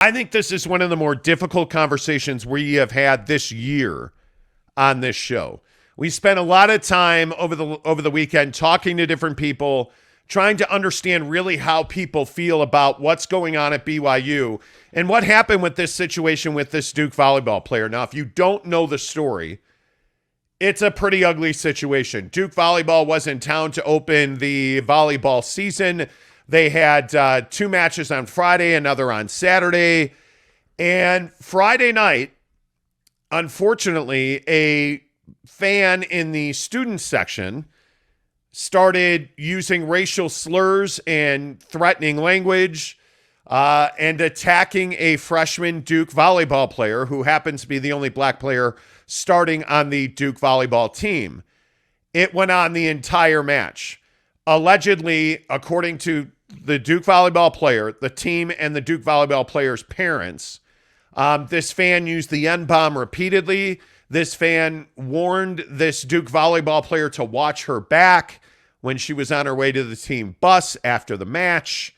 I think this is one of the more difficult conversations we have had this year on this show. We spent a lot of time over the weekend talking to different people, trying to understand really how people feel about what's going on at BYU and what happened with this situation with this Duke volleyball player. Now, if you don't know the story, it's a pretty ugly situation. Duke Volleyball was in town to open the volleyball season. They had 2 matches on Friday, another on Saturday. And Friday night, unfortunately, a fan in the student section started using racial slurs and threatening language and attacking a freshman Duke volleyball player who happens to be the only black player starting on the Duke volleyball team. It went on the entire match. Allegedly, according to the Duke volleyball player, the team, and the Duke volleyball player's parents, this fan used the N-bomb repeatedly. This fan warned this Duke volleyball player to watch her back when she was on her way to the team bus after the match.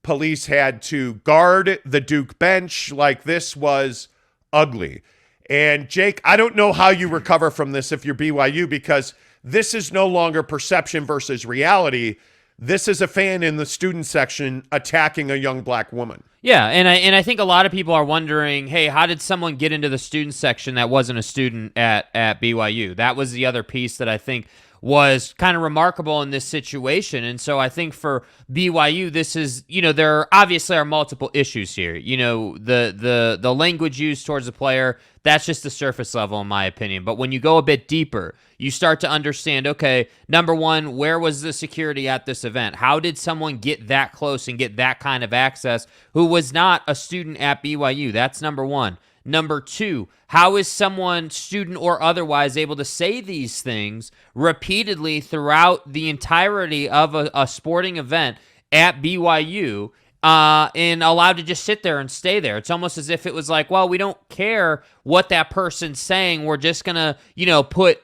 Police had to guard the Duke bench. Like, this was ugly. And Jake, I don't know how you recover from this if you're BYU, because this is no longer perception versus reality. This is a fan in the student section attacking a young black woman. Yeah, and I think a lot of people are wondering, hey, how did someone get into the student section that wasn't a student at BYU? That was the other piece that I think was kind of remarkable in this situation. And so I think for BYU, this is, there obviously are multiple issues here. The language used towards the player, that's just the surface level in my opinion. But when you go a bit deeper, you start to understand, okay, number one, where was the security at this event? How did someone get that close and get that kind of access who was not a student at BYU? That's number one. Number two, how is someone, student or otherwise, able to say these things repeatedly throughout the entirety of a sporting event at BYU and allowed to just sit there and stay there? It's almost as if it was like, well, we don't care what that person's saying. We're just going to, put,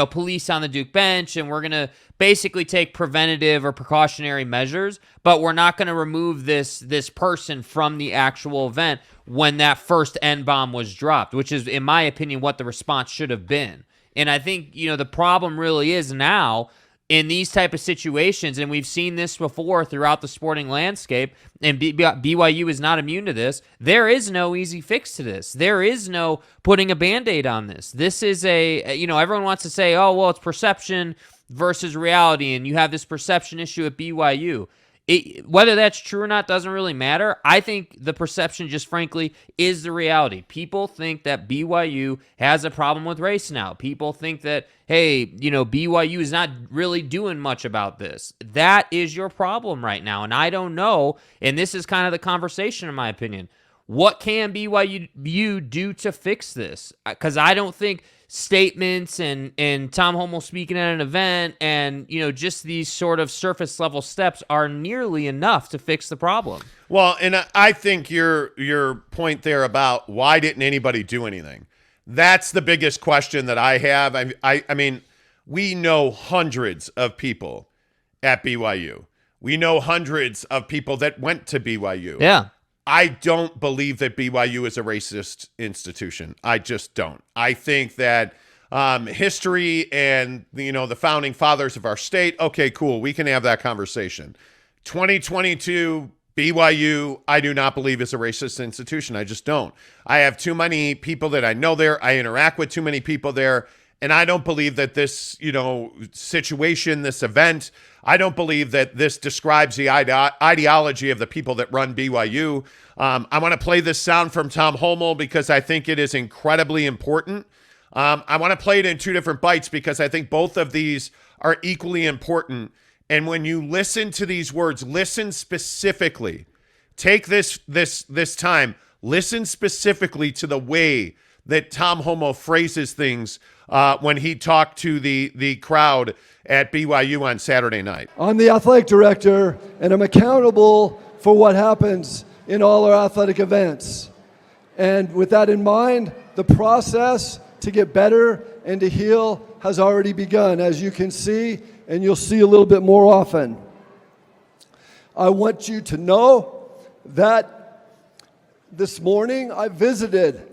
police on the Duke bench, and we're going to basically take preventative or precautionary measures, but we're not going to remove this person from the actual event when that first N-bomb was dropped, which is, in my opinion, what the response should have been. And I think, the problem really is now in these type of situations, and we've seen this before throughout the sporting landscape, and BYU is not immune to this, there is no easy fix to this. There is no putting a Band-Aid on this. This is everyone wants to say, oh, well, it's perception versus reality, and you have this perception issue at BYU. Whether that's true or not doesn't really matter. I think the perception, just frankly, is the reality. People think that BYU has a problem with race now. People think that, hey, BYU is not really doing much about this. That is your problem right now, and I don't know, and this is kind of the conversation in my opinion. What can BYU do to fix this? Because I don't think statements and Tom Holmoe speaking at an event and, just these sort of surface level steps are nearly enough to fix the problem. Well, and I think your point there about why didn't anybody do anything, that's the biggest question that I have. I mean, we know hundreds of people at BYU. We know hundreds of people that went to BYU. Yeah. I don't believe that BYU is a racist institution. I just don't. I think that history and, the founding fathers of our state, okay, cool, we can have that conversation. 2022, BYU, I do not believe is a racist institution. I just don't. I have too many people that I know there. I interact with too many people there. And I don't believe that this, situation, this event, I don't believe that this describes the ideology of the people that run BYU. I want to play this sound from Tom Holmoe because I think it is incredibly important. I want to play it in 2 different bites because I think both of these are equally important. And when you listen to these words, listen specifically. Take this time. Listen specifically to the way that Tom Holmoe phrases things when he talked to the crowd at BYU on Saturday night. I'm the athletic director, and I'm accountable for what happens in all our athletic events. And with that in mind, the process to get better and to heal has already begun, as you can see, and you'll see a little bit more often. I want you to know that This morning, I visited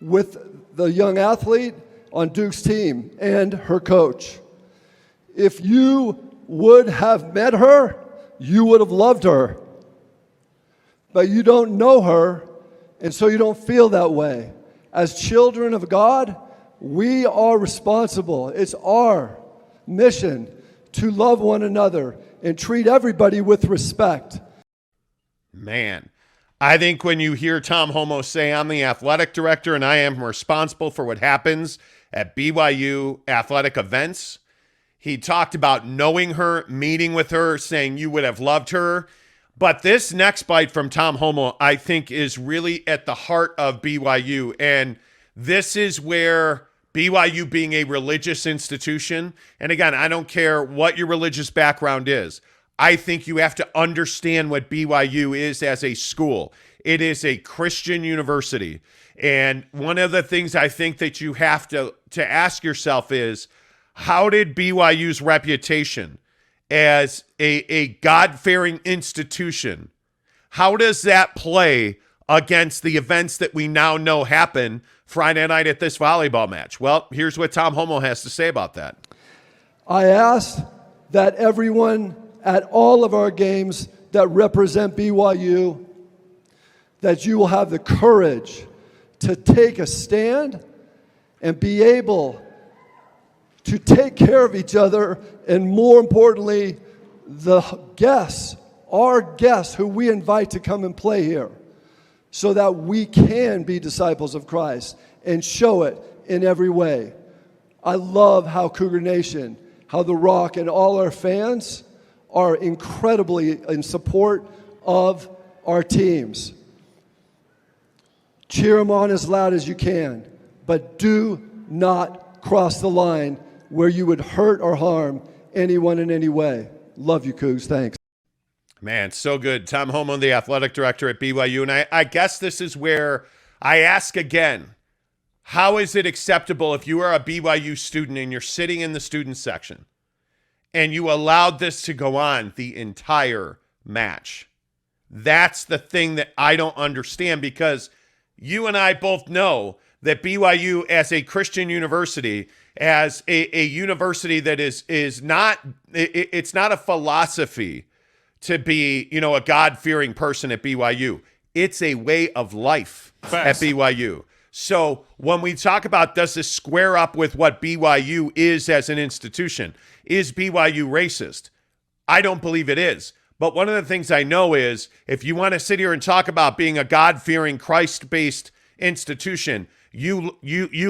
with the young athlete on Duke's team and her coach. If you would have met her, you would have loved her. But you don't know her, and so you don't feel that way. As children of God, we are responsible. It's our mission to love one another and treat everybody with respect. Man, I think when you hear Tom Homo say, I'm the athletic director and I am responsible for what happens at BYU athletic events, he talked about knowing her, meeting with her, saying you would have loved her. But this next bite from Tom Homo, I think, is really at the heart of BYU. And this is where BYU being a religious institution, and again, I don't care what your religious background is, I think you have to understand what BYU is as a school. It is a Christian university. And one of the things I think that you have to ask yourself is, how did BYU's reputation as a God-fearing institution, how does that play against the events that we now know happen Friday night at this volleyball match? Well, here's what Tom Homo has to say about that. I ask that everyone at all of our games that represent BYU, that you will have the courage to take a stand and be able to take care of each other, and more importantly, the guests, our guests who we invite to come and play here, so that we can be disciples of Christ and show it in every way. I love how Cougar Nation, how The Rock, and all our fans are incredibly in support of our teams. Cheer them on as loud as you can, but do not cross the line where you would hurt or harm anyone in any way. Love you, Cougs. Thanks. Man, so good. Tom Homo, the athletic director at BYU. And I guess this is where I ask again, how is it acceptable if you are a BYU student and you're sitting in the student section and you allowed this to go on the entire match? That's the thing that I don't understand, because you and I both know that BYU as a Christian university, as a university that is not, it's not a philosophy to be, a God-fearing person at BYU. It's a way of life at BYU. So when we talk about, does this square up with what BYU is as an institution? Is BYU racist? I don't believe it is. But one of the things I know is, if you want to sit here and talk about being a God-fearing, Christ-based institution, you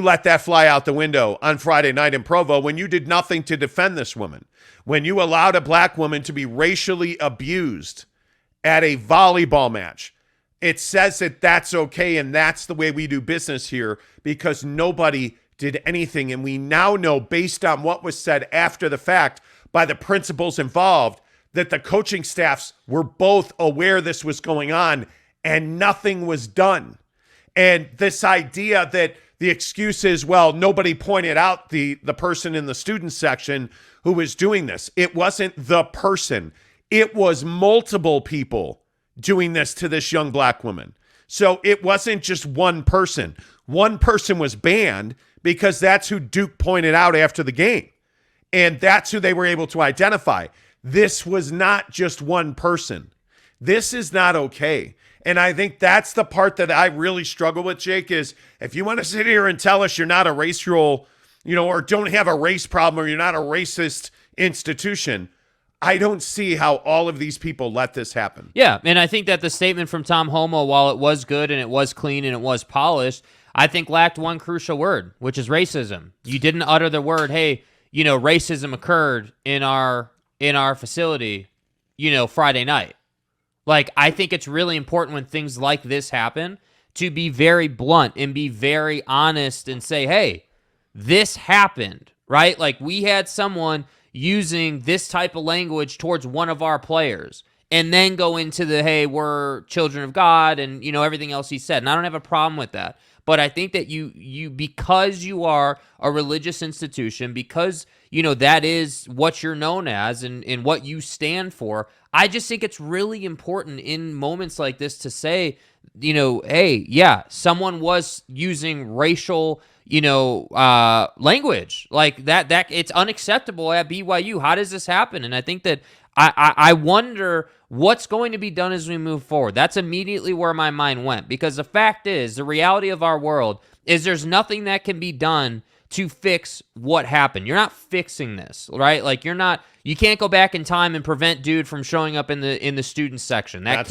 let that fly out the window on Friday night in Provo when you did nothing to defend this woman, when you allowed a black woman to be racially abused at a volleyball match. It says that that's okay, and that's the way we do business here, because nobody did anything. And we now know, based on what was said after the fact by the principals involved, that the coaching staffs were both aware this was going on and nothing was done. And this idea that the excuse is, well, nobody pointed out the person in the student section who was doing this. It wasn't the person. It was multiple people doing this to this young black woman. So it wasn't just one person. One person was banned because that's who Duke pointed out after the game. And that's who they were able to identify. This was not just one person. This is not okay. And I think that's the part that I really struggle with, Jake, is if you want to sit here and tell us you're not a racial, or don't have a race problem, or you're not a racist institution, I don't see how all of these people let this happen. Yeah, and I think that the statement from Tom Homo, while it was good and it was clean and it was polished, I think lacked one crucial word, which is racism. You didn't utter the word, hey, racism occurred in our facility, Friday night. Like, I think it's really important when things like this happen to be very blunt and be very honest and say, hey, this happened, right? Like, we had someone using this type of language towards one of our players, and then go into the, hey, we're children of God and, everything else he said. And I don't have a problem with that. But I think that you because you are a religious institution, because, that is what you're known as and what you stand for, I just think it's really important in moments like this to say, hey, yeah, someone was using racial, language like that it's unacceptable at BYU. How does this happen? And I think that I wonder what's going to be done as we move forward. That's immediately where my mind went, because the fact is, the reality of our world is there's nothing that can be done to fix what happened. You're not fixing this, right? Like you can't go back in time and prevent dude from showing up in the student section. That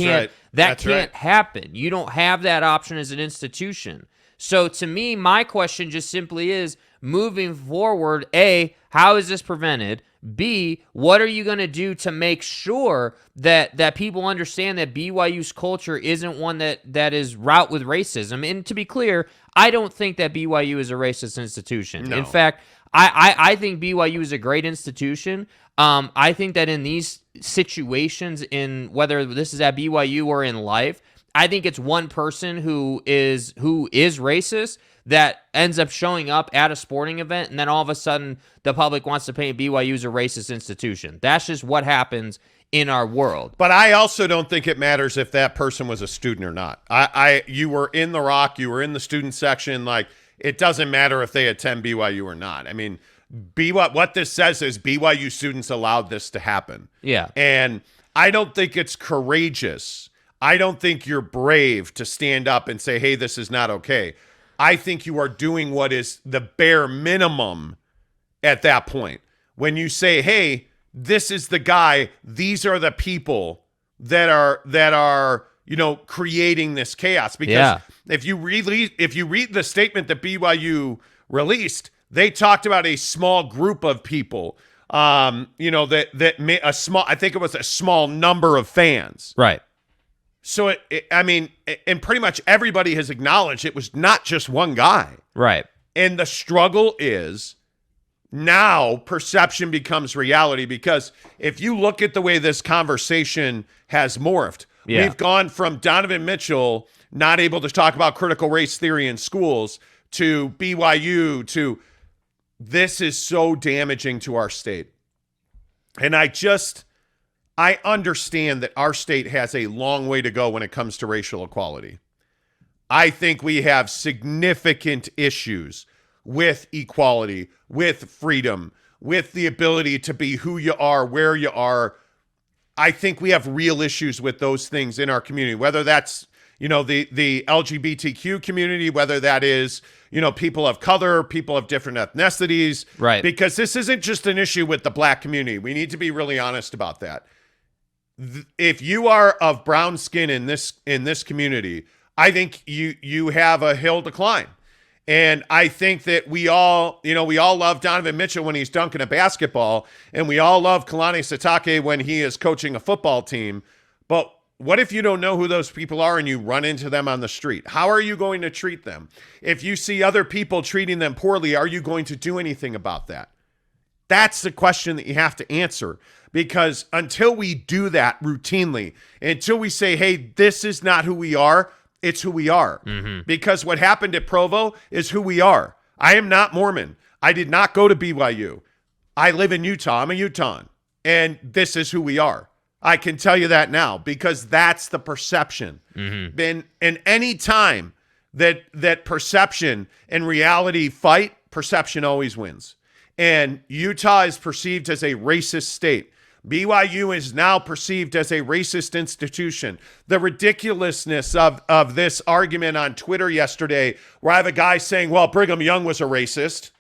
can't happen. You don't have that option as an institution. So to me, my question just simply is, moving forward, A, how is this prevented? B, what are you going to do to make sure that people understand that BYU's culture isn't one that is wrought with racism? And to be clear, I don't think that BYU is a racist institution. No. In fact, I think BYU is a great institution. I think that in these situations, in whether this is at BYU or in life, I think it's one person who is racist that ends up showing up at a sporting event, and then all of a sudden the public wants to paint BYU as a racist institution. That's just what happens in our world. But I also don't think it matters if that person was a student or not. You were in the Rock, you were in the student section. Like, it doesn't matter if they attend BYU or not. I mean, what this says is BYU students allowed this to happen. Yeah. And I don't think it's courageous. I don't think you're brave to stand up and say, hey, this is not okay. I think you are doing what is the bare minimum at that point. When you say, hey, this is the guy, these are the people that are creating this chaos. Because if you read the statement that BYU released, they talked about a small group of people, I think it was a small number of fans. Right. So, and pretty much everybody has acknowledged it was not just one guy. Right. And the struggle is now perception becomes reality, because if you look at the way this conversation has morphed, we've gone from Donovan Mitchell not able to talk about critical race theory in schools to BYU to this is so damaging to our state. And I understand that our state has a long way to go when it comes to racial equality. I think we have significant issues with equality, with freedom, with the ability to be who you are, where you are. I think we have real issues with those things in our community, whether that's, the LGBTQ community, whether that is, people of color, people of different ethnicities. Right. Because this isn't just an issue with the black community. We need to be really honest about that. If you are of brown skin in this community, I think you have a hill to climb. And I think that we all love Donovan Mitchell when he's dunking a basketball, and we all love Kalani Sitake when he is coaching a football team. But what if you don't know who those people are and you run into them on the street? How are you going to treat them? If you see other people treating them poorly, are you going to do anything about that? That's the question that you have to answer, because until we do that routinely, until we say, hey, this is not who we are, it's who we are. Mm-hmm. Because what happened at Provo is who we are. I am not Mormon. I did not go to BYU. I live in Utah. I'm a Utahn. And this is who we are. I can tell you that now, because that's the perception. Mm-hmm. And any time that perception and reality fight, perception always wins. And Utah is perceived as a racist state. BYU is now perceived as a racist institution. The ridiculousness of this argument on Twitter yesterday, where I have a guy saying, well, Brigham Young was a racist.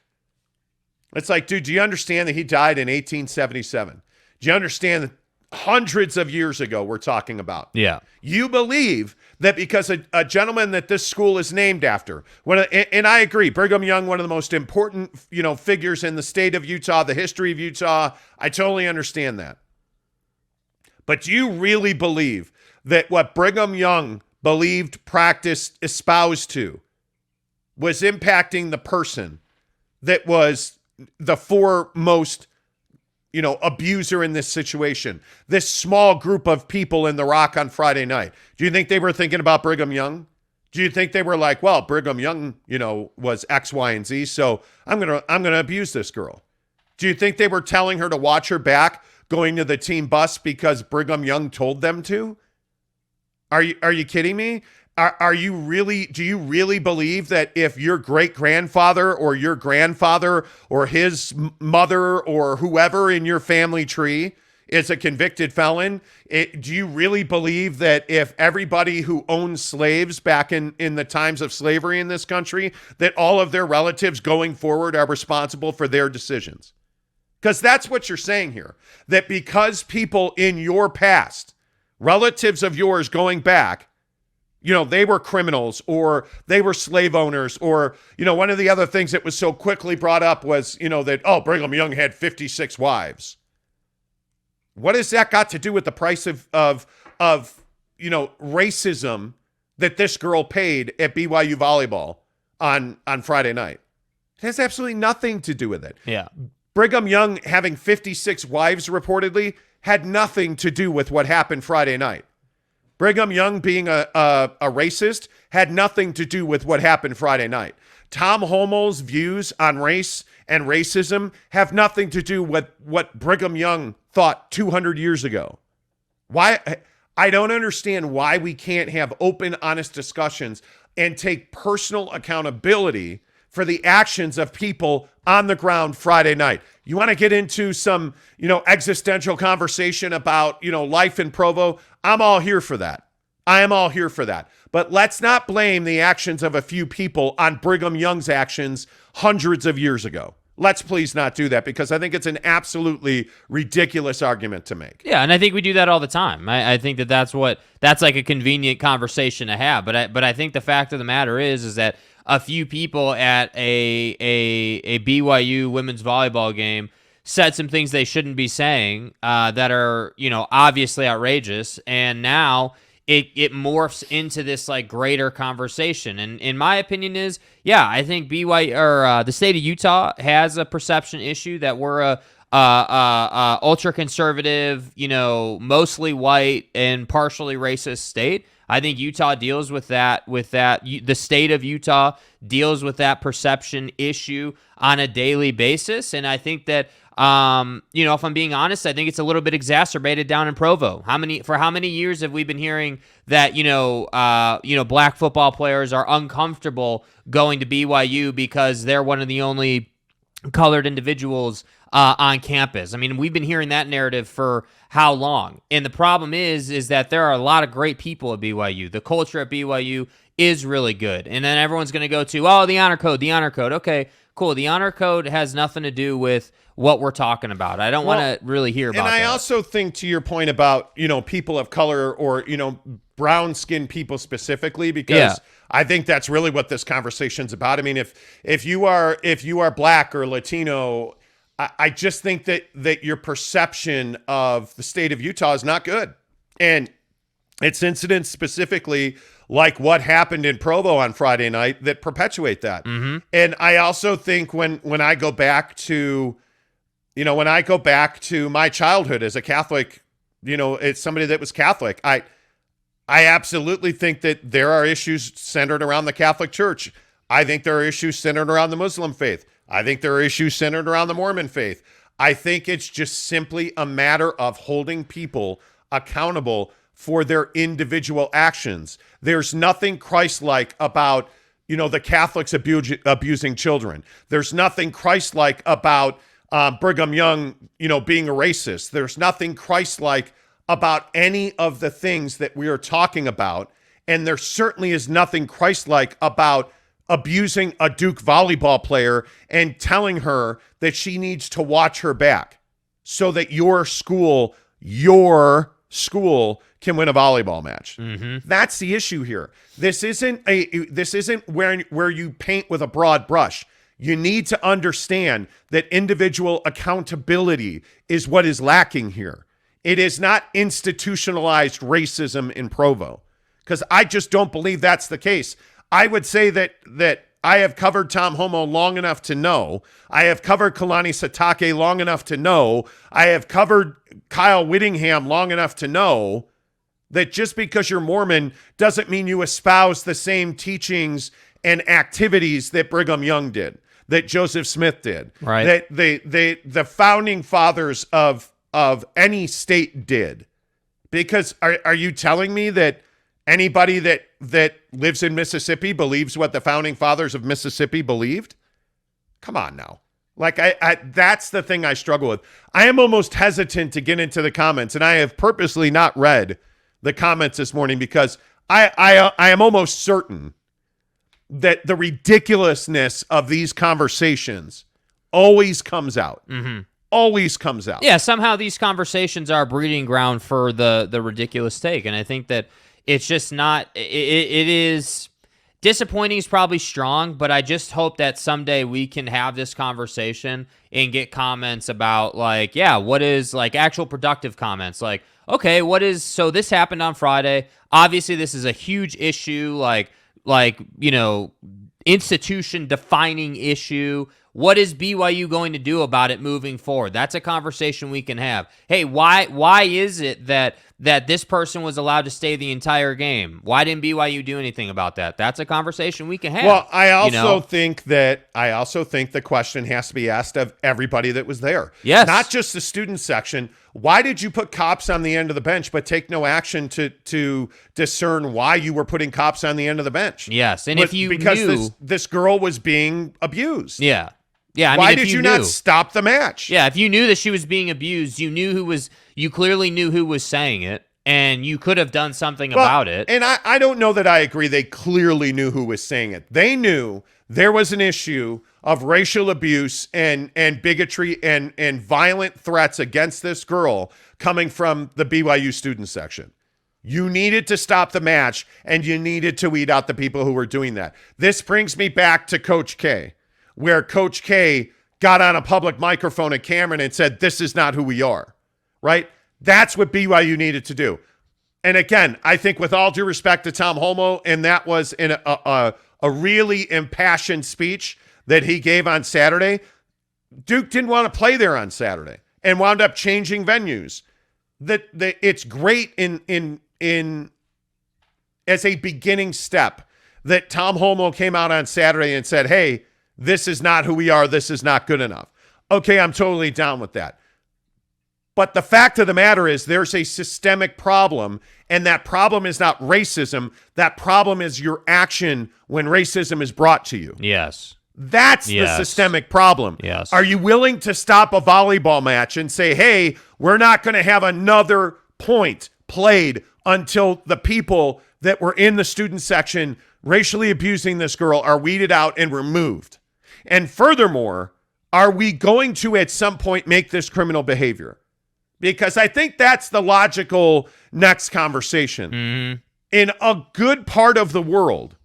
It's like, dude, do you understand that he died in 1877? Do you understand that hundreds of years ago we're talking about? Yeah. You believe that because a gentleman that this school is named after, and I agree, Brigham Young, one of the most important, figures in the state of Utah, the history of Utah. I totally understand that. But do you really believe that what Brigham Young believed, practiced, espoused to was impacting the person that was the foremost abuser in this situation, this small group of people in the Rock on Friday night? Do you think they were thinking about Brigham Young? Do you think they were like, well, Brigham Young, was X, Y, and Z, so I'm gonna abuse this girl? Do you think they were telling her to watch her back going to the team bus because Brigham Young told them to? Are you kidding me? Do you really believe that if your great-grandfather or your grandfather or his mother or whoever in your family tree is a convicted felon, do you really believe that if everybody who owned slaves back in the times of slavery in this country, that all of their relatives going forward are responsible for their decisions? Because that's what you're saying here, that because people in your past, relatives of yours going back, they were criminals or they were slave owners, or, one of the other things that was so quickly brought up was, that, Brigham Young had 56 wives. What has that got to do with the price of racism that this girl paid at BYU Volleyball on Friday night? It has absolutely nothing to do with it. Yeah. Brigham Young having 56 wives reportedly had nothing to do with what happened Friday night. Brigham Young being a racist had nothing to do with what happened Friday night. Tom Holmoe's views on race and racism have nothing to do with what Brigham Young thought 200 years ago. Why? I don't understand why we can't have open, honest discussions and take personal accountability for the actions of people on the ground Friday night. You want to get into some, existential conversation about, life in Provo? I'm all here for that. I am all here for that. But let's not blame the actions of a few people on Brigham Young's actions hundreds of years ago. Let's please not do that, because I think it's an absolutely ridiculous argument to make. Yeah, and I think we do that all the time. I think that's like a convenient conversation to have. But I think the fact of the matter is that a few people at a BYU women's volleyball game said some things they shouldn't be saying that are, obviously outrageous, and now it morphs into this like greater conversation. And in my opinion I think BYU or the state of Utah has a perception issue that we're a ultra conservative, mostly white and partially racist state. I think Utah deals with that. The state of Utah deals with that perception issue on a daily basis, and I think that if I'm being honest, I think it's a little bit exacerbated down in Provo. How many years have we been hearing that black football players are uncomfortable going to BYU because they're one of the only colored individuals on campus? I mean, we've been hearing that narrative for how long? And the problem is that there are a lot of great people at BYU. The culture at BYU is really good. And then everyone's going to go to, the honor code. Okay, cool. The honor code has nothing to do with what we're talking about. I don't want to really hear about that. And I also think, to your point about, people of color or, brown-skinned people specifically, because I think that's really what this conversation's about. I mean, if you are black or Latino, I just think that your perception of the state of Utah is not good. And it's incidents specifically like what happened in Provo on Friday night that perpetuate that. Mm-hmm. And I also think when I go back to, my childhood as a Catholic, it's somebody that was Catholic, I absolutely think that there are issues centered around the Catholic Church. I think there are issues centered around the Muslim faith. I think there are issues centered around the Mormon faith. I think it's just simply a matter of holding people accountable for their individual actions. There's nothing Christ-like about, the Catholics abusing children. There's nothing Christ-like about Brigham Young, being a racist. There's nothing Christ-like about any of the things that we are talking about. And there certainly is nothing Christ-like about abusing a Duke volleyball player and telling her that she needs to watch her back so that your school can win a volleyball match. Mm-hmm. That's the issue here. This isn't where you paint with a broad brush. You need to understand that individual accountability is what is lacking here. It is not institutionalized racism in Provo, because I just don't believe that's the case. I would say that I have covered Tom Holmoe long enough to know. I have covered Kalani Sitake long enough to know. I have covered Kyle Whittingham long enough to know that just because you're Mormon doesn't mean you espouse the same teachings and activities that Brigham Young did, that Joseph Smith did, right? That the founding fathers of of any state did. Because are you telling me that anybody that lives in Mississippi believes what the founding fathers of Mississippi believed? Come on now. Like, I that's the thing I struggle with. I am almost hesitant to get into the comments, and I have purposely not read the comments this morning because I am almost certain that the ridiculousness of these conversations always comes out. Mm-hmm. Always comes out. Yeah, somehow these conversations are a breeding ground for the ridiculous take, and I think that it's just not. It is disappointing is probably strong, but I just hope that someday we can have this conversation and get comments about like, yeah, what is like actual productive comments, like, okay, so this happened on Friday. Obviously, this is a huge issue, like institution defining issue. What is BYU going to do about it moving forward? That's a conversation we can have. Hey, why is it that this person was allowed to stay the entire game? Why didn't BYU do anything about that? That's a conversation we can have. Well, I also think the question has to be asked of everybody that was there. Yes. Not just the student section. Why did you put cops on the end of the bench but take no action to discern why you were putting cops on the end of the bench? Yes, and because this girl was being abused. Yeah. Yeah, I mean, why did you not stop the match? Yeah, if you knew that she was being abused, you clearly knew who was saying it, and you could have done something about it. And I don't know that I agree they clearly knew who was saying it. They knew there was an issue of racial abuse and bigotry and violent threats against this girl coming from the BYU student section. You needed to stop the match, and you needed to weed out the people who were doing that. This brings me back to Coach K, where Coach K got on a public microphone at Cameron and said, this is not who we are, right? That's what BYU needed to do. And again, I think with all due respect to Tom Holmoe, and that was in a really impassioned speech that he gave on Saturday, Duke didn't want to play there on Saturday and wound up changing venues. That it's great in as a beginning step that Tom Holmoe came out on Saturday and said, hey, this is not who we are. This is not good enough. Okay, I'm totally down with that. But the fact of the matter is there's a systemic problem, and that problem is not racism. That problem is your action when racism is brought to you. Yes. That's the systemic problem. Yes. Are you willing to stop a volleyball match and say, hey, we're not going to have another point played until the people that were in the student section racially abusing this girl are weeded out and removed? And furthermore, are we going to at some point make this criminal behavior? Because I think that's the logical next conversation. Mm-hmm. In a good part of the world,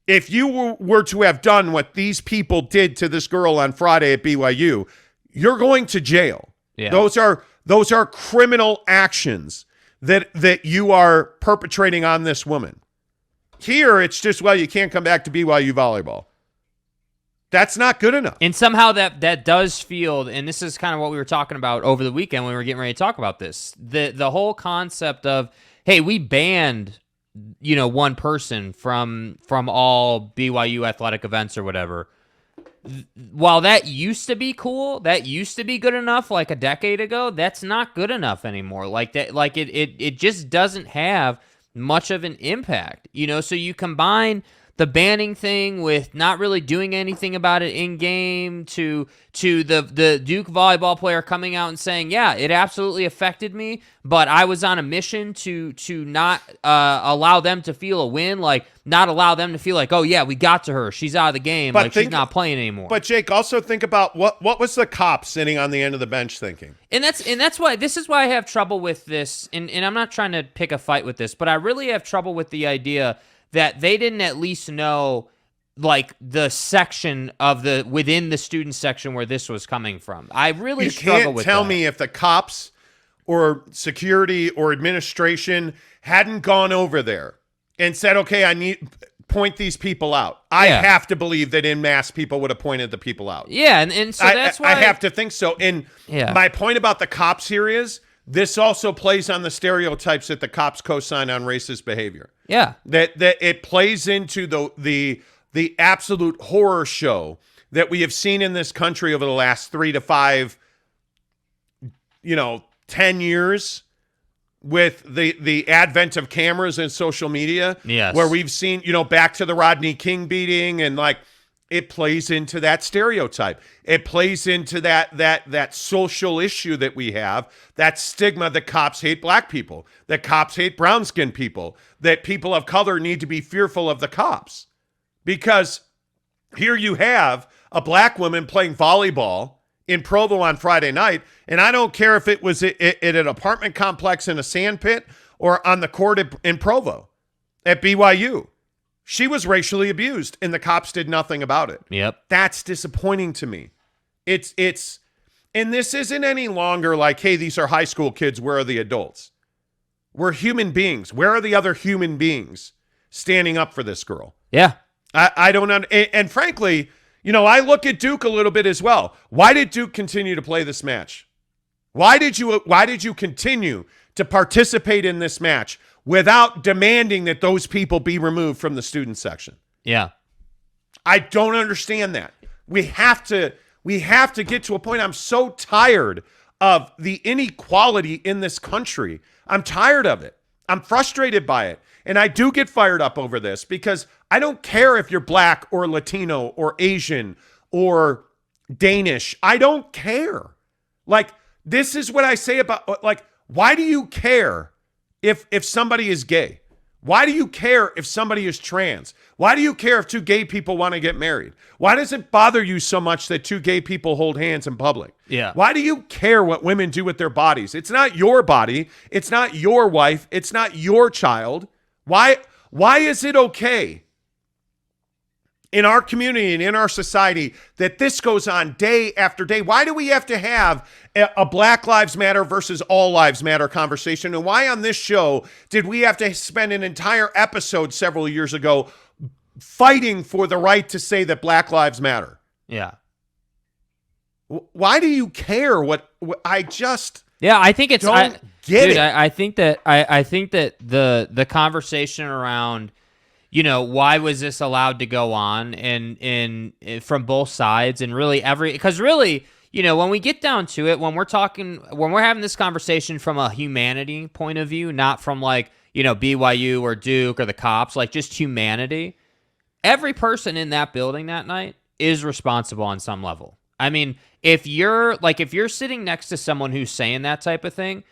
if you were to have done what these people did to this girl on Friday at BYU, you're going to jail. Yeah. Those are criminal actions that you are perpetrating on this woman. Here, it's just, well, you can't come back to BYU volleyball. That's not good enough. And somehow that does feel, and this is kind of what we were talking about over the weekend when we were getting ready to talk about this, the whole concept of, hey, we banned, one person from all BYU athletic events or whatever. While that used to be cool, that used to be good enough like a decade ago, that's not good enough anymore. Like that, like it just doesn't have much of an impact. So you combine the banning thing with not really doing anything about it in game to the Duke volleyball player coming out and saying, yeah, it absolutely affected me, but I was on a mission to not allow them to feel a win, like not allow them to feel like, oh yeah, we got to her, she's out of the game, but she's not playing anymore. But Jake, also think about what was the cop sitting on the end of the bench thinking? And that's why this is why I have trouble with this, and I'm not trying to pick a fight with this, but I really have trouble with the idea that they didn't at least know, like, the section of within the student section where this was coming from. I really struggle with that. You can't tell me if the cops or security or administration hadn't gone over there and said, okay, I need point these people out. I have to believe that en masse people would have pointed the people out. Yeah, and so that's why I have to think so. And my point about the cops here is this also plays on the stereotypes that the cops co-sign on racist behavior. Yeah. That it plays into the absolute horror show that we have seen in this country over the last 3 to 5 10 years with the advent of cameras and social media, yes, where we've seen, back to the Rodney King beating, and like it plays into that stereotype. It plays into that social issue that we have, that stigma that cops hate black people, that cops hate brown-skinned people, that people of color need to be fearful of the cops. Because here you have a black woman playing volleyball in Provo on Friday night, and I don't care if it was at an apartment complex in a sand pit or on the court in Provo at BYU. She was racially abused, and the cops did nothing about it. Yep. That's disappointing to me. It's and this isn't any longer like, hey, these are high school kids, where are the adults? We're human beings. Where are the other human beings standing up for this girl? Yeah. I don't know. And frankly, I look at Duke a little bit as well. Why did Duke continue to play this match? Why did you continue to participate in this match without demanding that those people be removed from the student section? Yeah. I don't understand that. We have to get to a point. I'm so tired of the inequality in this country. I'm tired of it. I'm frustrated by it. And I do get fired up over this because I don't care if you're black or Latino or Asian or Danish. I don't care. Like, this is what I say about, like, why do you care if somebody is gay? Why do you care if somebody is trans? Why do you care if two gay people want to get married? Why does it bother you so much that two gay people hold hands in public? Yeah. Why do you care what women do with their bodies? It's not your body. It's not your wife. It's not your child. Why is it okay in our community and in our society that this goes on day after day? Why do we have to have a Black Lives Matter versus All Lives Matter conversation? And why on this show did we have to spend an entire episode several years ago fighting for the right to say that Black Lives Matter? Yeah. Why do you care what I just... Yeah, I think it's don't get it. I think that the conversation around, why was this allowed to go on, and from both sides, and really because really, when we get down to it, when we're having this conversation from a humanity point of view, not from like, BYU or Duke or the cops, like just humanity, every person in that building that night is responsible on some level. I mean, if you're sitting next to someone who's saying that type of thing,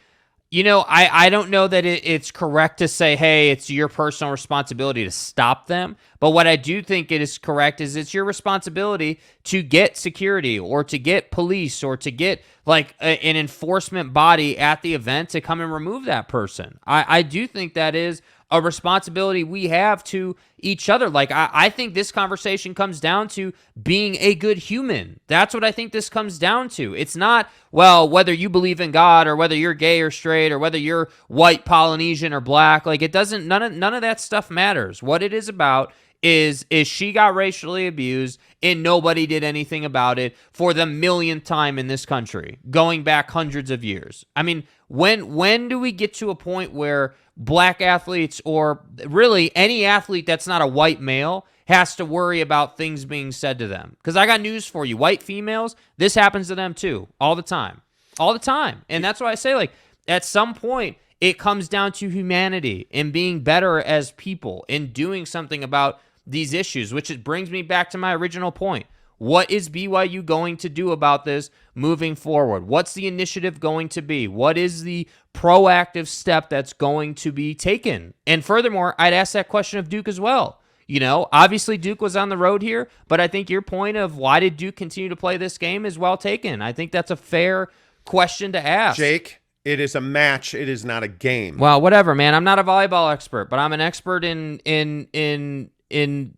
I don't know that it's correct to say, hey, it's your personal responsibility to stop them. But what I do think it is correct is it's your responsibility to get security or to get police or to get like an enforcement body at the event to come and remove that person. I do think that is a responsibility we have to each other. Like, I think this conversation comes down to being a good human. That's what I think this comes down to. It's not, well, whether you believe in God or whether you're gay or straight or whether you're white, Polynesian, or black. Like, it doesn't, none of that stuff matters. What it is about is she got racially abused and nobody did anything about it for the millionth time in this country, going back hundreds of years. I mean, when do we get to a point where black athletes, or really any athlete that's not a white male, has to worry about things being said to them? Because I got news for you. White females, this happens to them too, all the time. All the time. And that's why I say, like, at some point, it comes down to humanity and being better as people and doing something about these issues, which it brings me back to my original point. What is BYU going to do about this moving forward? What's the initiative going to be? What is the proactive step that's going to be taken? And furthermore, I'd ask that question of Duke as well. Obviously Duke was on the road here, but I think your point of why did Duke continue to play this game is well taken. I think that's a fair question to ask. Jake, it is a match. It is not a game. Well, whatever, man. I'm not a volleyball expert, but I'm an expert in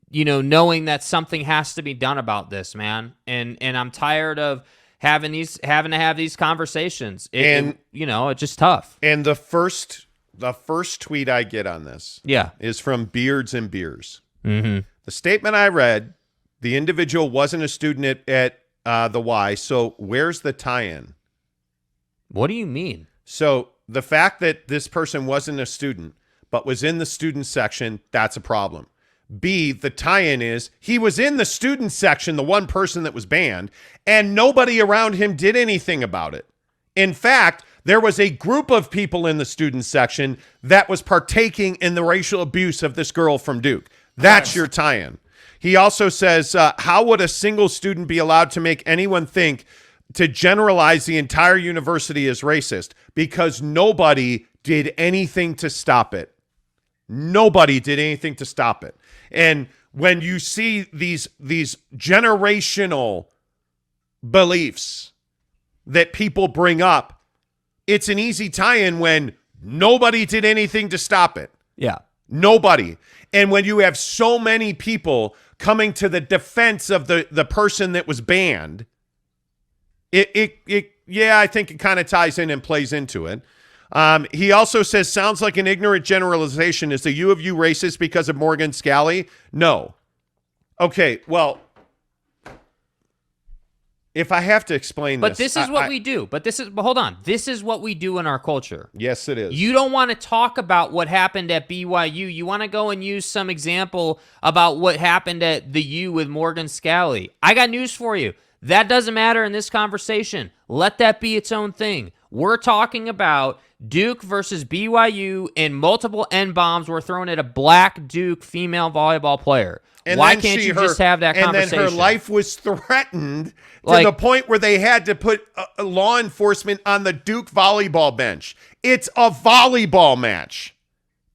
knowing that something has to be done about this, man. And I'm tired of having to have these conversations. It's just tough. And the first tweet I get on this is from Beards and Beers. Mm-hmm. The statement I read, the individual wasn't a student at the Y, so where's the tie-in? What do you mean? So the fact that this person wasn't a student but was in the student section, that's a problem. B, the tie-in is he was in the student section, the one person that was banned, and nobody around him did anything about it. In fact, there was a group of people in the student section that was partaking in the racial abuse of this girl from Duke. That's your tie-in. He also says, how would a single student be allowed to make anyone think to generalize the entire university as racist? Because nobody did anything to stop it. Nobody did anything to stop it. And when you see these generational beliefs that people bring up, it's an easy tie-in when nobody did anything to stop it. Yeah. Nobody. And when you have so many people coming to the defense of the person that was banned, I think it kind of ties in and plays into it. He also says, sounds like an ignorant generalization. Is the U of U racist because of Morgan Scally? No. Okay, well, if I have to explain but this is what we do. But hold on. This is what we do in our culture. Yes, it is. You don't want to talk about what happened at BYU. You want to go and use some example about what happened at the U with Morgan Scally. I got news for you. That doesn't matter in this conversation. Let that be its own thing. We're talking about Duke versus BYU, and multiple N-bombs were thrown at a black Duke female volleyball player. And why can't you just have that conversation? And then her life was threatened to the point where they had to put law enforcement on the Duke volleyball bench. It's a volleyball match.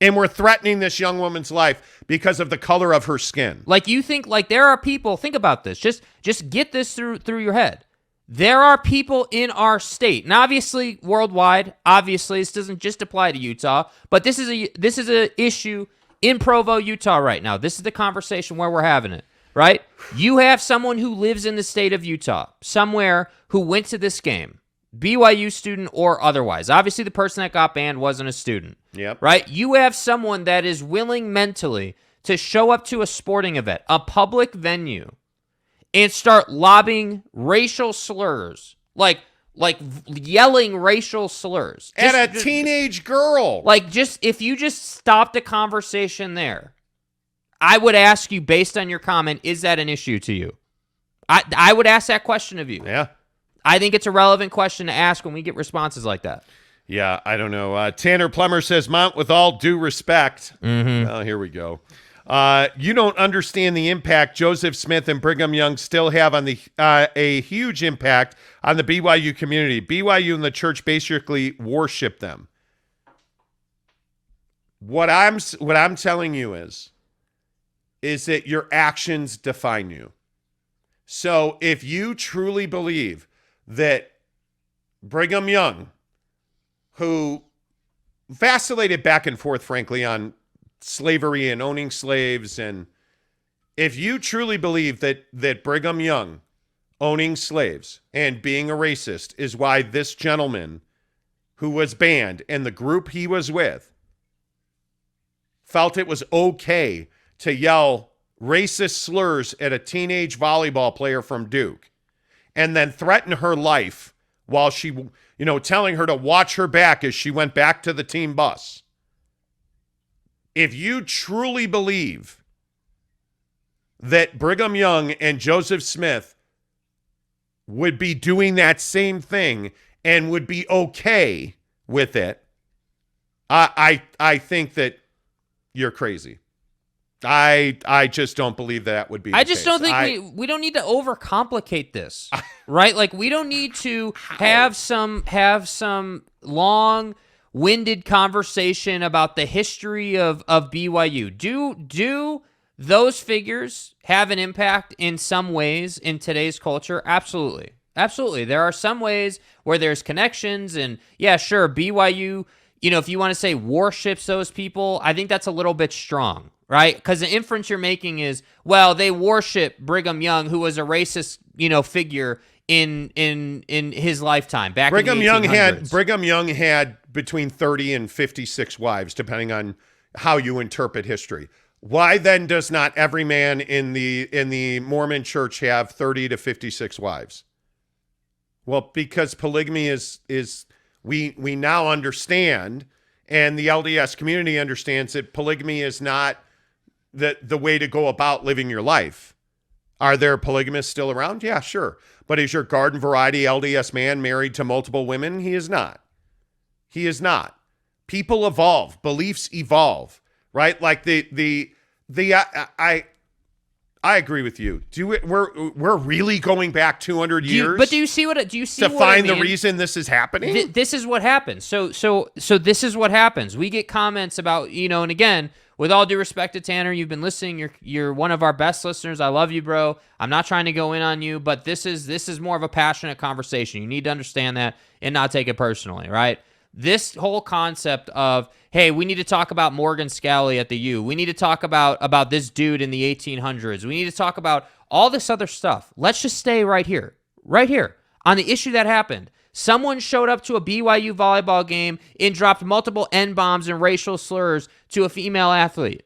And we're threatening this young woman's life because of the color of her skin. Like, you think, like, there are people, think about this. Just get this through your head. There are people in our state, and obviously worldwide, obviously this doesn't just apply to Utah, but this is a issue in Provo, Utah right now. This is the conversation where we're having it, right? You have someone who lives in the state of Utah, somewhere, who went to this game, BYU student or otherwise. Obviously the person that got banned wasn't a student, right? You have someone that is willing mentally to show up to a sporting event, a public venue, and start lobbing racial slurs, like yelling racial slurs. At a teenage girl. Like, if you just stopped the conversation there, I would ask you, based on your comment, is that an issue to you? I would ask that question of you. Yeah. I think it's a relevant question to ask when we get responses like that. Yeah, I don't know. Tanner Plummer says, Mount, with all due respect. Mm-hmm. Well, here we go. You don't understand the impact Joseph Smith and Brigham Young still have on a huge impact on the BYU community. BYU and the church basically worship them. What I'm telling you is that your actions define you. So if you truly believe that Brigham Young, who vacillated back and forth, frankly, on slavery and owning slaves, and if you truly believe that Brigham Young owning slaves and being a racist is why this gentleman who was banned and the group he was with felt it was okay to yell racist slurs at a teenage volleyball player from Duke and then threaten her life while she, telling her to watch her back as she went back to the team bus. If you truly believe that Brigham Young and Joseph Smith would be doing that same thing and would be okay with it, I think that you're crazy. I just don't believe that would be the case. Don't think we don't need to overcomplicate this, right? Like, we don't need to have some long-winded conversation about the history of BYU. Do those figures have an impact in some ways in today's culture? Absolutely. Absolutely. There are some ways where there's connections, and yeah, sure, BYU, if you want to say worships those people, I think that's a little bit strong, right? Because the inference you're making is, well, they worship Brigham Young, who was a racist, figure in his lifetime back in the 1800s. Brigham Young had between 30 and 56 wives, depending on how you interpret history. Why then does not every man in the Mormon church have 30 to 56 wives? Well, because polygamy is we now understand, and the LDS community understands, that polygamy is not the way to go about living your life. Are there polygamists still around? Yeah, sure. But is your garden variety LDS man married to multiple women? He is not. He is not. People evolve. Beliefs evolve, right? Like I agree with you. We're really going back 200 years? But do you see what to find the reason this is happening? This is what happens. So this is what happens. We get comments about, and again, with all due respect to Tanner, you've been listening. You're one of our best listeners. I love you, bro. I'm not trying to go in on you, but this is more of a passionate conversation. You need to understand that and not take it personally, right? This whole concept of, hey, we need to talk about Morgan Scally at the U. We need to talk about this dude in the 1800s. We need to talk about all this other stuff. Let's just stay right here on the issue that happened. Someone showed up to a BYU volleyball game and dropped multiple N-bombs and racial slurs to a female athlete.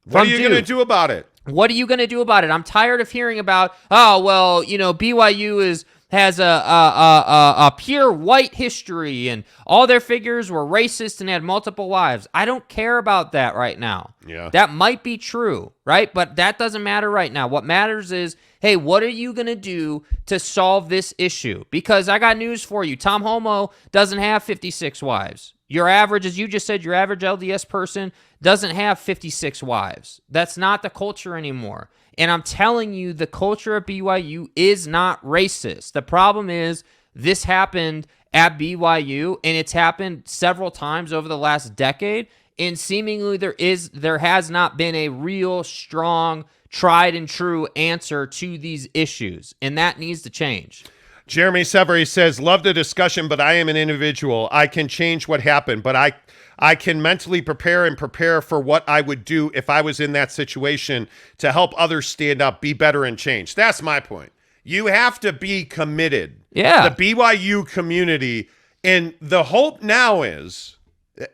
What are you going to do about it? What are you going to do about it? I'm tired of hearing about, BYU has a pure white history and all their figures were racist and had multiple wives. I don't care about that right now. Yeah. That might be true, right? But that doesn't matter right now. What matters is, hey, what are you going to do to solve this issue? Because I got news for you. Tom Homo doesn't have 56 wives. Your average, as you just said, your average LDS person doesn't have 56 wives. That's not the culture anymore. And I'm telling you, the culture at BYU is not racist. The problem is this happened at BYU, and it's happened several times over the last decade, and seemingly there has not been a real strong, tried and true answer to these issues, and that needs to change. Jeremy Severy says, love the discussion, but I am an individual. I can change what happened, but I can mentally prepare for what I would do if I was in that situation to help others stand up, be better, and change. That's my point. You have to be committed. Yeah. The BYU community, and the hope now is,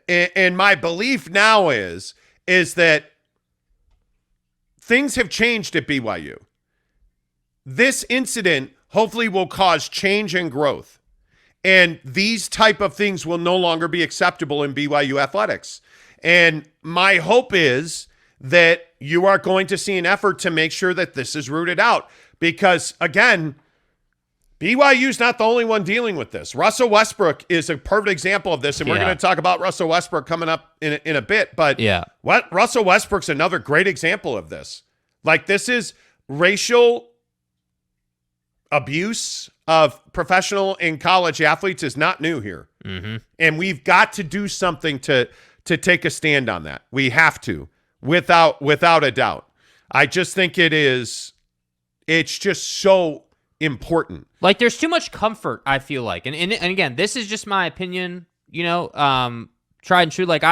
and my belief now is that things have changed at BYU. This incident hopefully will cause change and growth. And these type of things will no longer be acceptable in BYU athletics. And my hope is that you are going to see an effort to make sure that this is rooted out. Because, again, BYU's not the only one dealing with this. Russell Westbrook is a perfect example of this, and we're going to talk about Russell Westbrook coming up in a bit. But Russell Westbrook's another great example of this. Like, this is racial abuse of professional and college athletes is not new here. Mm-hmm. And we've got to do something to take a stand on that. We have to, without a doubt. I just think it's just so important. Like, there's too much comfort, I feel like. And again, this is just my opinion, tried and true. Like,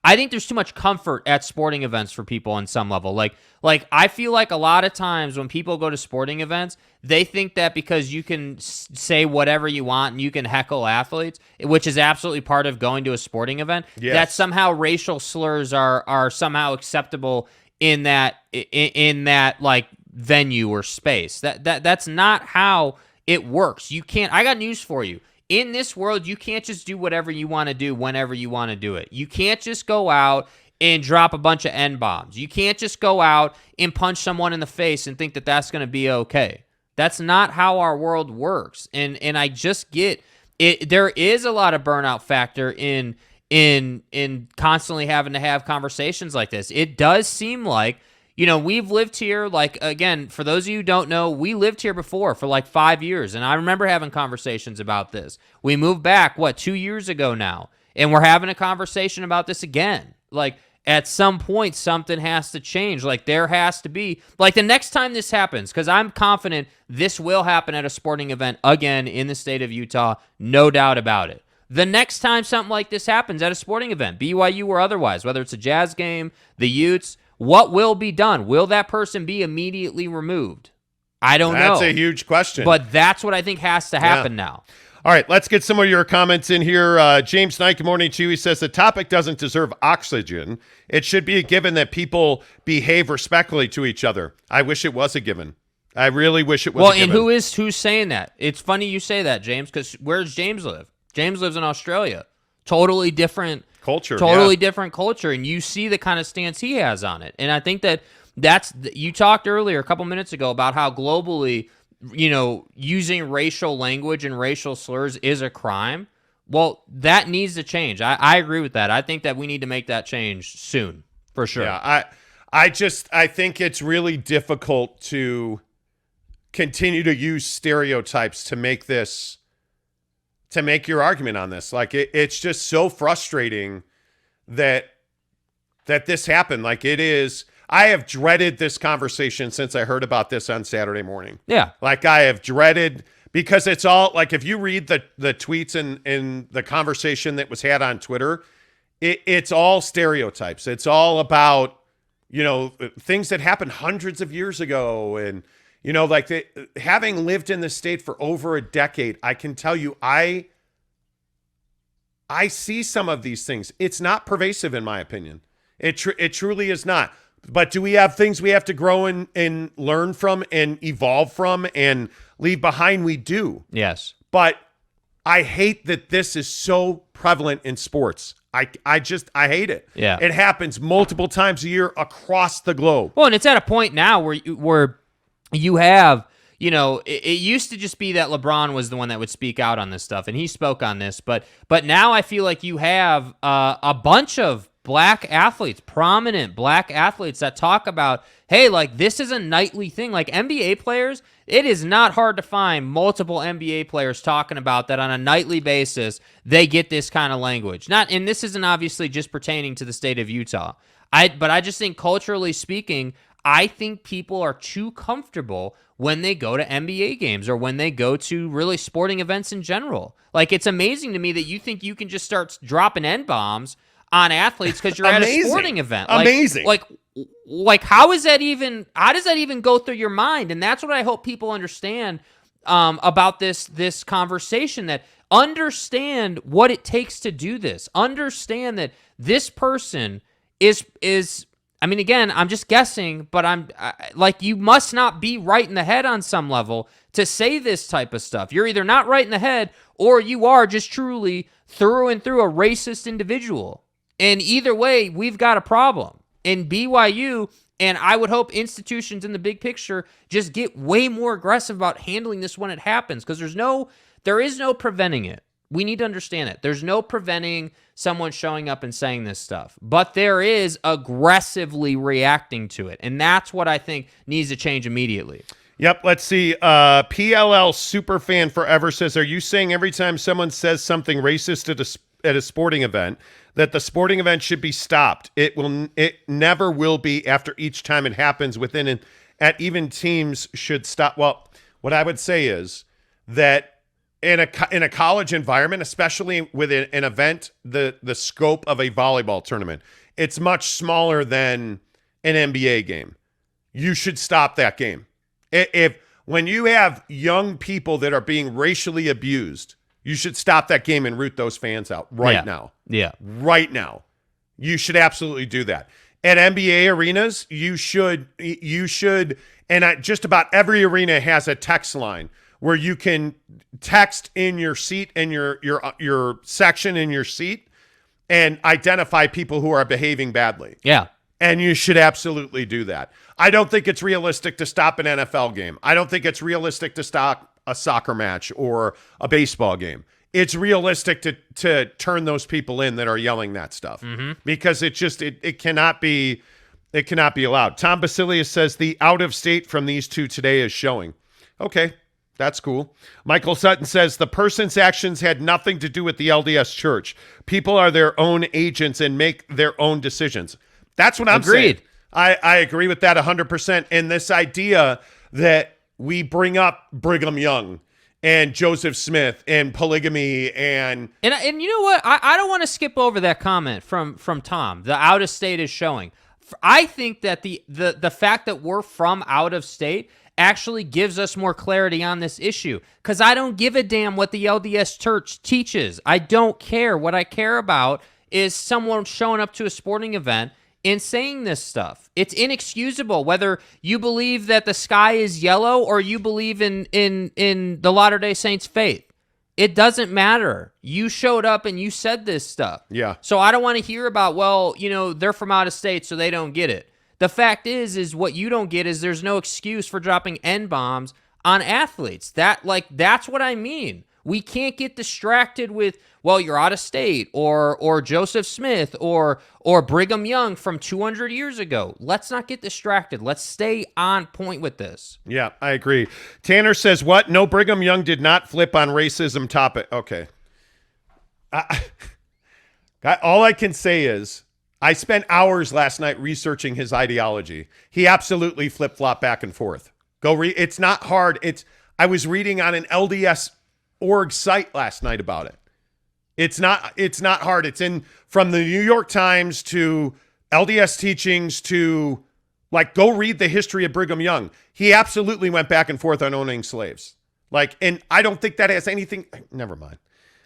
I think there's too much comfort at sporting events for people on some level. Like I feel like a lot of times when people go to sporting events, they think that because you can say whatever you want and you can heckle athletes, which is absolutely part of going to a sporting event, that somehow racial slurs are somehow acceptable in that like venue or space. That's not how it works. You can't. I got news for you. In this world, you can't just do whatever you want to do whenever you want to do it. You can't just go out and drop a bunch of N-bombs. You can't just go out and punch someone in the face and think that that's going to be okay. That's not how our world works. And I just get it. There is a lot of burnout factor in constantly having to have conversations like this. It does seem like, we've lived here, like, again, for those of you who don't know, we lived here before for like 5 years, and I remember having conversations about this. We moved back, 2 years ago now, and we're having a conversation about this again. Like, at some point, something has to change. Like, there has to be, like, the next time this happens, because I'm confident this will happen at a sporting event again in the state of Utah, no doubt about it. The next time something like this happens at a sporting event, BYU or otherwise, whether it's a Jazz game, the Utes, what will be done? Will that person be immediately removed? I don't know. That's a huge question. But that's what I think has to happen now. All right, let's get some of your comments in here. James Knight, good morning to you. He says, the topic doesn't deserve oxygen. It should be a given that people behave respectfully to each other. I wish it was a given. I really wish it was a given. Well, and who's saying that? It's funny you say that, James, because where does James live? James lives in Australia. Totally different culture. Different culture, and you see the kind of stance he has on it. And I think that You talked earlier, a couple minutes ago, about how globally, using racial language and racial slurs is a crime. Well, that needs to change. I agree with that. I think that we need to make that change soon, for sure. Yeah, I think it's really difficult to continue to use stereotypes to make your argument on this. Like it's just so frustrating that this happened. Like it is. I have dreaded this conversation since I heard about this on Saturday morning. Yeah. Like I have dreaded, because it's all like, if you read the tweets and the conversation that was had on Twitter, it's all stereotypes. It's all about, things that happened hundreds of years ago. And, having lived in the state for over a decade, I can tell you, I see some of these things. It's not pervasive, in my opinion. It truly is not. But do we have things we have to grow and learn from and evolve from and leave behind? We do. Yes. But I hate that this is so prevalent in sports. I hate it. Yeah. It happens multiple times a year across the globe. Well, and it's at a point now where you have, it used to just be that LeBron was the one that would speak out on this stuff, and he spoke on this. But now I feel like you have a bunch of black athletes, prominent black athletes, that talk about, hey, like, this is a nightly thing. Like NBA players, it is not hard to find multiple NBA players talking about that on a nightly basis. They get this kind of language. And this isn't obviously just pertaining to the state of Utah. But I just think, culturally speaking, I think people are too comfortable when they go to NBA games or when they go to really sporting events in general. Like, it's amazing to me that you think you can just start dropping N-bombs on athletes because you're at a sporting event. Amazing. Like how does that even go through your mind? And that's what I hope people understand about this conversation, that understand what it takes to do this. Understand that this person is I mean, again, I'm just guessing, but you must not be right in the head on some level to say this type of stuff. You're either not right in the head or you are just truly through and through a racist individual. And either way, we've got a problem. In BYU, and I would hope institutions in the big picture just get way more aggressive about handling this when it happens, because there is no preventing it. We need to understand it. There's no preventing someone showing up and saying this stuff, but there is aggressively reacting to it, and that's what I think needs to change immediately. Yep, let's see. PLL Superfan Forever says, are you saying every time someone says something racist at a sporting event that the sporting event should be stopped? It never will be after each time it happens at even teams should stop. Well, what I would say is that in a college environment, especially with an event, the scope of a volleyball tournament, it's much smaller than an NBA game. You should stop that game. When you have young people that are being racially abused, you should stop that game and root those fans out now. Yeah. Right now. You should absolutely do that. At NBA arenas, you should, and just about every arena has a text line where you can text in your seat and your section in your seat and identify people who are behaving badly. Yeah. And you should absolutely do that. I don't think it's realistic to stop an NFL game. I don't think it's realistic to stop a soccer match or a baseball game. It's realistic to turn those people in that are yelling that stuff, because it cannot be allowed. Tom Basilius says the out of state from these two today is showing. Okay, that's cool. Michael Sutton says the person's actions had nothing to do with the LDS Church. People are their own agents and make their own decisions. That's what I'm saying. I agree with that 100%. And this idea that we bring up Brigham Young and Joseph Smith and polygamy and you know what? I don't want to skip over that comment from Tom. The out of state is showing. I think that the fact that we're from out of state actually gives us more clarity on this issue, because I don't give a damn what the LDS Church teaches. I don't care. What I care about is someone showing up to a sporting event and saying this stuff. It's inexcusable, whether you believe that the sky is yellow or you believe in the Latter-day Saints faith. It doesn't matter. You showed up and you said this stuff. Yeah. So I don't want to hear about, well, they're from out of state, so they don't get it. The fact is what you don't get is there's no excuse for dropping N-bombs on athletes. That's what I mean. We can't get distracted with, well, you're out of state, or Joseph Smith, or Brigham Young from 200 years ago. Let's not get distracted. Let's stay on point with this. Yeah, I agree. Tanner says, what? No, Brigham Young did not flip on racism topic. Okay. All I can say is I spent hours last night researching his ideology. He absolutely flip-flop back and forth. Go read. It's not hard. I was reading on an LDS.org site last night about it. It's not hard. It's in from the New York Times to LDS teachings to go read the history of Brigham Young. He absolutely went back and forth on owning slaves. And I don't think that has anything. Never mind.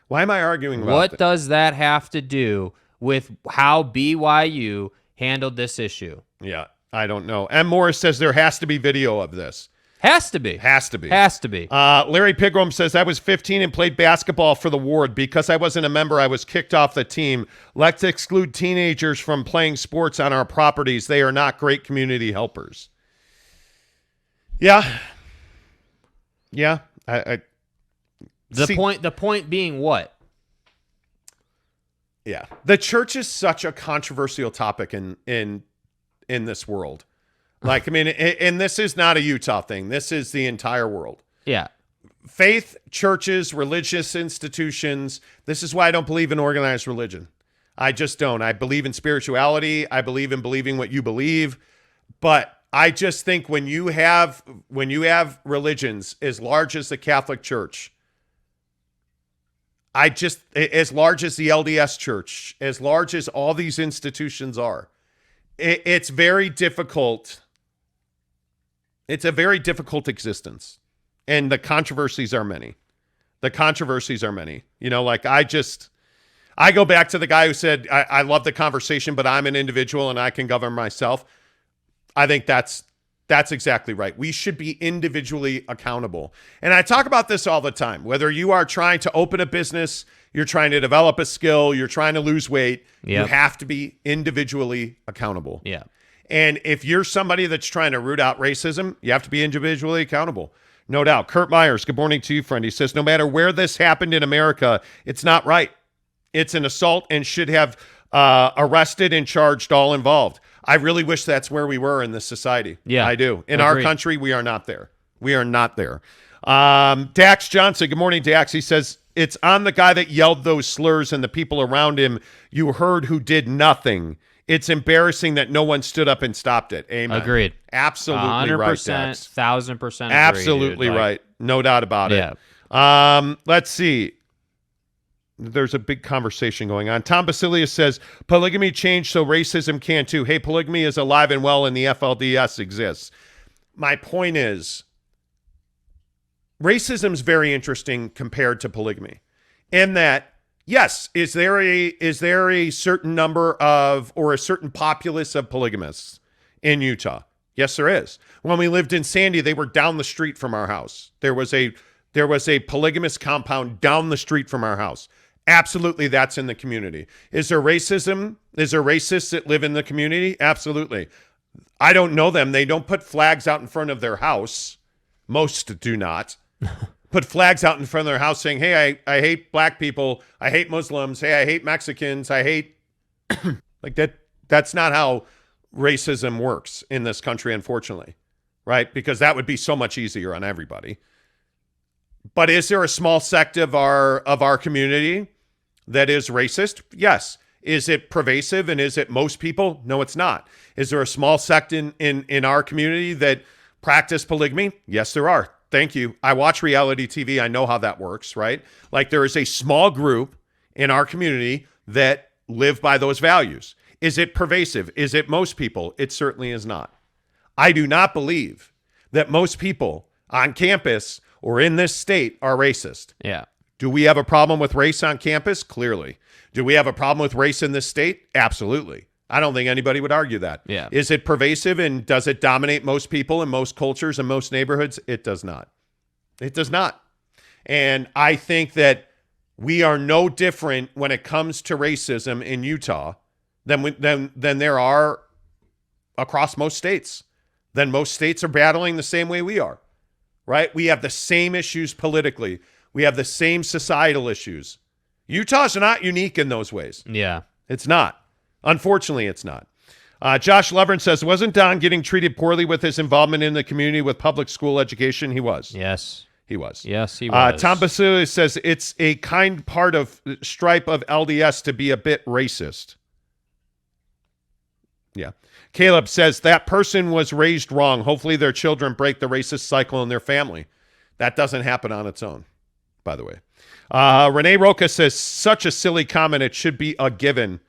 Why am I arguing about What does that have to do with how BYU handled this issue? Yeah, I don't know. M. Morris says there has to be video of this. Has to be. Has to be. Has to be. Larry Pigram says, I was 15 and played basketball for the ward. Because I wasn't a member, I was kicked off the team. Let's exclude teenagers from playing sports on our properties. They are not great community helpers. Yeah. Yeah. The point being what? Yeah. The church is such a controversial topic in this world. And this is not a Utah thing. This is the entire world. Yeah. Faith, churches, religious institutions. This is why I don't believe in organized religion. I just don't. I believe in spirituality. I believe in believing what you believe. But I just think when you have religions as large as the Catholic Church, as large as the LDS Church, as large as all these institutions are, it's very difficult. It's a very difficult existence. And the controversies are many. I go back to the guy who said, I love the conversation, but I'm an individual and I can govern myself. I think that's exactly right. We should be individually accountable. And I talk about this all the time. Whether you are trying to open a business, you're trying to develop a skill, you're trying to lose weight, you have to be individually accountable. Yeah. And if you're somebody that's trying to root out racism, you have to be individually accountable. No doubt. Kurt Myers, good morning to you, friend. He says, no matter where this happened in America, it's not right. It's an assault and should have arrested and charged all involved. I really wish that's where we were in this society. Yeah, I do. In our country, we are not there. We are not there. Dax Johnson, good morning, Dax. He says, it's on the guy that yelled those slurs and the people around him you heard who did nothing. It's embarrassing that no one stood up and stopped it. Amen. Agreed. Absolutely 100%, right, Dax. 1,000% agree, Absolutely dude. right. No doubt about it. Let's see. There's a big conversation going on. Tom Basilius says, polygamy changed so racism can too. Hey, polygamy is alive and well and the FLDS exists. My point is, racism is very interesting compared to polygamy in that, yes, is there a certain number of or a certain populace of polygamists in Utah? Yes, there is. When we lived in Sandy, they were down the street from our house. There was a polygamous compound down the street from our house. Absolutely, that's in the community. Is there racism? Is there racists that live in the community? Absolutely. I don't know them. They don't put flags out in front of their house. Most do not. Put flags out in front of their house saying, hey, I hate black people. I hate Muslims. Hey, I hate Mexicans. I hate like that. That's not how racism works in this country, unfortunately, right? Because that would be so much easier on everybody. But is there a small sect of our community that is racist? Yes. Is it pervasive and is it most people? No, it's not. Is there a small sect in our community that practice polygamy? Yes, there are. Thank you. I watch reality TV. I know how that works, right? Like there is a small group in our community that live by those values. Is it pervasive? Is it most people? It certainly is not. I do not believe that most people on campus or in this state are racist. Yeah. Do we have a problem with race on campus? Clearly. Do we have a problem with race in this state? Absolutely. I don't think anybody would argue that. Yeah. Is it pervasive and does it dominate most people in most cultures and most neighborhoods? It does not. It does not. And I think that we are no different when it comes to racism in Utah than there are across most states. Then most states are battling the same way we are, right? We have the same issues politically. We have the same societal issues. Utah's not unique in those ways. Yeah. It's not. Unfortunately, it's not. Josh Levern says, wasn't Don getting treated poorly with his involvement in the community with public school education? He was. Yes. He was. Yes, he was. Tom Basile says, it's a kind part of stripe of LDS to be a bit racist. Yeah. Caleb says, that person was raised wrong. Hopefully their children break the racist cycle in their family. That doesn't happen on its own, by the way. Renee Roca says, such a silly comment. It should be a given.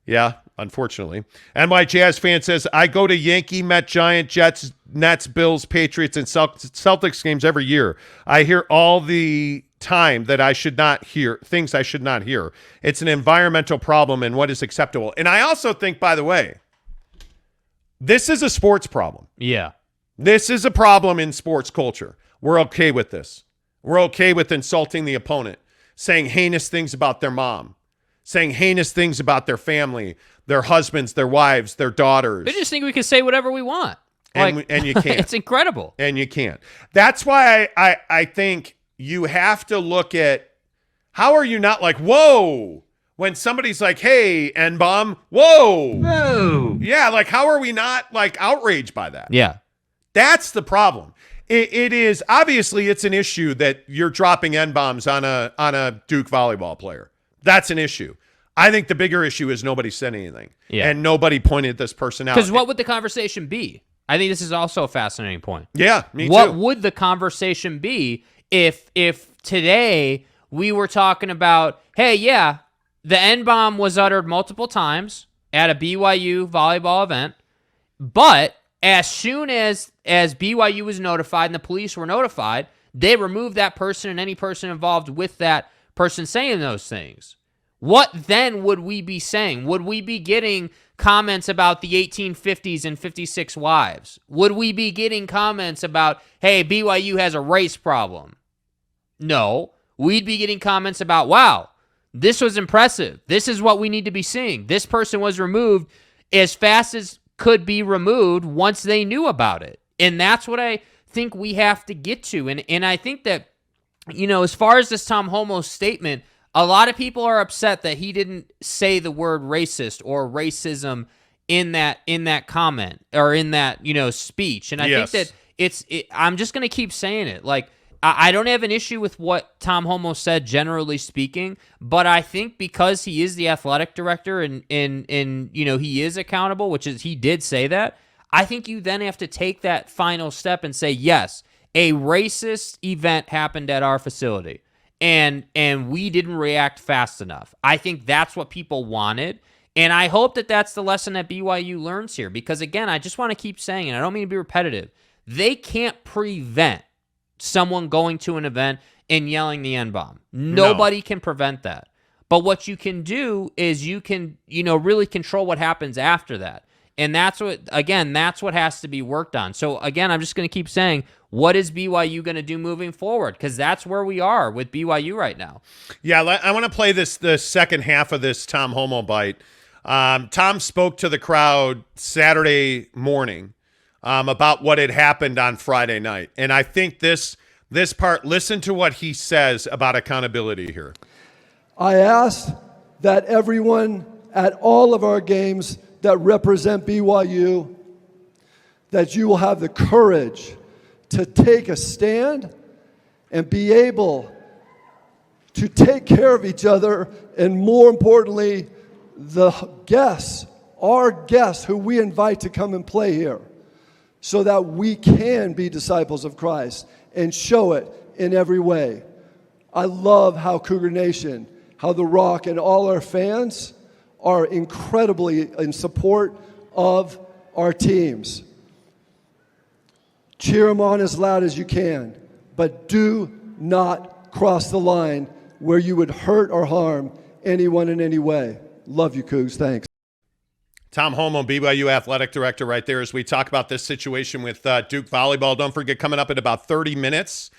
Yeah, unfortunately. NY Jazz fan says, I go to Yankee, Met, Giant, Jets, Nets, Bills, Patriots, and Celtics games every year. I hear all the time that I should not hear, things I should not hear. It's an environmental problem and what is acceptable. And I also think, by the way, this is a sports problem. Yeah. This is a problem in sports culture. We're okay with this. We're okay with insulting the opponent, saying heinous things about their mom, saying heinous things about their family, their husbands, their wives, their daughters. They just think we can say whatever we want. And you can't. It's incredible. And you can't. That's why I think you have to look at, how are you not like, whoa, when somebody's like, hey, N-bomb, whoa. Whoa. Yeah, like how are we not like outraged by that? Yeah. That's the problem. It is, obviously it's an issue that you're dropping N-bombs on a Duke volleyball player. That's an issue. I think the bigger issue is nobody said anything. Yeah. And nobody pointed this person out. Because what would the conversation be? I think this is also a fascinating point. Yeah, me too. What would the conversation be if today we were talking about, hey, yeah, the N-bomb was uttered multiple times at a BYU volleyball event, but as soon as BYU was notified and the police were notified, they removed that person and any person involved with that person saying those things. What then would we be saying? Would we be getting comments about the 1850s and 56 wives? Would we be getting comments about, hey, BYU has a race problem? No. We'd be getting comments about, wow, this was impressive. This is what we need to be seeing. This person was removed as fast as could be removed once they knew about it. And that's what I think we have to get to. And I think that, you know, as far as this Tom Homo statement, a lot of people are upset that he didn't say the word racist or racism in that comment or in that, you know, speech. And I think that I'm just going to keep saying it. Like, I don't have an issue with what Tom Homo said, generally speaking, but I think because he is the athletic director and you know, he is accountable, which is, he did say that, I think you then have to take that final step and say, yes, a racist event happened at our facility and we didn't react fast enough. I think that's what people wanted. And I hope that that's the lesson that BYU learns here, because again, I just want to keep saying, and I don't mean to be repetitive, they can't prevent someone going to an event and yelling the N-bomb. Nobody can prevent that. But what you can do is you can, you know, really control what happens after that. And that's what has to be worked on. So again, I'm just going to keep saying, what is BYU going to do moving forward? Because that's where we are with BYU right now. Yeah, I want to play the second half of this Tom Homo bite. Tom spoke to the crowd Saturday morning about what had happened on Friday night. And I think this part, listen to what he says about accountability here. I asked that everyone at all of our games that represent BYU, that you will have the courage to take a stand and be able to take care of each other, and more importantly, the guests, our guests who we invite to come and play here, so that we can be disciples of Christ and show it in every way. I love how Cougar Nation, how The Rock, and all our fans are incredibly in support of our teams. Cheer them on as loud as you can, but do not cross the line where you would hurt or harm anyone in any way. Love you, Cougs. Thanks. Tom Homo, BYU athletic director, right there as we talk about this situation with Duke Volleyball. Don't forget, coming up in about 30 minutes,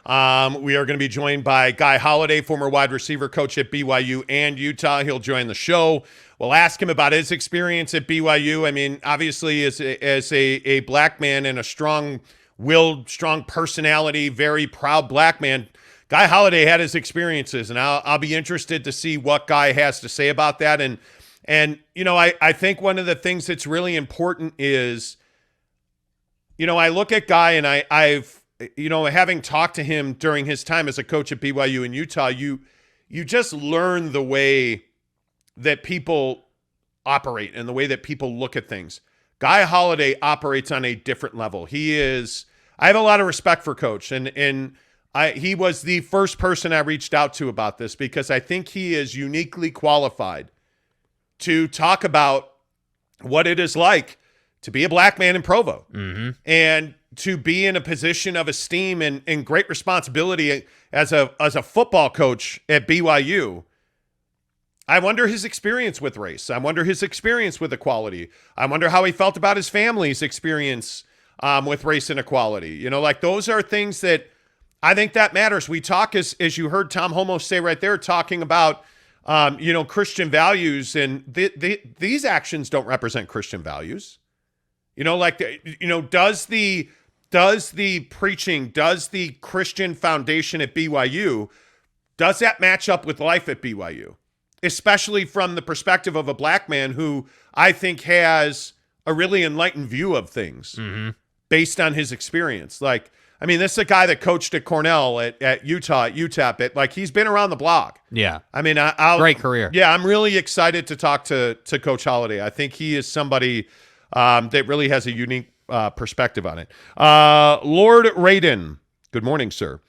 We are going to be joined by Guy Holliday, former wide receiver coach at BYU and Utah. He'll join the show. We'll ask him about his experience at BYU. I mean, obviously, as a black man and a strong-willed, strong personality, very proud black man, Guy Holliday had his experiences, and I'll be interested to see what Guy has to say about that. And you know, I think one of the things that's really important is, you know, I look at Guy and I've you know, having talked to him during his time as a coach at BYU in Utah, you just learn the way that people operate and the way that people look at things. Guy Holliday operates on a different level. I have a lot of respect for Coach, and he was the first person I reached out to about this because I think he is uniquely qualified to talk about what it is like to be a black man in Provo. Mm-hmm. And to be in a position of esteem and great responsibility as a football coach at BYU. I wonder his experience with race. I wonder his experience with equality. I wonder how he felt about his family's experience with race and equality. You know, like those are things that I think that matters. We talk, as you heard Tom Homo say right there, talking about, you know, Christian values, and these actions don't represent Christian values. You know, like, you know, does the preaching, does the Christian foundation at BYU, does that match up with life at BYU? Especially from the perspective of a black man who I think has a really enlightened view of things based on his experience. Like, I mean, this is a guy that coached at Cornell, at Utah, at UTEP. Like, he's been around the block. Yeah. I mean, great career. Yeah, I'm really excited to talk to Coach Holliday. I think he is somebody that really has a unique perspective on it. Lord Radin, good morning, sir.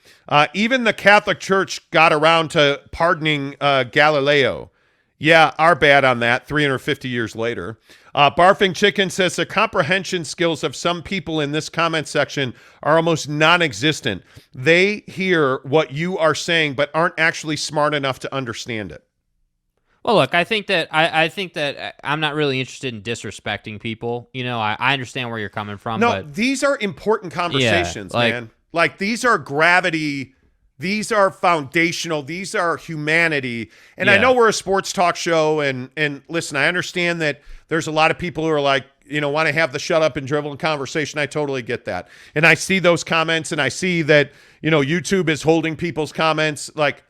Even the Catholic Church got around to pardoning Galileo. Yeah, our bad on that, 350 years later. Barfing Chicken says the comprehension skills of some people in this comment section are almost non-existent. They hear what you are saying, but aren't actually smart enough to understand it. Well, look, I think that I'm not really interested in disrespecting people. You know, I understand where you're coming from. No, but these are important conversations, yeah, man. Like, these are gravity. These are foundational. These are humanity. And I know we're a sports talk show. And listen, I understand that there's a lot of people who are like, you know, want to have the shut up and drivel conversation. I totally get that. And I see those comments, and I see that, you know, YouTube is holding people's comments. Like,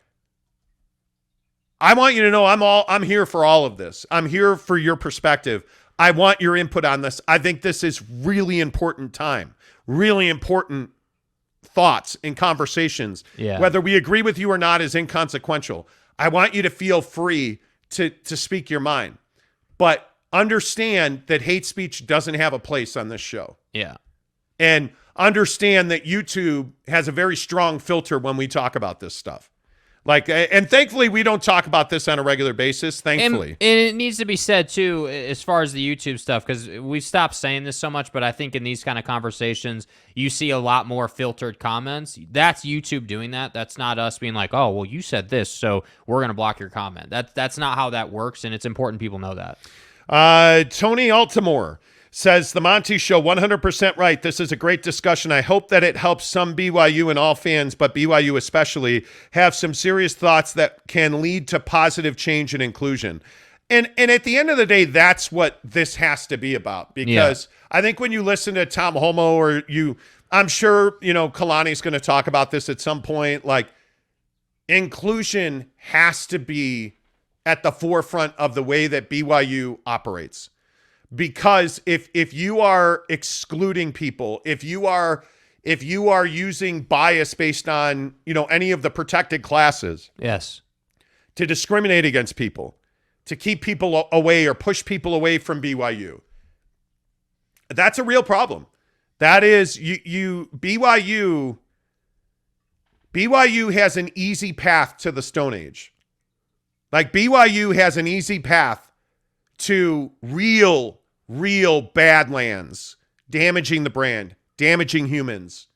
I want you to know I'm here for all of this. I'm here for your perspective. I want your input on this. I think this is really important time, really important thoughts and conversations. Yeah. Whether we agree with you or not is inconsequential. I want you to feel free to speak your mind, but understand that hate speech doesn't have a place on this show. Yeah. And understand that YouTube has a very strong filter when we talk about this stuff. Like, and thankfully, we don't talk about this on a regular basis, thankfully. And it needs to be said, too, as far as the YouTube stuff, because we've stopped saying this so much, but I think in these kind of conversations, you see a lot more filtered comments. That's YouTube doing that. That's not us being like, oh, well, you said this, so we're going to block your comment. That's not how that works, and it's important people know that. Tony Altimore says, the Monty Show, 100% right. This is a great discussion. I hope that it helps some BYU and all fans, but BYU especially, have some serious thoughts that can lead to positive change and inclusion. And at the end of the day, that's what this has to be about. Because I think when you listen to Tom Homo, or I'm sure, you know, Kalani's going to talk about this at some point, like, inclusion has to be at the forefront of the way that BYU operates. Because if you are excluding people, if you are using bias based on, you know, any of the protected classes, yes, to discriminate against people, to keep people away or push people away from BYU, that's a real problem. That is, BYU has an easy path to the Stone Age. Like, BYU has an easy path to real badlands, damaging the brand, damaging humans.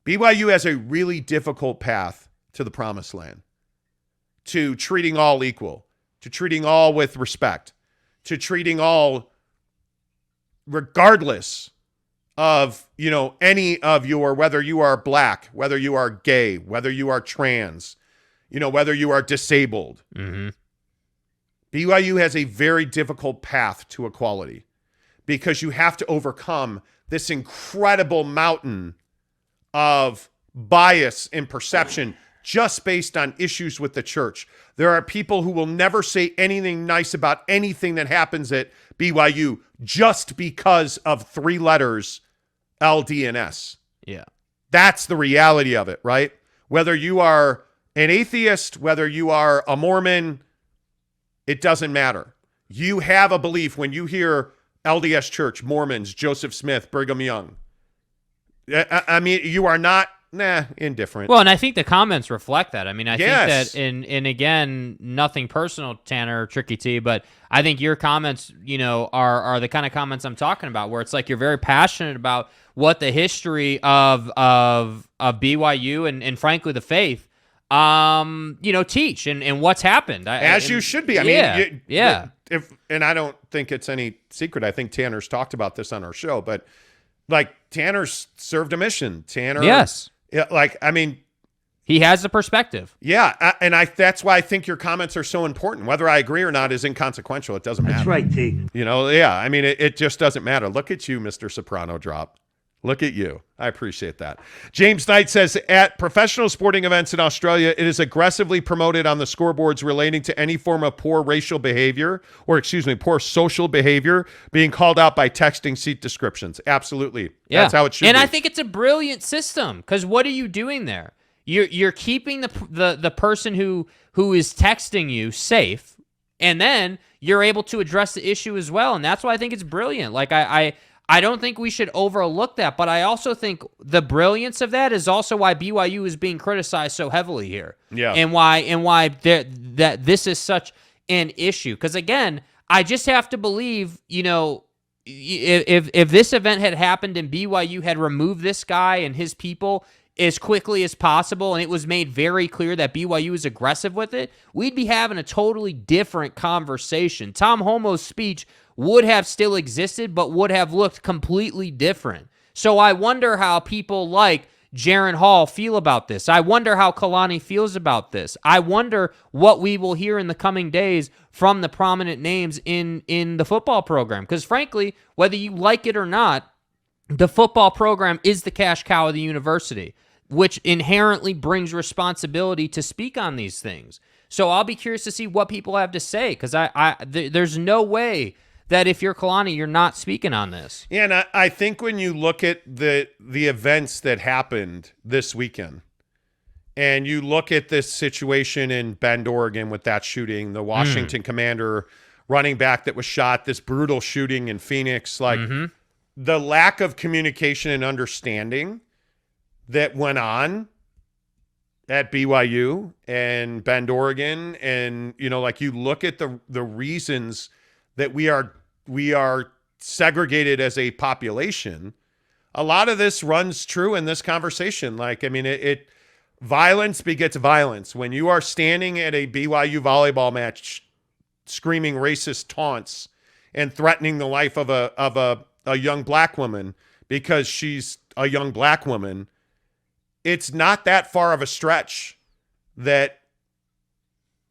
BYU has a really difficult path to the promised land, to treating all equal, to treating all with respect, to treating all regardless of, any of your, whether you are black, whether you are gay, whether you are trans, whether you are disabled. Mm-hmm. BYU has a very difficult path to equality because you have to overcome this incredible mountain of bias and perception just based on issues with the church. There are people who will never say anything nice about anything that happens at BYU just because of 3 letters, LD and S. Yeah. That's the reality of it, right? Whether you are an atheist, whether you are a Mormon, it doesn't matter. You have a belief when you hear LDS Church, Mormons, Joseph Smith, Brigham Young. I mean, you are not indifferent. Well, and I think the comments reflect that. I mean, I Yes. think that in again, nothing personal, Tanner, Tricky T, but I think your comments, are the kind of comments I'm talking about, where it's like you're very passionate about what the history of BYU and frankly the faith, teach and what's happened. As you should be. I mean, yeah. And I don't think it's any secret. I think Tanner's talked about this on our show, but like Tanner's served a mission. Tanner, Yes. Yeah, I mean, He has the perspective. yeah, that's why I think your comments are so important. Whether I agree or not is inconsequential. It doesn't matter. That's right, T. Yeah. I mean, it just doesn't matter. Look at you, Mr. Soprano Drop. Look at you. I appreciate that. James Knight says, at professional sporting events in Australia, it is aggressively promoted on the scoreboards relating to any form of poor social behavior being called out by texting seat descriptions. Absolutely. Yeah. That's how it should and be. I think it's a brilliant system, because what are you doing there? You're keeping the person who is texting you safe, and then you're able to address the issue as well. And that's why I think it's brilliant. Like I don't think we should overlook that, but I also think the brilliance of that is also why BYU is being criticized so heavily here. Yeah. And why that this is such an issue. Because again, I just have to believe, if this event had happened and BYU had removed this guy and his people as quickly as possible, and it was made very clear that BYU is aggressive with it, we'd be having a totally different conversation. Tom Homo's speech would have still existed, but would have looked completely different. So I wonder how people like Jaron Hall feel about this. I wonder how Kalani feels about this. I wonder what we will hear in the coming days from the prominent names in the football program. Because frankly, whether you like it or not, the football program is the cash cow of the university, which inherently brings responsibility to speak on these things. So I'll be curious to see what people have to say, because there's no way that if you're Kalani, you're not speaking on this. Yeah, and I think when you look at the events that happened this weekend, and you look at this situation in Bend, Oregon with that shooting, the Washington Commander running back that was shot, this brutal shooting in Phoenix, the lack of communication and understanding that went on at BYU and Bend, Oregon, and you look at the reasons that we are segregated as a population. A lot of this runs true in this conversation. Violence begets violence. When you are standing at a BYU volleyball match, screaming racist taunts and threatening the life of a young black woman because she's a young black woman, it's not that far of a stretch that,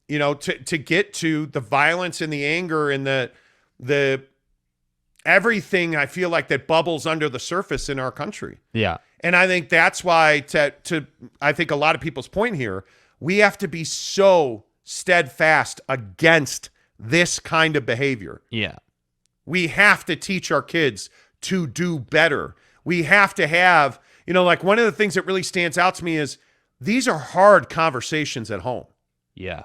to get to the violence and the anger and the everything I feel like that bubbles under the surface in our country. Yeah. And I think that's why, I think a lot of people's point here, we have to be so steadfast against this kind of behavior. Yeah. We have to teach our kids to do better. We have to have, one of the things that really stands out to me is these are hard conversations at home. Yeah.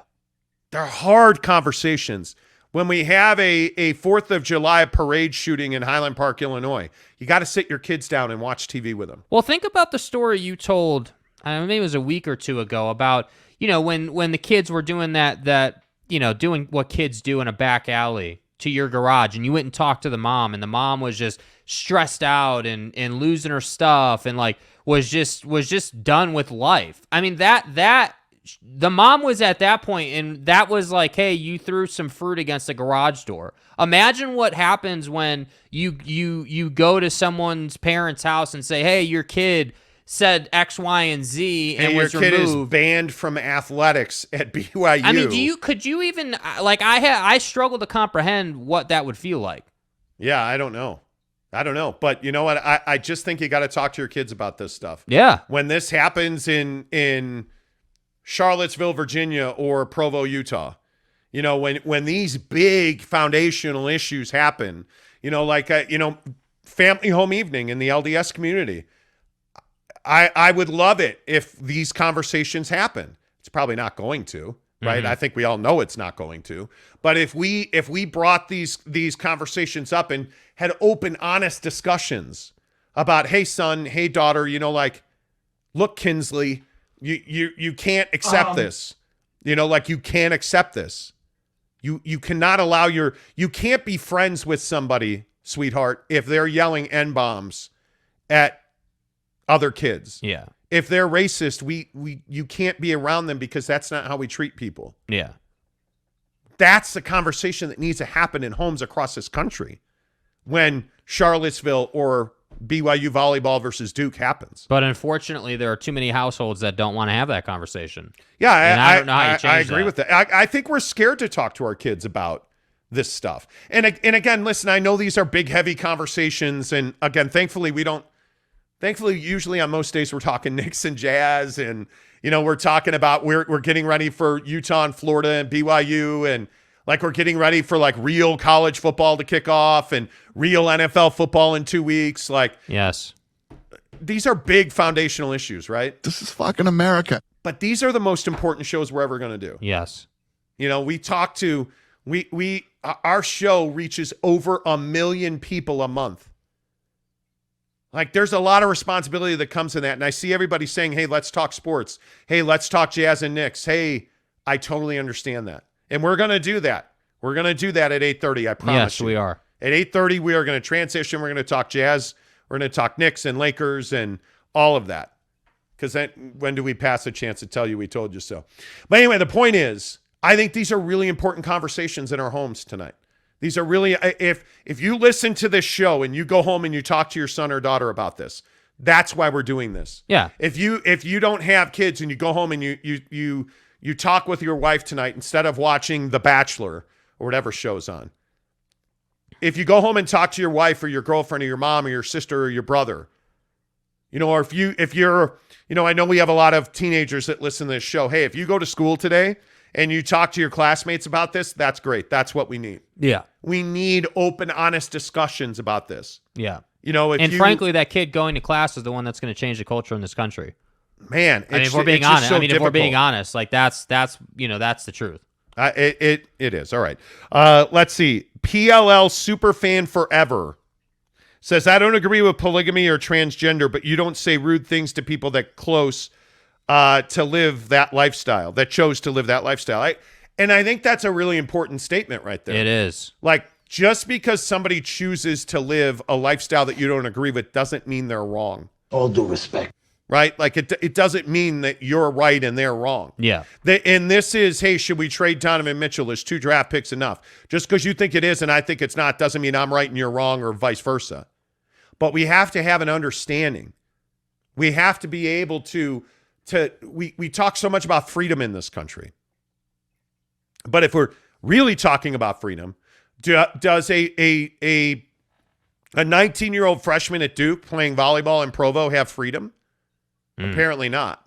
They're hard conversations. When we have a 4th of July parade shooting in Highland Park, Illinois, you got to sit your kids down and watch TV with them. Well, think about the story you told, maybe it was a week or two ago, about, when the kids were doing that, doing what kids do in a back alley to your garage, and you went and talked to the mom, and the mom was just stressed out and losing her stuff and was just done with life. I mean, that the mom was at that point, and that was like, hey, you threw some fruit against a garage door. Imagine what happens when you go to someone's parents' house and say, hey, your kid said X, Y, and Z, and your was kid removed. is banned from athletics at BYU. I mean, could you even, like, I struggle to comprehend what that would feel like. Yeah, I don't know. But you know what? I just think you got to talk to your kids about this stuff. Yeah. When this happens in Charlottesville, Virginia, or Provo, Utah, you know, when these big foundational issues happen, you know, like, family home evening in the LDS community, I would love it if these conversations happen. It's probably not going to, right? I think we all know it's not going to. But if we brought these conversations up and had open, honest discussions about, hey, son, hey, daughter, you know, like, look, Kinsley, you can't accept this. You know, like, you can't accept this. You cannot allow you can't be friends with somebody, sweetheart, if they're yelling N-bombs at other kids. Yeah. If they're racist, you can't be around them because that's not how we treat people. Yeah. That's the conversation that needs to happen in homes across this country when Charlottesville or BYU volleyball versus Duke happens. But unfortunately, there are too many households that don't want to have that conversation. Yeah, I don't know how you change I agree with that. I think we're scared to talk to our kids about this stuff. And again, listen, I know these are big, heavy conversations. And again, thankfully, usually on most days we're talking Knicks and Jazz, and you know, we're talking about we're getting ready for Utah and Florida and BYU, and like we're getting ready for like real college football to kick off and real NFL football in 2 weeks. Like, yes, these are big foundational issues, right? This is fucking America. But these are the most important shows we're ever going to do. Yes. You know, our show reaches over 1 million people a month. Like, there's a lot of responsibility that comes in that. And I see everybody saying, hey, let's talk sports. Hey, let's talk Jazz and Knicks. Hey, I totally understand that. And we're going to do that. We're going to do that at 8:30, I promise you. Yes, we are. At 8:30, we are going to transition. We're going to talk Jazz. We're going to talk Knicks and Lakers and all of that. Because when do we pass a chance to tell you we told you so? But anyway, the point is, I think these are really important conversations in our homes tonight. These are really, if you listen to this show and you go home and you talk to your son or daughter about this, that's why we're doing this. Yeah. If you don't have kids and you go home and you talk with your wife tonight instead of watching The Bachelor or whatever show's on. If you go home and talk to your wife or your girlfriend or your mom or your sister or your brother, you know, or if you're, you know, I know we have a lot of teenagers that listen to this show. Hey, if you go to school today and you talk to your classmates about this, that's great. That's what we need. Yeah. We need open, honest discussions about this. Yeah. You know, frankly, that kid going to class is the one that's going to change the culture in this country. Man, if we're being honest, if we're being honest, like that's the truth. It is. All right. Let's see. PLL Superfan Forever says, I don't agree with polygamy or transgender, but you don't say rude things to people that close to live that lifestyle, that chose to live that lifestyle. And I think that's a really important statement right there. It is. Like, just because somebody chooses to live a lifestyle that you don't agree with doesn't mean they're wrong. All due respect. Right? Like, it doesn't mean that you're right and they're wrong. Yeah. And this is, hey, should we trade Donovan Mitchell? Is 2 draft picks enough? Just because you think it is and I think it's not doesn't mean I'm right and you're wrong, or vice versa. But we have to have an understanding. We have to be able to we talk so much about freedom in this country. But if we're really talking about freedom, does a 19-year-old freshman at Duke playing volleyball in Provo have freedom? Apparently not.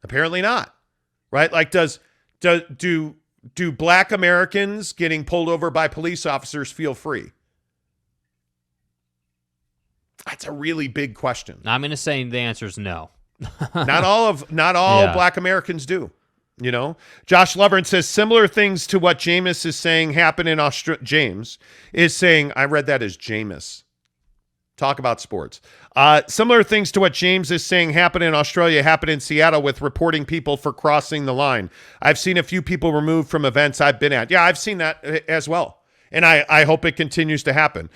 Apparently not. Right? Like, do black Americans getting pulled over by police officers feel free? That's a really big question. I'm going to say the answer is no. Not all black Americans do. You know, Josh Lovren says similar things to what Jameis is saying happen in Australia. James is saying, I read that as Jameis. Talk about sports. Similar things to what James is saying happen in Australia happen in Seattle with reporting people for crossing the line. I've seen a few people removed from events I've been at. Yeah, I've seen that as well. And I hope it continues to happen.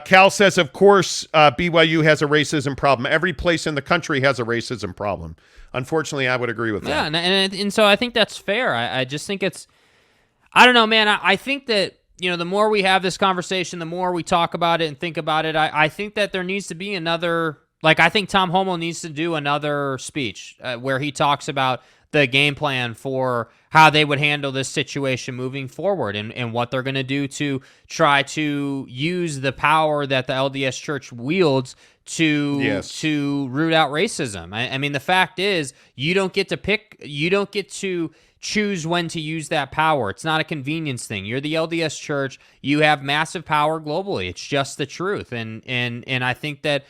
Cal says, of course, BYU has a racism problem. Every place in the country has a racism problem. Unfortunately, I would agree with that. Yeah, and so I think that's fair. I just think it's, I don't know, man. I think that, the more we have this conversation, the more we talk about it and think about it, I think that there needs to be another, I think Tom Homo needs to do another speech where he talks about the game plan for how they would handle this situation moving forward and what they're going to do to try to use the power that the LDS Church wields to root out racism. I mean, the fact is, you don't get to choose when to use that power. It's not a convenience thing. You're the LDS Church. You have massive power globally. It's just the truth. And I think that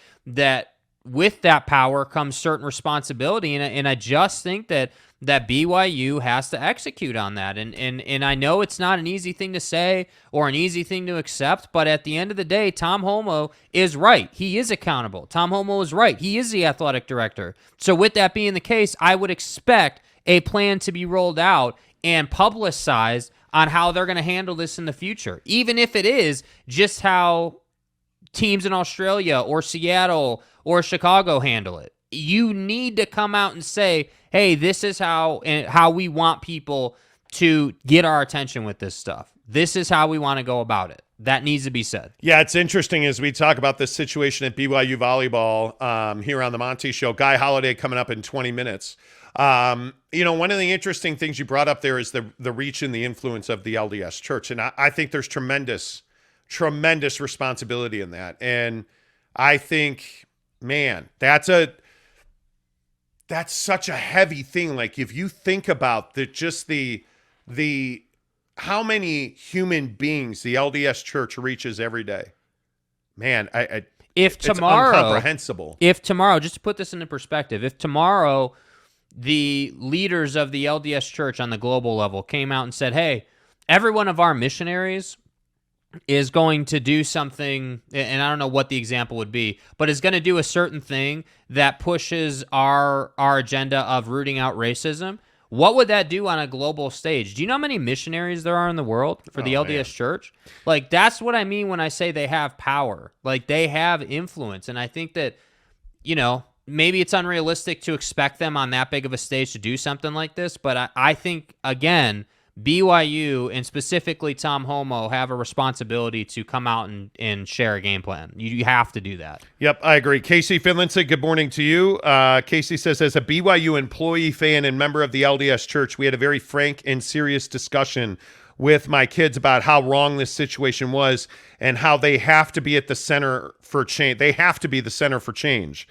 with that power comes certain responsibility. And I just think that BYU has to execute on that. And I know it's not an easy thing to say or an easy thing to accept, but at the end of the day, Tom Homo is right. He is accountable. Tom Homo is right. He is the athletic director. So with that being the case, I would expect a plan to be rolled out and publicized on how they're going to handle this in the future, even if it is just how teams in Australia or Seattle or Chicago handle it. You need to come out and say, hey, this is how we want people to get our attention with this stuff. This is how we want to go about it. That needs to be said. Yeah, it's interesting as we talk about this situation at BYU Volleyball here on the Monty Show. Guy Holliday coming up in 20 minutes. One of the interesting things you brought up there is the reach and the influence of the LDS Church. And I think there's tremendous responsibility in that. And I think, man, that's such a heavy thing. Like, if you think about the how many human beings the LDS Church reaches every day, man, it's incomprehensible. If tomorrow, just to put this into perspective, if tomorrow the leaders of the LDS Church on the global level came out and said, hey, every one of our missionaries is going to do something, and I don't know what the example would be, but is going to do a certain thing that pushes our agenda of rooting out racism, what would that do on a global stage? Do you know how many missionaries there are in the world for the LDS Church? That's what I mean when I say they have power. They have influence, and I think that, maybe it's unrealistic to expect them on that big of a stage to do something like this, but I think, again, BYU and specifically Tom Homo have a responsibility to come out and share a game plan. You have to do that. Yep, I agree. Casey Finlandson, good morning to you. Casey says, as a BYU employee, fan, and member of the LDS Church, we had a very frank and serious discussion with my kids about how wrong this situation was and how they have to be at the center for change. They have to be the center for change.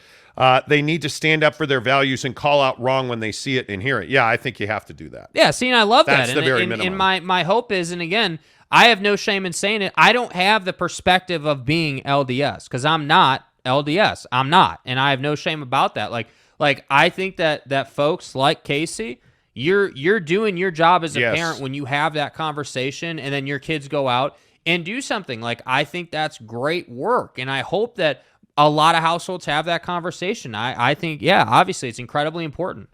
They need to stand up for their values and call out wrong when they see it and hear it. Yeah, I think you have to do that. Yeah, see, and I love That's that. the very minimum. And my hope is, and again, I have no shame in saying it, I don't have the perspective of being LDS because I'm not LDS. I'm not, and I have no shame about that. Like I think that folks like Casey, you're doing your job as a parent when you have that conversation, and then your kids go out and do something. I think that's great work, and I hope that a lot of households have that conversation. I think, obviously it's incredibly important.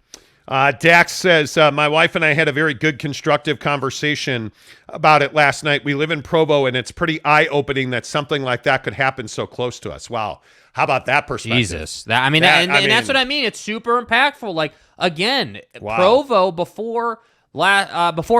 Dax says, my wife and I had a very good, constructive conversation about it last night. We live in Provo, and it's pretty eye-opening that something like that could happen so close to us. Wow. How about that perspective? Jesus. And that's what I mean. It's super impactful. Again, wow. Provo before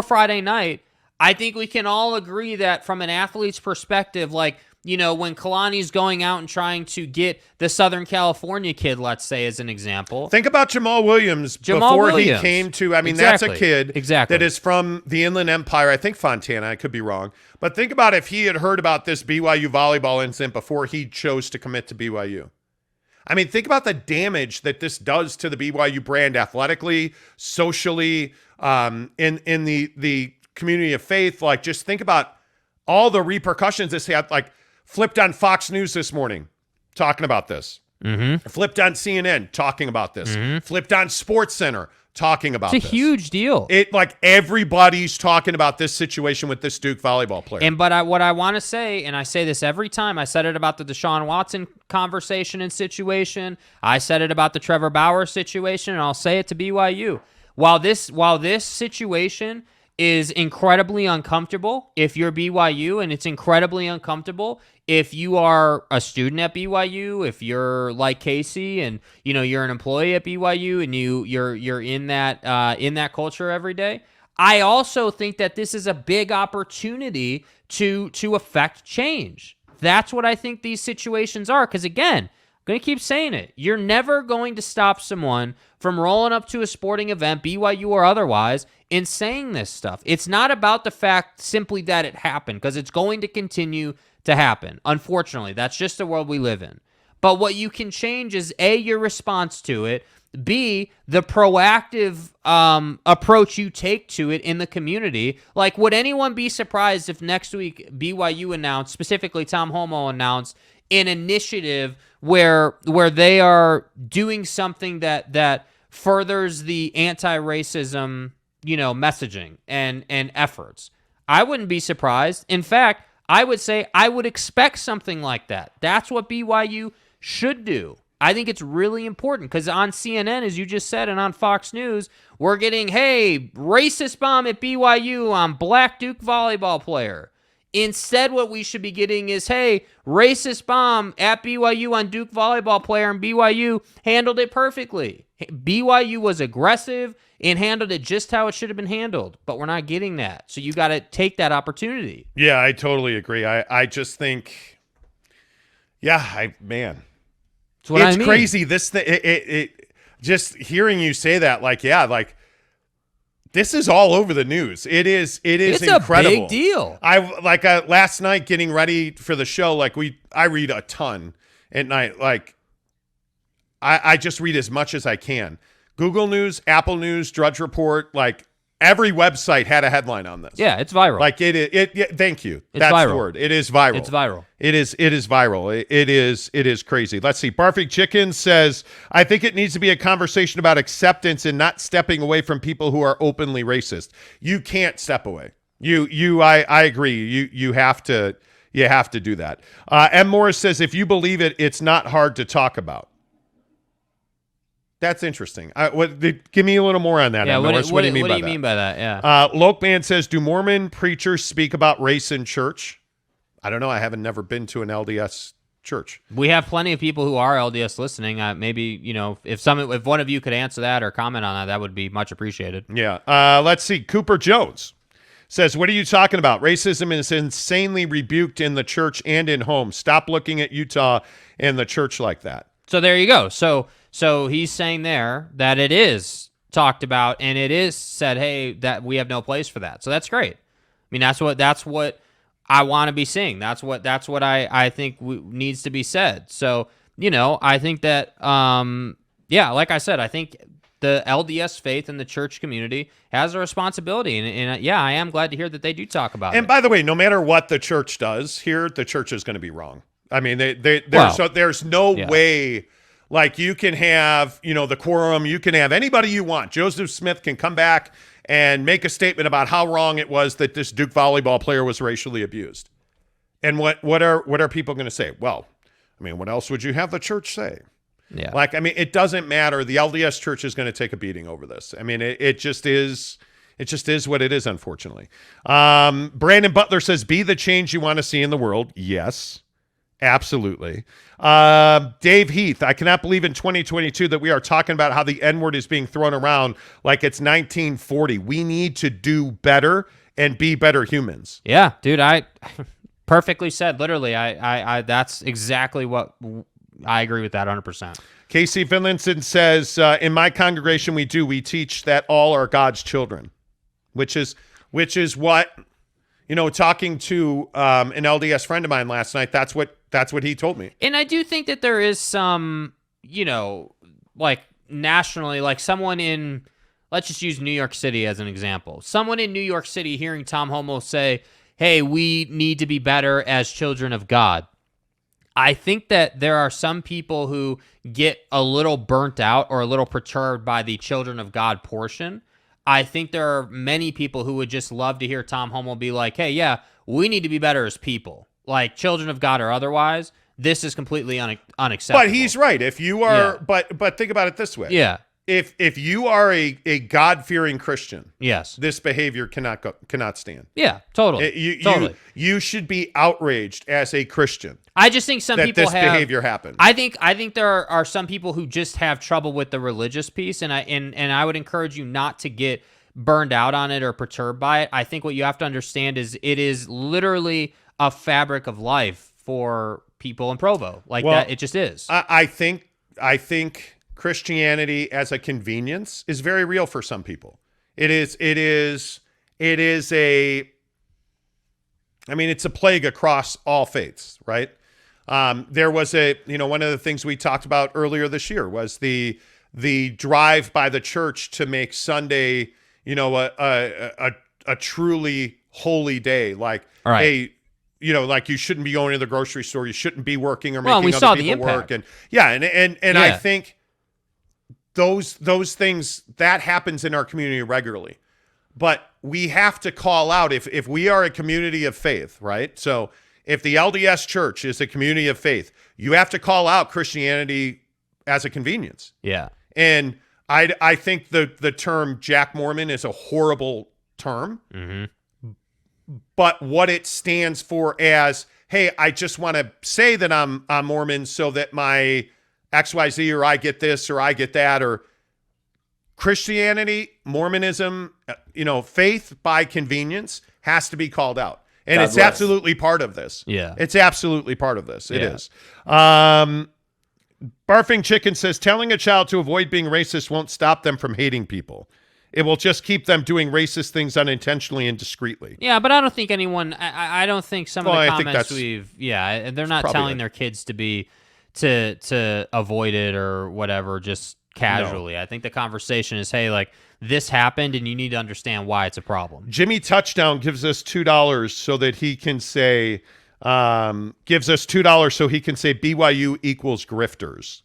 Friday night, I think we can all agree that from an athlete's perspective, when Kalani's going out and trying to get the Southern California kid, let's say, as an example. Think about Jamal Williams before he came to, that's a kid that is from the Inland Empire. I think Fontana, I could be wrong. But think about if he had heard about this BYU volleyball incident before he chose to commit to BYU. Think about the damage that this does to the BYU brand athletically, socially, in the community of faith. Just think about all the repercussions this had. Flipped on Fox News this morning talking about this. Mm-hmm. Flipped on CNN talking about this. Mm-hmm. Flipped on SportsCenter talking about this. It's a huge deal. Everybody's talking about this situation with this Duke volleyball player. But what I want to say, and I say this every time, I said it about the Deshaun Watson conversation and situation. I said it about the Trevor Bauer situation, and I'll say it to BYU. While this situation is incredibly uncomfortable if you're BYU, and it's incredibly uncomfortable if you are a student at BYU, if you're like Casey and you're an employee at BYU and you're in that culture every day. I also think that this is a big opportunity to affect change. That's what I think these situations are, because again, I'm going to keep saying it. You're never going to stop someone from rolling up to a sporting event, BYU or otherwise, and saying this stuff. It's not about the fact simply that it happened, because it's going to continue to happen. Unfortunately, that's just the world we live in. But what you can change is A, your response to it, B, the proactive approach you take to it in the community. Like, would anyone be surprised if next week BYU announced, specifically Tom Homo announced, an initiative where they are doing something that furthers the anti-racism, messaging and efforts? I wouldn't be surprised. In fact, I would say I would expect something like that. That's what BYU should do. I think it's really important, because on CNN, as you just said, and on Fox News, we're getting, hey, racist bomb at BYU on black Duke volleyball player. Instead, what we should be getting is, hey, racist bomb at BYU on Duke volleyball player, and BYU handled it perfectly. BYU was aggressive and handled it just how it should have been handled, but we're not getting that. So you got to take that opportunity. Yeah, I totally agree. I just think, man. It's crazy. This thing, it just hearing you say that, this is all over the news. It's incredible. A big deal. I last night getting ready for the show. I read a ton at night. I just read as much as I can. Google News, Apple News, Drudge Report, every website had a headline on this. Yeah, it's viral. Thank you. It's That's viral. the word. It is viral. It's viral. It is viral. It is crazy. Let's see. Barfing Chicken says, I think it needs to be a conversation about acceptance and not stepping away from people who are openly racist. You can't step away. I agree. You have to do that. M. Morris says, if you believe it, it's not hard to talk about. That's interesting. Give me a little more on that. Yeah, what do you mean by that? What do you mean by that? Yeah. Lokeman says, do Mormon preachers speak about race in church? I don't know. I haven't never been to an LDS church. We have plenty of people who are LDS listening. Maybe, if one of you could answer that or comment on that, that would be much appreciated. Yeah. Let's see. Cooper Jones says, what are you talking about? Racism is insanely rebuked in the church and in homes. Stop looking at Utah and the church like that. So there you go. So he's saying there that it is talked about and it is said, hey, that we have no place for that. So that's great. I mean, that's what I want to be seeing. That's what I think needs to be said. So, I think that, like I said, I think the LDS faith and the church community has a responsibility. And I am glad to hear that they do talk about it. And by the way, no matter what the church does here, the church is going to be wrong. I mean, there's no way. You can have, the quorum. You can have anybody you want. Joseph Smith can come back and make a statement about how wrong it was that this Duke volleyball player was racially abused. And what are people going to say? Well, I mean, what else would you have the church say? Yeah. It doesn't matter. The LDS church is going to take a beating over this. I mean, it just is. It just is what it is, unfortunately. Brandon Butler says, be the change you want to see in the world. Yes. Absolutely. Dave Heath, I cannot believe in 2022 that we are talking about how the N-word is being thrown around like it's 1940. We need to do better and be better humans. Yeah, dude, I perfectly said. Literally, I that's exactly what I agree with that 100%. Casey Finlinson says, in my congregation, we teach that all are God's children, which is what, talking to an LDS friend of mine last night, that's what he told me. And I do think that there is some, nationally, someone in, let's just use New York City as an example. Someone in New York City hearing Tom Homo say, hey, we need to be better as children of God. I think that there are some people who get a little burnt out or a little perturbed by the children of God portion. I think there are many people who would just love to hear Tom Homo be like, hey, yeah, we need to be better as people. Like children of God or otherwise, this is completely unacceptable. But he's right. If you are, but think about it this way. Yeah. if you are a God-fearing Christian, Yes. this behavior cannot stand. Yeah, totally. Totally. You should be outraged as a Christian I just think some that people this have behavior happened. I think there are some people who just have trouble with the religious piece, and I would encourage you not to get burned out on it or perturbed by it. I think what you have to understand is it is literally a fabric of life for people in Provo. That, it just is. I think Christianity as a convenience is very real for some people. It's a plague across all faiths, right? There was one of the things we talked about earlier this year was the drive by the church to make Sunday, a truly holy day. Like, right. Like you shouldn't be going to the grocery store, you shouldn't be working or Well, making we other saw people the impact. work, and Yeah. I think those things that happens in our community regularly. But we have to call out if we are a community of faith, right? So if the LDS Church is a community of faith, you have to call out Christianity as a convenience. Yeah. And I think the term Jack Mormon is a horrible term. Mm-hmm. But what it stands for as, hey, I just want to say that I'm Mormon so that my XYZ or I get this or I get that, or Christianity, Mormonism, faith by convenience has to be called out. And it's absolutely part of this. Yeah. It's absolutely part of this. It Yeah. is. Barfing Chicken says, telling a child to avoid being racist won't stop them from hating people. It will just keep them doing racist things unintentionally and discreetly. Yeah, but I don't think anyone. I don't think some of the I think comments that's- they're not telling their kids to avoid it or whatever, just casually. No. I think the conversation is, hey, like, this happened and you need to understand why it's a problem. Jimmy Touchdown gives us $2 so that he can say, BYU equals grifters.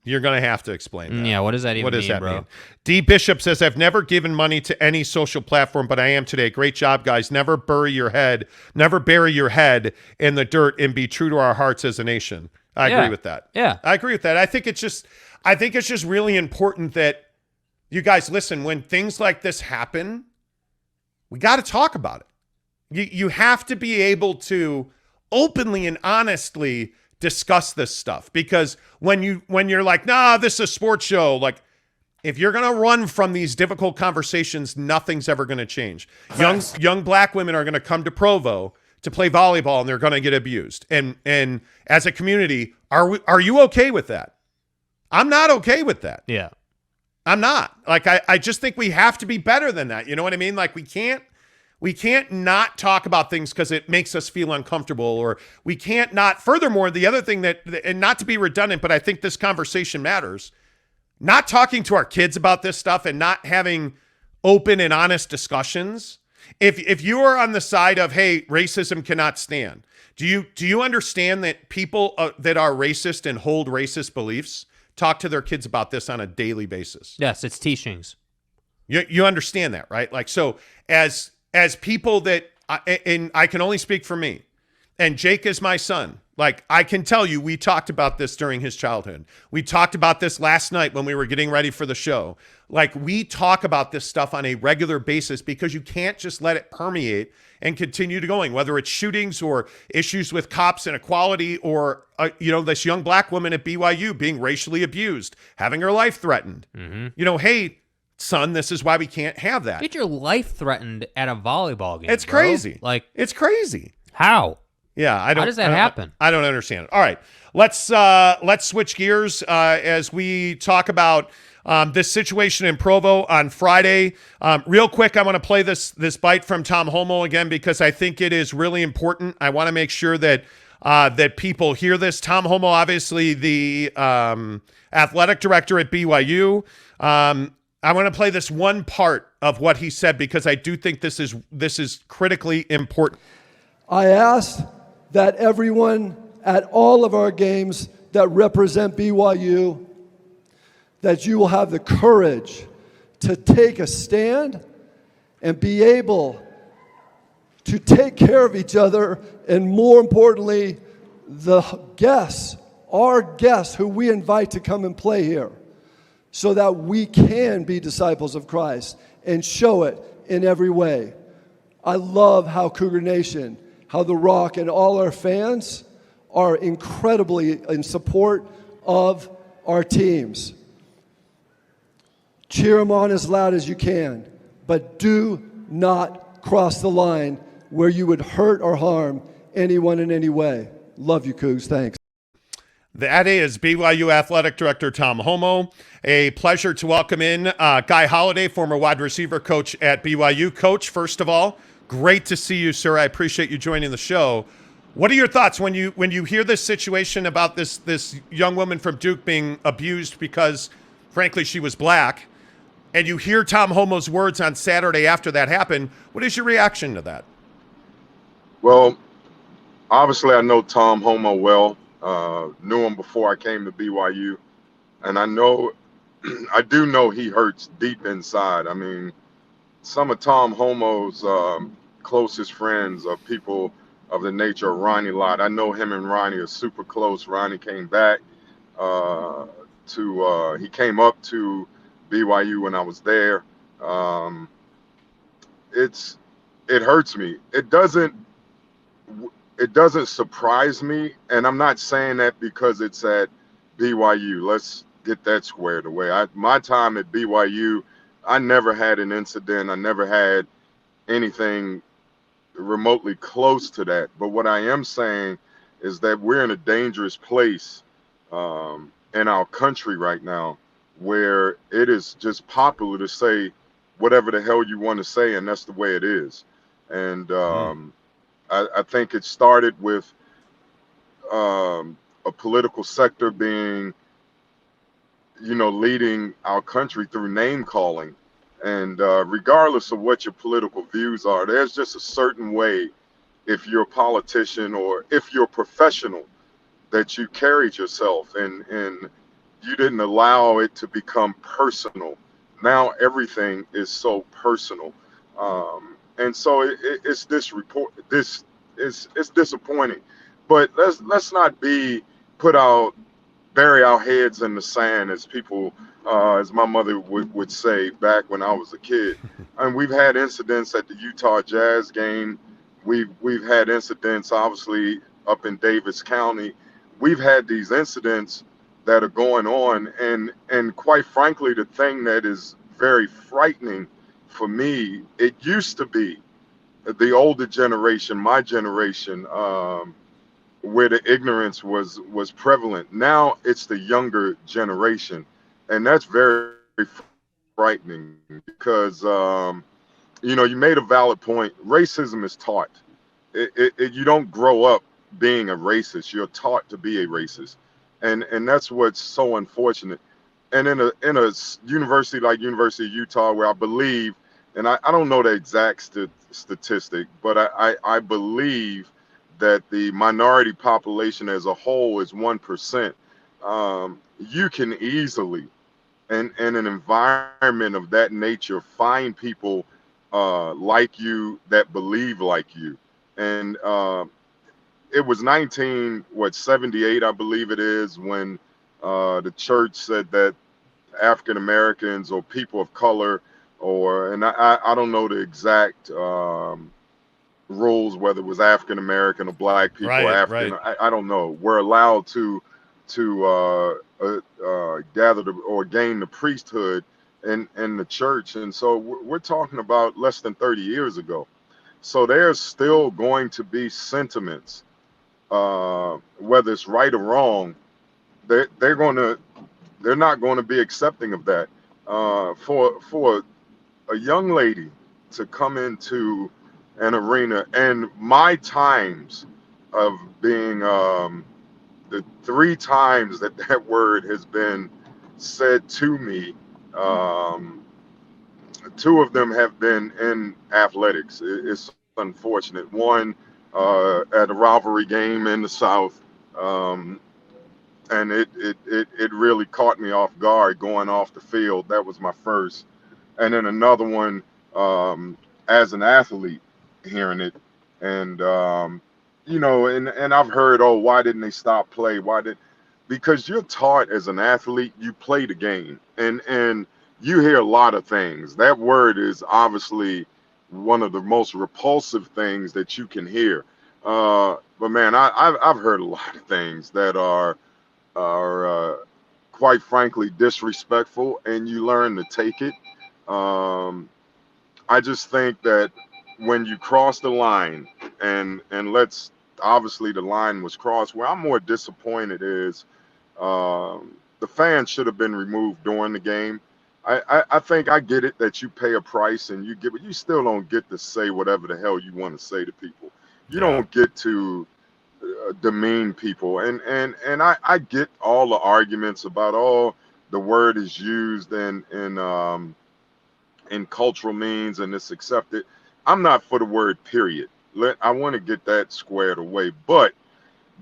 You're going to have to explain that. Yeah, what does that even mean, bro? Mean? D. Bishop says, I've never given money to any social platform, but I am today. Great job, guys. Never bury your head in the dirt and be true to our hearts as a nation. I agree with that. Yeah. I agree with that. I think it's just really important that you guys listen. When things like this happen, we got to talk about it. You have to be able to openly and honestly discuss this stuff, because when you're like, nah, this is a sports show, like, if you're going to run from these difficult conversations, nothing's ever going to change. Young black women are going to come to Provo to play volleyball and they're going to get abused. And as a community, are you okay with that? I'm not okay with that. Yeah. I'm not. Like, I just think we have to be better than that. You know what I mean? Like, we can't not talk about things because it makes us feel uncomfortable, or we can't not. Furthermore, the other thing and not to be redundant, but I think this conversation matters, not talking to our kids about this stuff and not having open and honest discussions. If you are on the side of, hey, racism cannot stand, do you understand that people that are racist and hold racist beliefs talk to their kids about this on a daily basis? Yes, it's teachings. You understand that, right? Like, so as people that, and I can only speak for me, and Jake is my son. Like, I can tell you, we talked about this during his childhood. We talked about this last night when we were getting ready for the show. Like, we talk about this stuff on a regular basis because you can't just let it permeate and continue to going, whether it's shootings or issues with cops and equality, or, this young black woman at BYU being racially abused, having her life threatened. Mm-hmm. Hey, son, this is why we can't have that. Get your life threatened at a volleyball game. It's crazy. Like, it's crazy. How? Yeah, I don't. How does that happen? I don't understand it. All right, let's switch gears as we talk about this situation in Provo on Friday. Real quick, I want to play this bite from Tom Homo again because I think it is really important. I want to make sure that people hear this. Tom Homo, obviously the athletic director at BYU. I want to play this one part of what he said because I do think this is critically important. I asked that everyone at all of our games that represent BYU, that you will have the courage to take a stand and be able to take care of each other, and more importantly, our guests who we invite to come and play here. so that we can be disciples of Christ and show it in every way. I love how Cougar Nation, how The Rock, and all our fans are incredibly in support of our teams. Cheer them on as loud as you can, but do not cross the line where you would hurt or harm anyone in any way. Love you, Cougs. Thanks. That is BYU Athletic Director Tom Homo. A pleasure to welcome in Guy Holliday, former wide receiver coach at BYU. Coach, first of all, great to see you, sir. I appreciate you joining the show. What are your thoughts when you hear this situation about this young woman from Duke being abused because, frankly, she was black, and you hear Tom Homo's words on Saturday after that happened? What is your reaction to that? Well, obviously I know Tom Homo well. Knew him before I came to BYU, and I do know he hurts deep inside. I mean, some of Tom Homo's closest friends are people of the nature of Ronnie Lott. I know him and Ronnie are super close. Ronnie came back he came up to BYU when I was there. It hurts me. It doesn't surprise me, and I'm not saying that because it's at BYU. Let's get that squared away. My time at BYU, I never had an incident. I never had anything remotely close to that. But what I am saying is that we're in a dangerous place in our country right now, where it is just popular to say whatever the hell you want to say, and that's the way it is. And I think it started with a political sector being, leading our country through name calling. And regardless of what your political views are, there's just a certain way, if you're a politician or if you're a professional, that you carried yourself, and you didn't allow it to become personal. Now everything is so personal. And so it's disappointing. But let's not bury our heads in the sand, as people, as my mother would say back when I was a kid. And we've had incidents at the Utah Jazz game. We've had incidents, obviously, up in Davis County. We've had these incidents that are going on, and quite frankly, the thing that is very frightening for me, it used to be the older generation, my generation, where the ignorance was prevalent. Now it's the younger generation, and that's very frightening because you made a valid point. Racism is taught. You don't grow up being a racist. You're taught to be a racist, and that's what's so unfortunate. And in a university like University of Utah, where I believe, and I don't know the exact statistic, but I believe that the minority population as a whole is 1%. You can easily, in an environment of that nature, find people like you that believe like you. And it was 1978, I believe it is, when the church said that African Americans or people of color, and I don't know the exact rules, whether it was African American or black people, African, right. I don't know, we're allowed to gather or gain the priesthood in the church. And so we're talking about less than 30 years ago. So there's still going to be sentiments, whether it's right or wrong, they're not going to be accepting of that. For a young lady to come into an arena, and my times of being the 3 times that word has been said to me, 2 of them have been in athletics. It's unfortunate. One at a rivalry game in the South, and it really caught me off guard going off the field. That was my first. And then another one as an athlete, hearing it, and and I've heard, oh, why didn't they stop play? because you're taught as an athlete, you play the game, and you hear a lot of things. That word is obviously one of the most repulsive things that you can hear. But man, I've heard a lot of things that are quite frankly disrespectful, and you learn to take it. I just think that when you cross the line, and let's obviously the line was crossed. Where I'm more disappointed is the fans should have been removed during the game. I think I get it that you pay a price and you give it. You still don't get to say whatever the hell you want to say to people. You Yeah. don't get to demean people. And I get all the arguments about, oh, the word is used in cultural means and it's accepted. I'm not for the word period. I want to get that squared away. But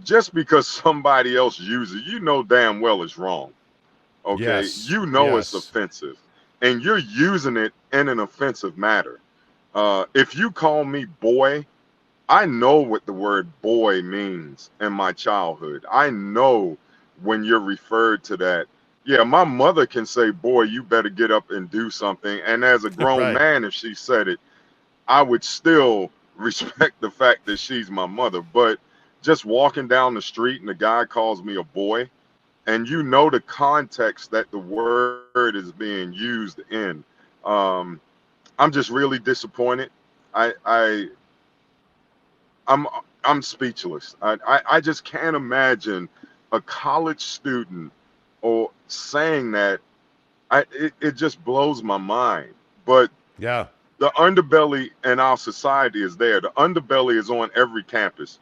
just because somebody else uses it, you know damn well it's wrong. Okay, Yes. you know it's Yes. offensive, and you're using it in an offensive matter. If you call me boy, I know what the word boy means in my childhood. I know when you're referred to that. Yeah, my mother can say, boy, you better get up and do something. And as a grown Right. man, if she said it, I would still respect the fact that she's my mother. But just walking down the street and the guy calls me a boy, and you know the context that the word is being used in. Um, I'm just really disappointed. I, I I'm I'm speechless. I just can't imagine a college student or saying that. It just blows my mind. But Yeah. the underbelly in our society is there. The underbelly is on every campus.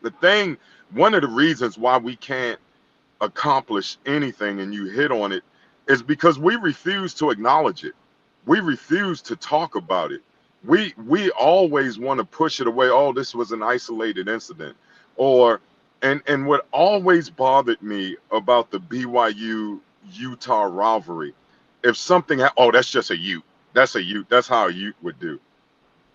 The thing, one of the reasons why we can't accomplish anything, and you hit on it, is because we refuse to acknowledge it. We refuse to talk about it. We always want to push it away. Oh, this was an isolated incident. Or and what always bothered me about the BYU Utah rivalry, if something oh, that's just a Ute. That's a Ute. That's how a Ute would do.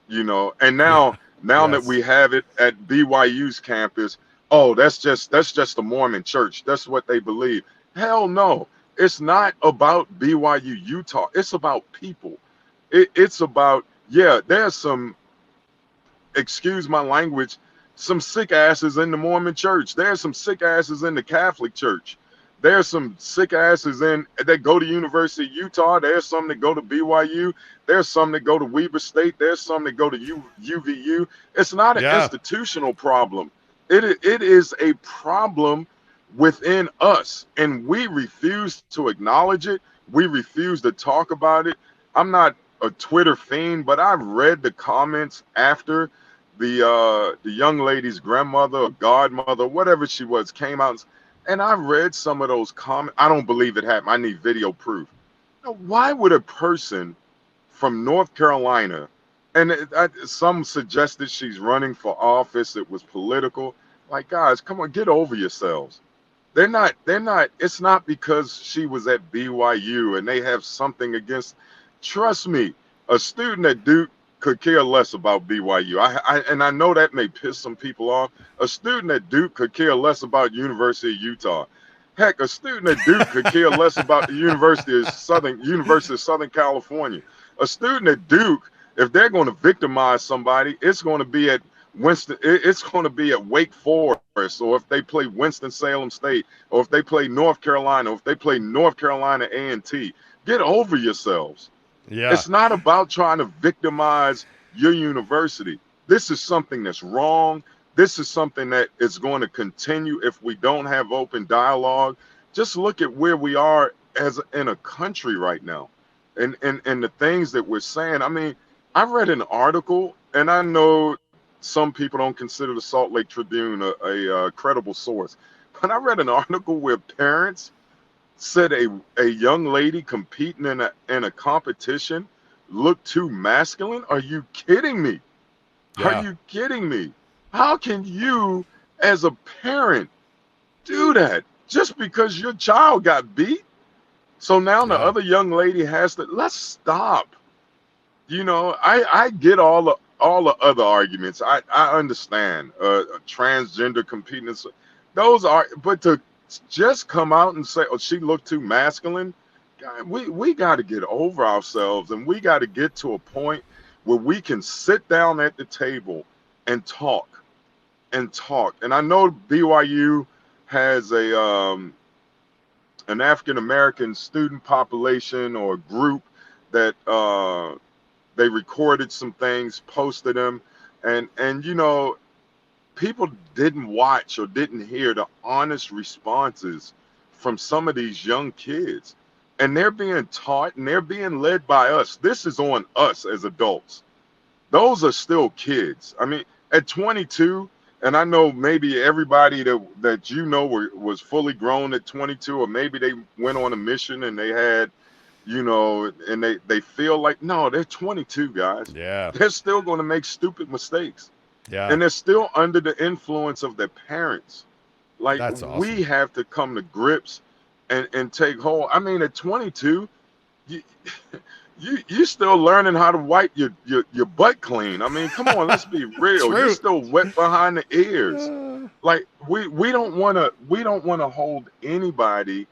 And Yeah. now that Yes. we have it at BYU's campus, oh, that's just the Mormon church. That's what they believe. Hell no. It's not about BYU Utah. It's about people. It's about, yeah, there's some, excuse my language, some sick asses in the Mormon church. There's some sick asses in the Catholic church. There's some sick asses in that go to University of Utah. There's some that go to BYU. There's some that go to Weber State. There's some that go to UVU. It's not an Yeah. institutional problem. It is a problem within us, and we refuse to acknowledge it. We refuse to talk about it. I'm not a Twitter fiend, but I've read the comments after the young lady's grandmother or godmother, whatever she was, came out, and I read some of those comments. I don't believe it happened. I need video proof. Now, why would a person from North Carolina, and some suggested she's running for office, it was political. Like, guys, come on, get over yourselves. They're not, it's not because she was at BYU and they have something against, trust me, a student at Duke could care less about BYU. And I know that may piss some people off. A student at Duke could care less about University of Utah. Heck, a student at Duke could care less about the University of Southern California. A student at Duke, if they're going to victimize somebody, it's going to be at it's going to be at Wake Forest, or if they play Winston-Salem State, or if they play North Carolina, or if they play North Carolina A&T. Get over yourselves. Yeah. It's not about trying to victimize your university. This is something that's wrong. This is something that is going to continue if we don't have open dialogue. Just look at where we are as in a country right now, and the things that we're saying. I mean, I read an article, and I know some people don't consider the Salt Lake Tribune a credible source, but I read an article where parents said a young lady competing in a competition looked too masculine. Are you kidding me? Are Yeah. you kidding me? How can you, as a parent, do that just because your child got beat? So now the Yeah. other young lady has to, let's stop. I get all the other arguments. I understand transgender competing. Those are, but just come out and say, oh, she looked too masculine. God, we got to get over ourselves, and we got to get to a point where we can sit down at the table and talk. And I know BYU has an African American student population or group that they recorded some things, posted them, and you know, people didn't watch or didn't hear the honest responses from some of these young kids. And they're being taught and they're being led by us. This is on us as adults. Those are still kids. I mean, at 22, and I know maybe everybody that you know was fully grown at 22, or maybe they went on a mission and they had, you know, and they feel like, no, they're 22, guys. Yeah. They're still going to make stupid mistakes. Yeah. And they're still under the influence of their parents. Like, That's awesome. We have to come to grips and take hold. I mean, at 22, you still learning how to wipe your butt clean. I mean, come on, let's be real. You're still wet behind the ears. Like we don't want to hold anybody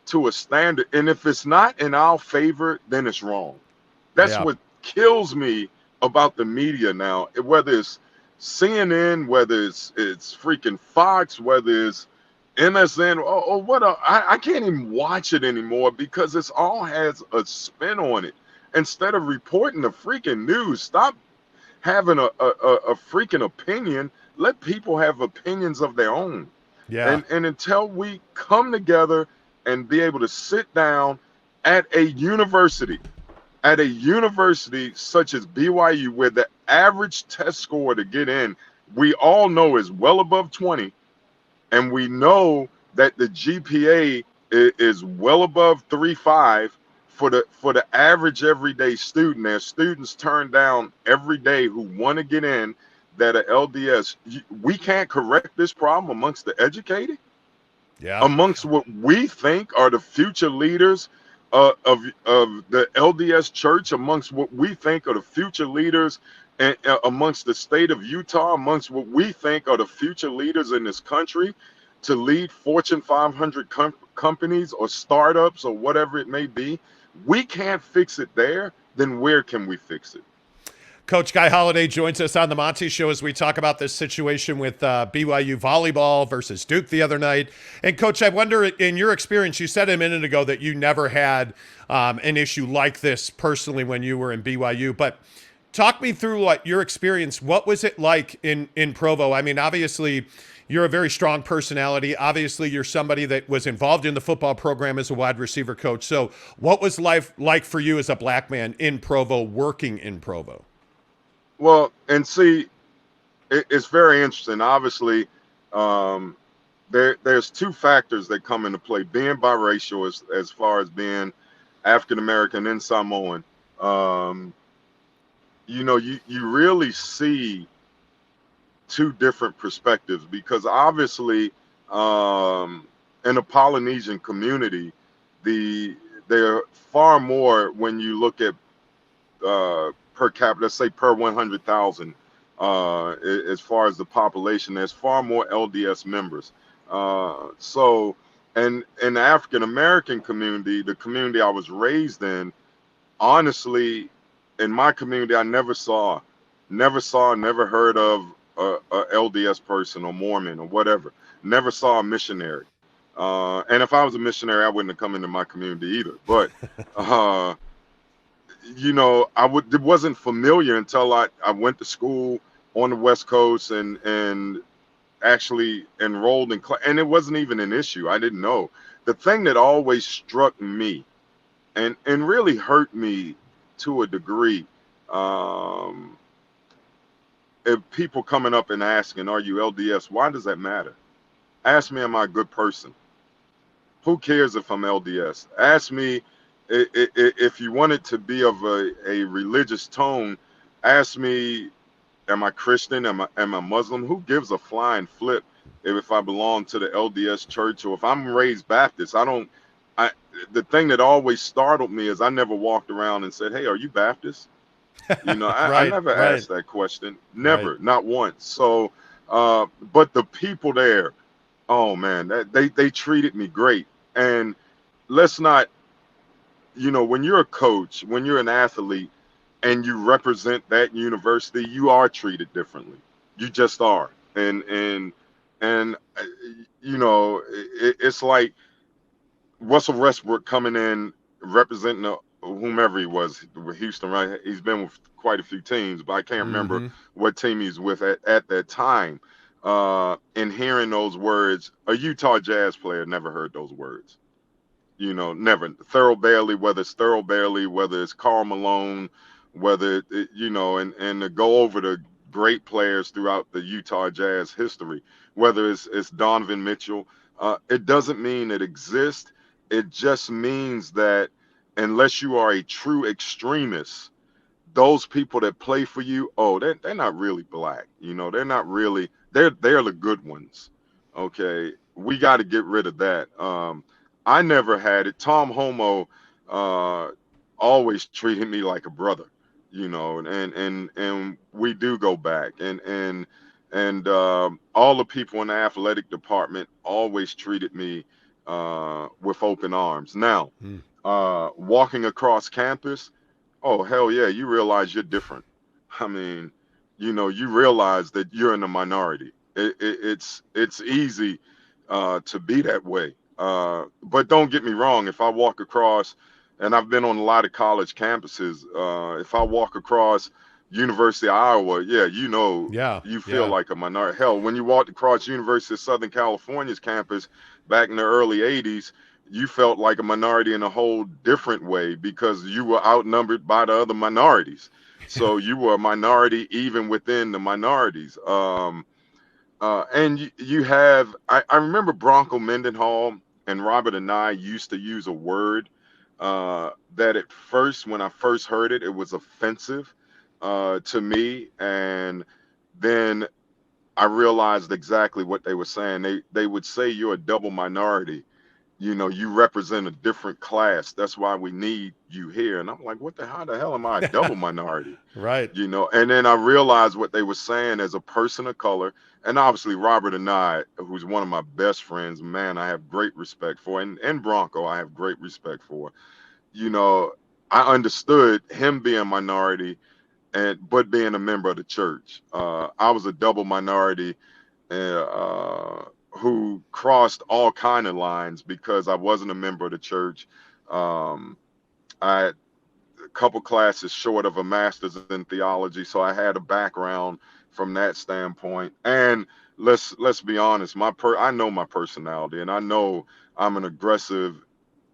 to a standard. And if it's not in our favor, then it's wrong. That's what kills me about the media now. Whether it's CNN, whether it's freaking Fox, whether it's MSN, or what? I can't even watch it anymore because it's all has a spin on it. Instead of reporting the freaking news, stop having a freaking opinion. Let people have opinions of their own. Yeah. And until we come together and be able to sit down at a university such as BYU, where the average test score to get in, we all know is well above 20. And we know that the GPA is well above 3.5 for the average everyday student. There's students turned down every day who want to get in that are LDS. We can't correct this problem amongst the educated, amongst what we think are the future leaders of the LDS church, amongst what we think are the future leaders and amongst the state of Utah, amongst what we think are the future leaders in this country to lead Fortune 500 companies or startups or whatever it may be. We can't fix it there. Then where can we fix it? Coach Guy Holliday joins us on the Monty Show as we talk about this situation with BYU Volleyball versus Duke the other night. And, Coach, I wonder, in your experience, you said a minute ago that you never had an issue like this personally when you were in BYU. But talk me through your experience. What was it like in Provo? I mean, obviously, you're a very strong personality. Obviously, you're somebody that was involved in the football program as a wide receiver coach. So what was life like for you as a black man in Provo, working in Provo? Well, and see, it's very interesting. Obviously, there's two factors that come into play. Being biracial, as far as being African American and Samoan, you really see two different perspectives, because obviously, in the Polynesian community, they're far more when you look at per capita, let's say per 100,000, as far as the population, there's far more LDS members. So, and in the African American community, the community I was raised in, honestly, in my community, I never never heard of a LDS person or Mormon or whatever. Never saw a missionary. And if I was a missionary, I wouldn't have come into my community either. But it wasn't familiar until I went to school on the West Coast and actually enrolled in class, and it wasn't even an issue. I didn't know. The thing that always struck me and really hurt me to a degree, if people coming up and asking, are you LDS? Why does that matter? Ask me, am I a good person? Who cares if I'm LDS? Ask me, if you want it to be of a religious tone, ask me, am I Christian? Am I Muslim? Who gives a flying flip if I belong to the LDS church, or if I'm raised Baptist? The thing that always startled me is I never walked around and said, hey, are you Baptist? I never asked that question. Never, not once. So, but the people there Oh man, they treated me great. And let's not, when you're a coach, when you're an athlete, and you represent that university, you are treated differently. You just are. And it's like Russell Westbrook coming in representing whomever he was with Houston, right? He's been with quite a few teams, but I can't remember Mm-hmm. what team he's with at that time. And hearing those words, a Utah Jazz player never heard those words. Never. Thurl Bailey, whether it's Thurl Bailey, whether it's Karl Malone, whether and to go over the great players throughout the Utah Jazz history, whether it's Donovan Mitchell, it doesn't mean it exists. It just means that unless you are a true extremist, those people that play for you, oh, they're not really black. They're not really. They're the good ones. Okay, we got to get rid of that. I never had it. Tom Homo uh, always treated me like a brother. And we do go back, and all the people in the athletic department always treated me with open arms. Now, walking across campus. Oh, hell yeah, you realize you're different. I mean, you realize that you're in the minority. It's easy to be that way. But don't get me wrong, if I walk across, and I've been on a lot of college campuses, if I walk across University of Iowa, yeah, Yeah. you feel Yeah. like a minority. Hell, when you walked across University of Southern California's campus back in the early 80s, you felt like a minority in a whole different way because you were outnumbered by the other minorities. So you were a minority even within the minorities. And you have, I remember Bronco Mendenhall and Robert and I used to use a word that at first, when I first heard it, it was offensive to me. And then I realized exactly what they were saying. They would say you're a double minority. You represent a different class. That's why we need you here. And I'm like, how the hell am I a double minority? Right. And then I realized what they were saying as a person of color. And obviously Robert and I, who's one of my best friends, man, I have great respect for, and Bronco, I have great respect for. You know, I understood him being a minority but being a member of the church. I was a double minority who crossed all kind of lines because I wasn't a member of the church. I had a couple classes short of a master's in theology, so I had a background from that standpoint. And let's be honest, I know my personality, and I know I'm an aggressive,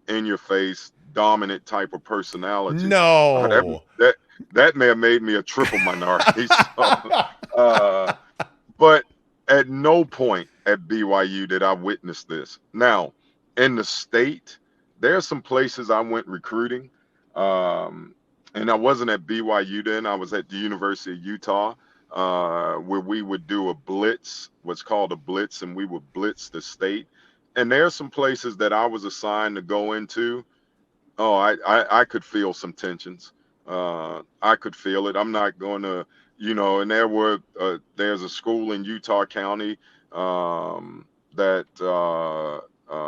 in your face, dominant type of personality. That No. that that may have made me a triple minority. So, uh, but at no point at BYU did I witness this. Now, in the state, there are some places I went recruiting, um, and I wasn't at BYU then. I was at the University of Utah, where we would do a blitz, what's called a blitz, and we would blitz the state. And there are some places that I was assigned to go into. Oh, I could feel some tensions. I could feel it. I'm not going to, and there's a school in Utah County that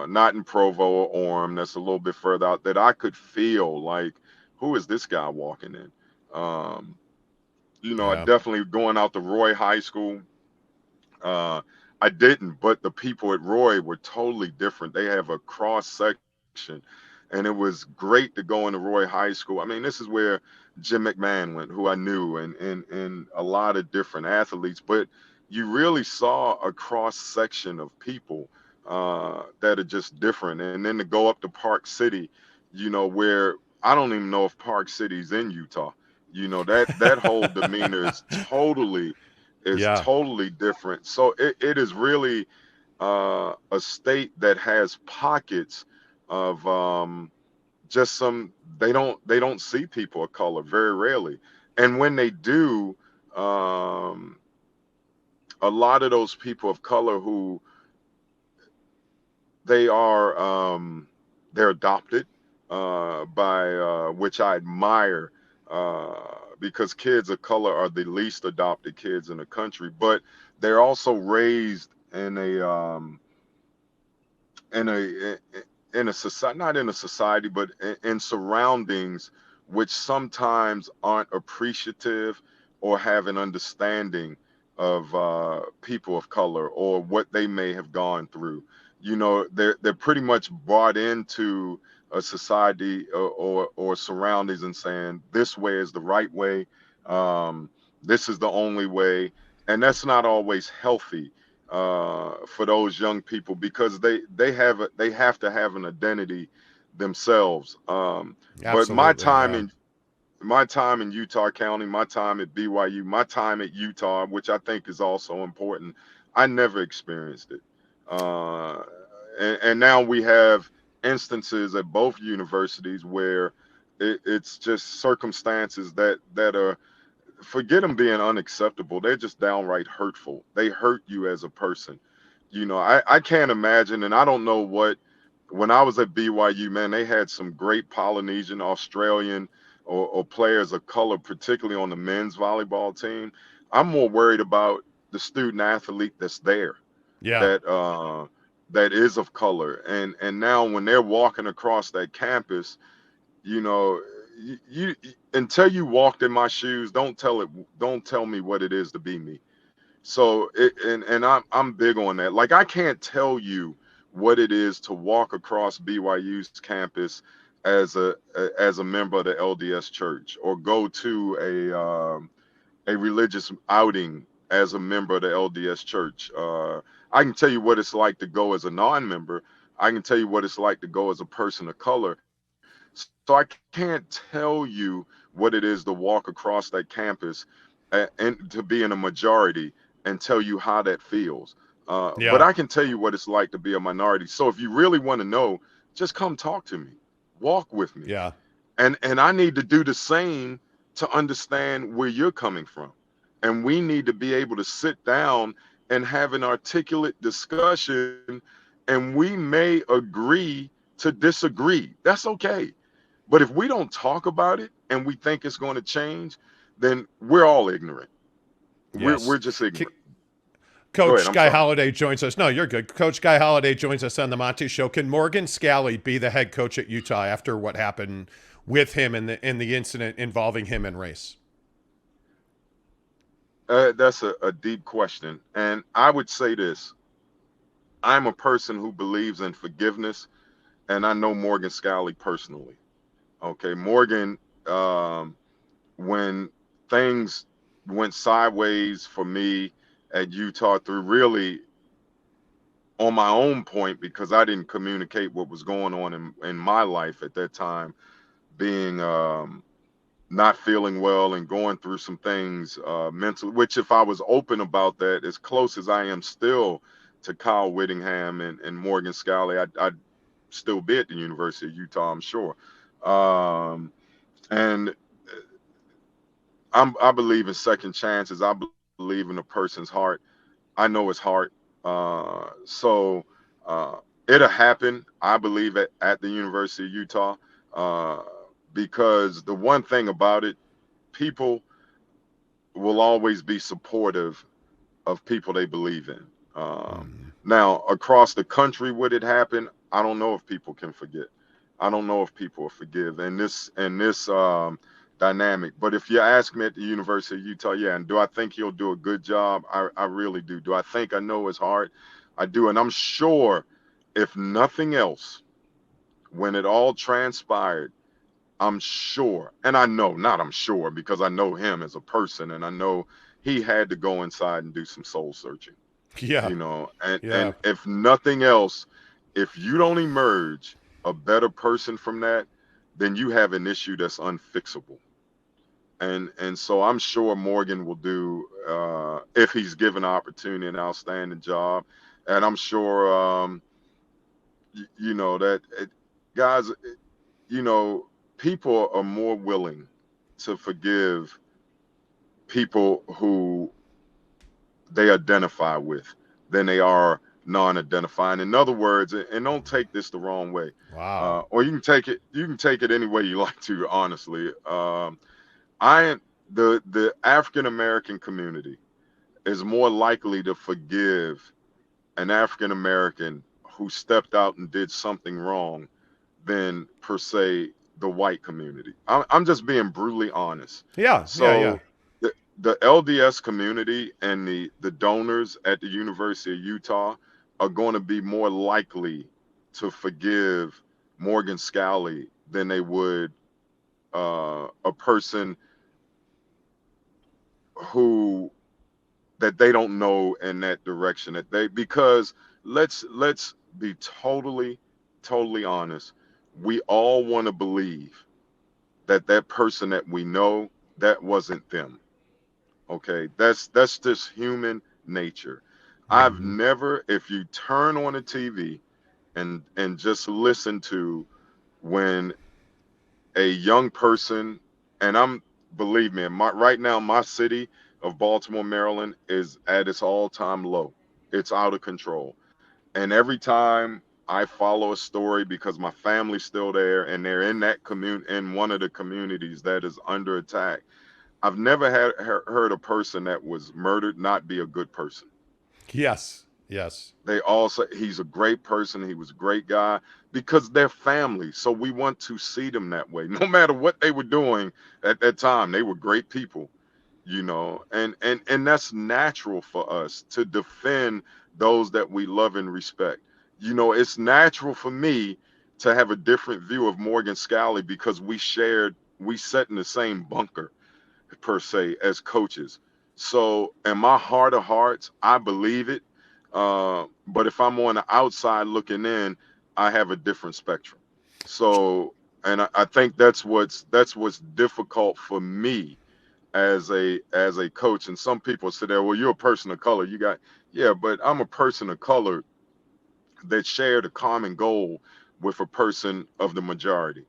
not in Provo or Orem, that's a little bit further out, that I could feel like, who is this guy walking in? Um, I Yeah. definitely going out to Roy High School. Uh, I didn't, but the people at Roy were totally different. They have a cross section, and it was great to go into Roy High School. I mean, this is where Jim McMahon went, who I knew, and a lot of different athletes. But you really saw a cross section of people that are just different. And then to go up to Park City, where I don't even know if Park City's in Utah. That whole demeanor is Yeah. totally different. So it is really a state that has pockets of just some they don't see people of color very rarely, and when they do, um, a lot of those people of color who they are they're adopted by which I admire because kids of color are the least adopted kids in the country, but they're also raised in a in a society, not in a society, but in surroundings which sometimes aren't appreciative or have an understanding of people of color or what they may have gone through. You know, they're pretty much brought into a society or surroundings and saying this way is the right way, um, this is the only way, and that's not always healthy for those young people because they have to have an identity themselves. But Absolutely, yeah. my time in Utah County, my time at BYU, my time at Utah, which I think is also important, I never experienced it. Uh, and now we have instances at both universities where it's just circumstances that are, forget them being unacceptable. They're just downright hurtful. They hurt you as a person. You know, I can't imagine, and I don't know what, when I was at BYU, man, they had some great Polynesian, Australian, or players of color, particularly on the men's volleyball team. I'm more worried about the student athlete that's there, Yeah. that that is of color. And now when they're walking across that campus, you know, you until you walked in my shoes, don't tell me what it is to be me. So and I'm big on that. Like I can't tell you what it is to walk across BYU's campus as a member of the LDS church, or go to a religious outing as a member of the LDS church. I can tell you what it's like to go as a non-member. I can tell you what it's like to go as a person of color. So I can't tell you what it is to walk across that campus and to be in a majority and tell you how that feels. But Yeah. I can tell you what it's like to be a minority. So if you really want to know, just come talk to me, walk with me, Yeah. and I need to do the same to understand where you're coming from. And we need to be able to sit down and have an articulate discussion, and we may agree to disagree. That's okay. But if we don't talk about it and we think it's going to change, then we're all ignorant. Yes. We're just ignorant. Go ahead. Coach I'm Guy sorry. Holliday joins us. No, you're good. Coach Guy Holliday joins us on the Monty Show. Can Morgan Scally be the head coach at Utah after what happened with him in the incident involving him and race? That's a deep question. And I would say this: I'm a person who believes in forgiveness, and I know Morgan Scally personally. Okay. Morgan, um, when things went sideways for me at Utah, through really on my own point, because I didn't communicate what was going on in my life at that time, being not feeling well and going through some things mentally, which if I was open about that, as close as I am still to Kyle Whittingham and Morgan Scally, I'd still be at the University of Utah, I'm sure. And I believe in second chances. I believe in a person's heart. I know his heart. So it'll happen, I believe, at the University of Utah, uh, because the one thing about it, people will always be supportive of people they believe in. Now, across the country, would it happen? I don't know if people can forget. I don't know if people will forgive in this dynamic. But if you ask me at the University of Utah, yeah, and do I think he'll do a good job? I really do. Do I think I know his heart? I do, and I'm sure, if nothing else, when it all transpired, I'm sure, and I know, not I'm sure, because I know him as a person, and I know he had to go inside and do some soul searching, Yeah. you know, and Yeah. if nothing else, if you don't emerge a better person from that, then you have an issue that's unfixable. And so I'm sure Morgan will do, if he's given an opportunity, an outstanding job. And I'm sure, you know, that guys, you know, people are more willing to forgive people who they identify with than they are non-identifying. In other words, and don't take this the wrong way, Wow. or you can take it any way you like to. Honestly, I the African American community is more likely to forgive an African American who stepped out and did something wrong than per se the white community. I'm just being brutally honest. Yeah. So the LDS community and the donors at the University of Utah are going to be more likely to forgive Morgan Scalley than they would a person who that they don't know in that direction, because let's be totally honest. We all want to believe that person that we know, that wasn't them. Okay, that's just human nature. I've never, if you turn on a TV and just listen to when a young person, and believe me, right now my city of Baltimore, Maryland is at its all-time low. It's out of control. And every time I follow a story, because my family's still there and they're in that in one of the communities that is under attack, I've never heard a person that was murdered not be a good person. Yes. They all say he's a great person, he was a great guy, because they're family. So we want to see them that way. No matter what they were doing at that time, they were great people, and that's natural for us to defend those that we love and respect. It's natural for me to have a different view of Morgan Scalley because we sat in the same bunker per se as coaches. So in my heart of hearts, I believe it. But if I'm on the outside looking in, I have a different spectrum. So, and I think that's what's difficult for me as a coach. And some people say that, well, you're a person of color. Yeah, but I'm a person of color that shared a common goal with a person of the majority.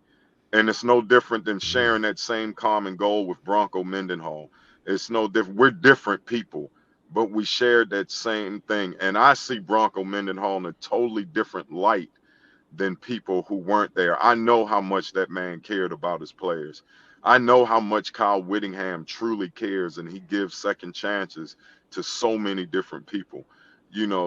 And it's no different than sharing that same common goal with Bronco Mendenhall. It's no different. We're different people, but we shared that same thing. And I see Bronco Mendenhall in a totally different light than people who weren't there. I know how much that man cared about his players. I know how much Kyle Whittingham truly cares, and he gives second chances to so many different people.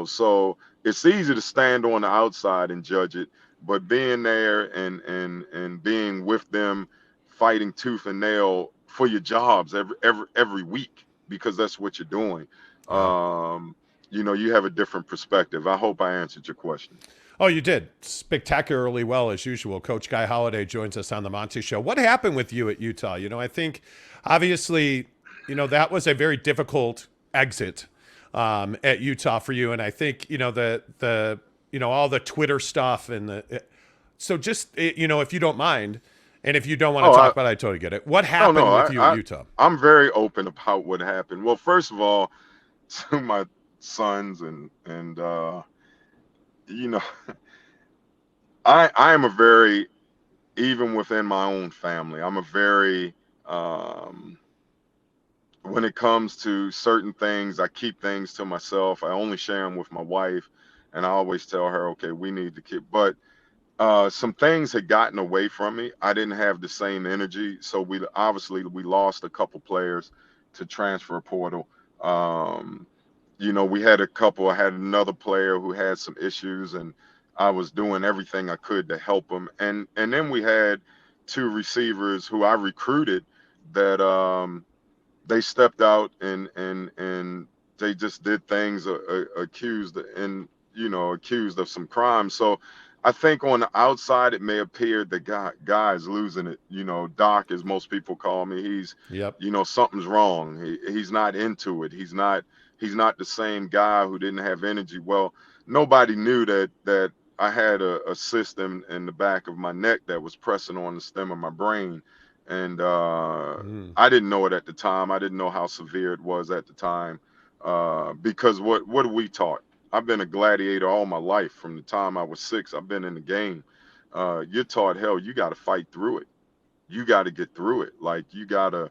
So it's easy to stand on the outside and judge it, but being there and being with them, fighting tooth and nail for your jobs every week, because that's what you're doing. You have a different perspective. I hope I answered your question. Oh, you did spectacularly well, as usual. Coach Guy Holliday joins us on the Monty Show. What happened with you at Utah? I think obviously, that was a very difficult exit at Utah for you. And I think, the all the Twitter stuff so just, if you don't mind, and if you don't want to talk about it, I totally get it. What happened with you at Utah? I'm very open about what happened. Well, first of all, to my sons and I am a very, even within my own family, I'm a very, when it comes to certain things, I keep things to myself. I only share them with my wife, and I always tell her, okay, we need to keep, but some things had gotten away from me. I didn't have the same energy. So we lost a couple players to transfer portal. We had I had another player who had some issues, and I was doing everything I could to help him. And then we had two receivers who I recruited that they stepped out and they just did things accused of some crime. So I think on the outside it may appear the guy is losing it. Doc, as most people call me, he's something's wrong. He's not into it. He's not the same guy who didn't have energy. Well, nobody knew that I had a system in the back of my neck that was pressing on the stem of my brain. And I didn't know it at the time. I didn't know how severe it was at the time. Because what are we taught? I've been a gladiator all my life. From the time I was 6, I've been in the game. You're taught, hell, you got to fight through it. You got to get through it. Like you got to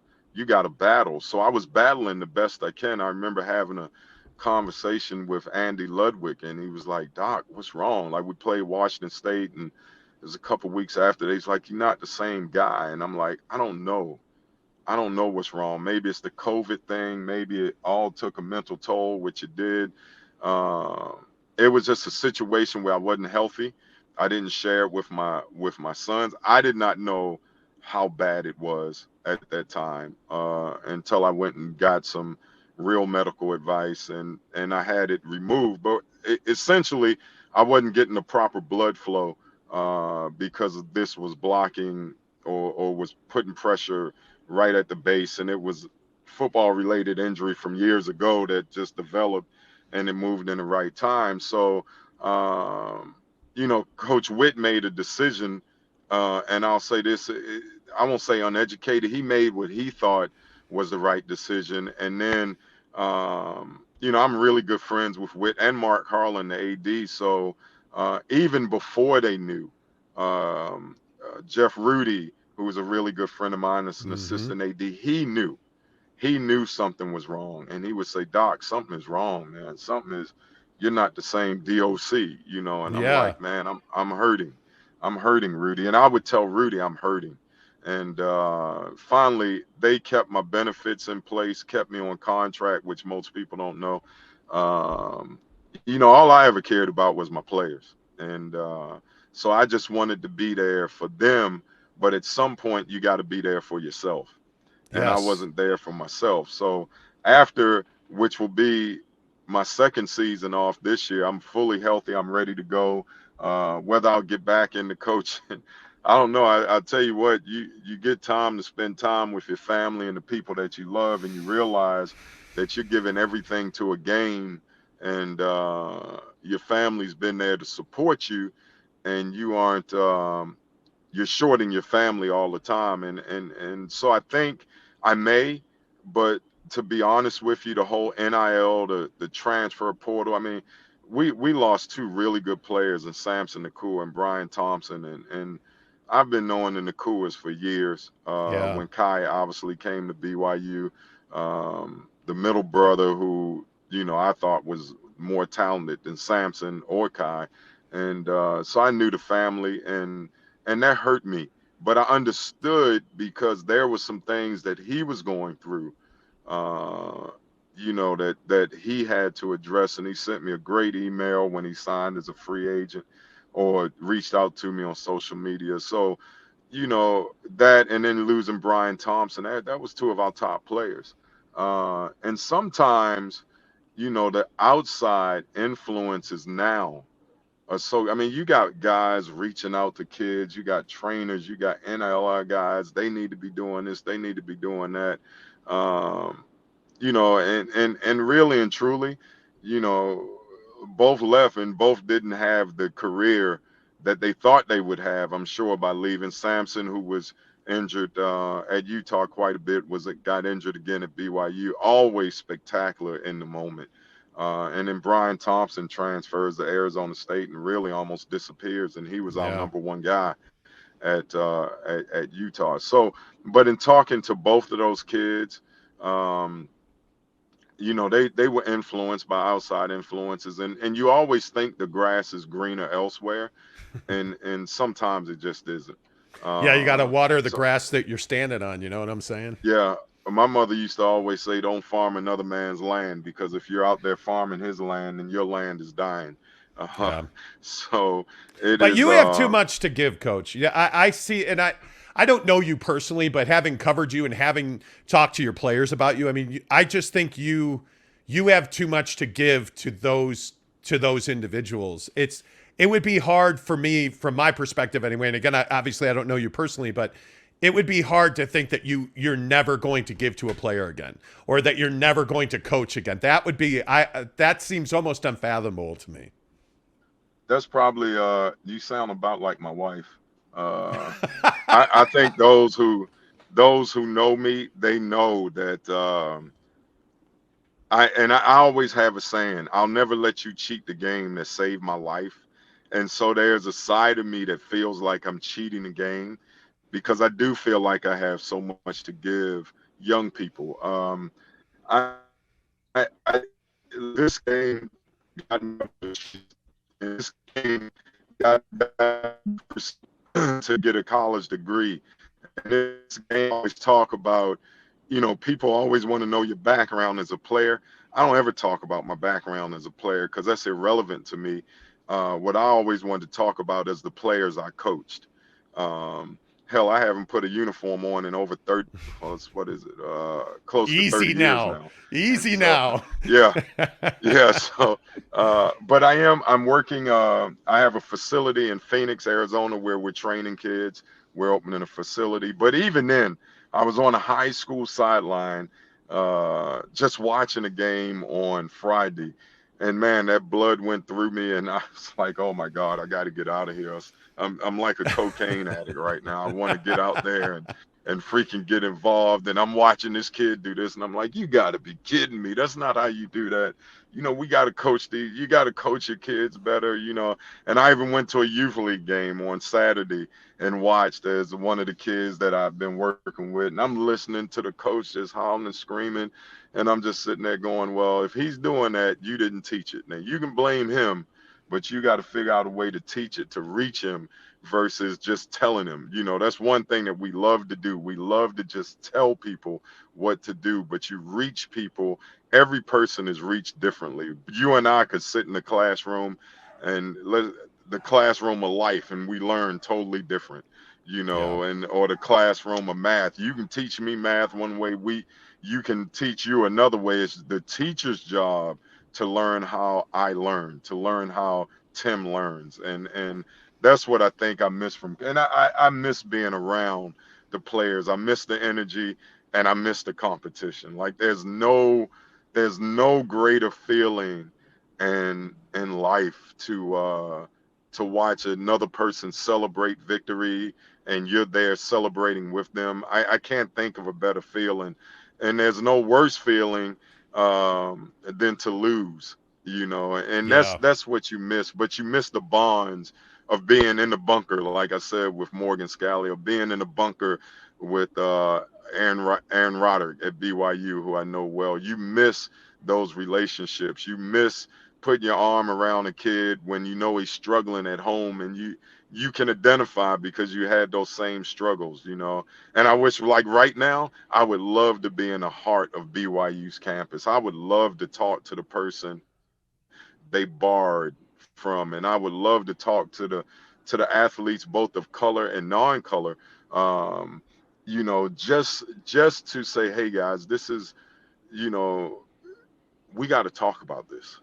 battle. So I was battling the best I can. I remember having a conversation with Andy Ludwig, and he was like, Doc, what's wrong? Like we played Washington State, and it was a couple weeks after. He's like, you're not the same guy. And I'm like, I don't know what's wrong. Maybe it's the COVID thing. Maybe it all took a mental toll, which it did. it was just a situation where I wasn't healthy. I didn't share it with my sons. I did not know how bad it was at that time until I went and got some real medical advice, and I had it removed. But essentially, I wasn't getting the proper blood flow because of this was blocking or was putting pressure right at the base, and it was football related injury from years ago that just developed and it moved in the right time. So, Coach Witt made a decision, and I'll say this: I won't say uneducated. He made what he thought was the right decision, and then, I'm really good friends with Witt and Mark Harlan, the AD. So, even before they knew, Jeff Rudy, who was a really good friend of mine, as an assistant AD, he knew something was wrong, and he would say, "Doc, something is wrong, man. You're not the same DOC, And I'm Yeah. like, man, I'm hurting, Rudy. And I would tell Rudy I'm hurting. And finally, they kept my benefits in place, kept me on contract, which most people don't know. Um, all I ever cared about was my players, and so I just wanted to be there for them. But at some point, you got to be there for yourself, and I Yes. wasn't there for myself. So after, which will be my second season off this year, I'm fully healthy. I'm ready to go. Whether I'll get back into coaching, I don't know. I'll tell you what, you get time to spend time with your family and the people that you love, and you realize that you're giving everything to a game, and your family's been there to support you, and you aren't. You're shorting your family all the time, and so I think I may, but to be honest with you, the whole NIL, the transfer portal, I mean, we lost two really good players in Samson Nakua and Brian Thompson, and I've been knowing the Nakuas for years. Yeah. When Kai obviously came to BYU, the middle brother who I thought was more talented than Samson or Kai, and so I knew the family, and that hurt me. But I understood because there was some things that he was going through, that he had to address. And he sent me a great email when he signed as a free agent, or reached out to me on social media. So, that, and then losing Brian Thompson, that was two of our top players. And sometimes, the outside influences now. So, I mean, you got guys reaching out to kids, you got trainers, you got NLR guys. They need to be doing this, they need to be doing that. Um, and really and truly, you know, both left and both didn't have the career that they thought they would have. I'm sure by leaving. Sampson, who was injured at Utah quite a bit, got injured again at BYU. Always spectacular in the moment. And then Brian Thompson transfers to Arizona State and really almost disappears. And he was our Yeah. number one guy at Utah. So, but in talking to both of those kids, um, they were influenced by outside influences, and you always think the grass is greener elsewhere, and sometimes it just isn't. Yeah, you got to water the So grass that you're standing on, you know what I'm saying? yeah, my mother used to always say, "Don't farm another man's land, because if you're out there farming his land, then your land is dying." Uh, Yeah. so it But is. you have too much to give, coach. Yeah, I see, and I don't know you personally, but having covered you and having talked to your players about you, I mean, I just think you have too much to give to those individuals. It would be hard for me, from my perspective anyway. And again, obviously I don't know you personally, but it would be hard to think that you're never going to give to a player again, or that you're never going to coach again. That seems almost unfathomable to me. That's probably you sound about like my wife. Uh, I think those who know me, they know that I always have a saying: I'll never let you cheat the game that saved my life. And so there's a side of me that feels like I'm cheating the game, because I do feel like I have so much to give young people. I this game got me up to this game got me to get a college degree. And this game always talk about, people always want to know your background as a player. I don't ever talk about my background as a player because that's irrelevant to me. What I always wanted to talk about is the players I coached. Um, Hell, I haven't put a uniform on in over 30, what is it? Close to Easy 30 years now. now. And Easy so, now. yeah, yeah. So, but I'm working, I have a facility in Phoenix, Arizona, where we're training kids. We're opening a facility. But even then, I was on a high school sideline, just watching a game on Friday. And man, that blood went through me, and I was like, "Oh my God, I got to get out of here." I'm like a cocaine addict right now. I want to get out there and freaking get involved. And I'm watching this kid do this, and I'm like, "You got to be kidding me! That's not how you do that." We got to coach you got to coach your kids better. And I even went to a youth league game on Saturday and watched as one of the kids that I've been working with, and I'm listening to the coach just howling and screaming, and I'm just sitting there going, well, if he's doing that, you didn't teach it. Now you can blame him, but you got to figure out a way to teach it, to reach him versus just telling him. That's one thing that we love to do. We love to just tell people what to do, but you reach people. Every person is reached differently. You and I could sit in the classroom and the classroom of life, and we learn totally different, Yeah. and or the classroom of math. You can teach me math one way, you can teach you another way. It's the teacher's job to learn how I learn, to learn how Tim learns. And that's what I think I miss and I miss being around the players. I miss the energy, and I miss the competition. Like there's no greater feeling in life to watch another person celebrate victory, and you're there celebrating with them. I can't think of a better feeling, and there's no worse feeling than to lose. And that's Yeah. that's what you miss. But you miss the bonds of being in the bunker, like I said, with Morgan Scally, or being in the bunker with Aaron Roderick at BYU, who I know well. You miss those relationships. You miss putting your arm around a kid when you know he's struggling at home, and you can identify because you had those same struggles. And I wish, like right now, I would love to be in the heart of BYU's campus. I would love to talk to the person they barred from, and I would love to talk to the athletes, both of color and non-color. Um, just to say, hey guys, this is, you know, we got to talk about this.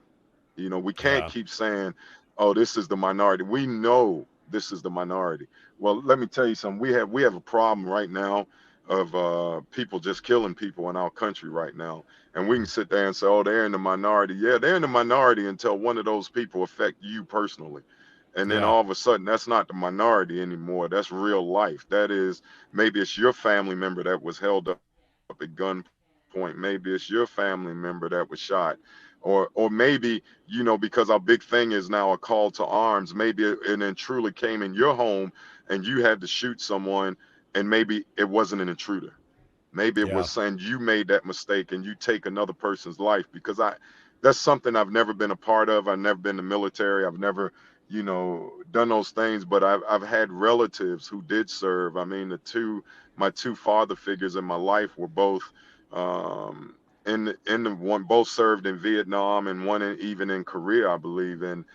We can't Yeah. keep saying, "Oh, this is the minority." We know this is the minority. Well, let me tell you something. We have a problem right now of people just killing people in our country right now, and we can sit there and say, "Oh, they're in the minority." Yeah, they're in the minority until one of those people affect you personally. And then Yeah. all of a sudden, that's not the minority anymore. That's real life. That is, maybe it's your family member that was held up at gunpoint. Maybe it's your family member that was shot, or maybe, because our big thing is now a call to arms. Maybe and then truly came in your home and you had to shoot someone, and maybe it wasn't an intruder. Maybe it was Yeah. saying you made that mistake and you take another person's life. Because that's something I've never been a part of. I've never been in the military. I've never, done those things. But I've had relatives who did serve. I mean, my two father figures in my life were both, in the one, both served in Vietnam, and one even in Korea, I believe. And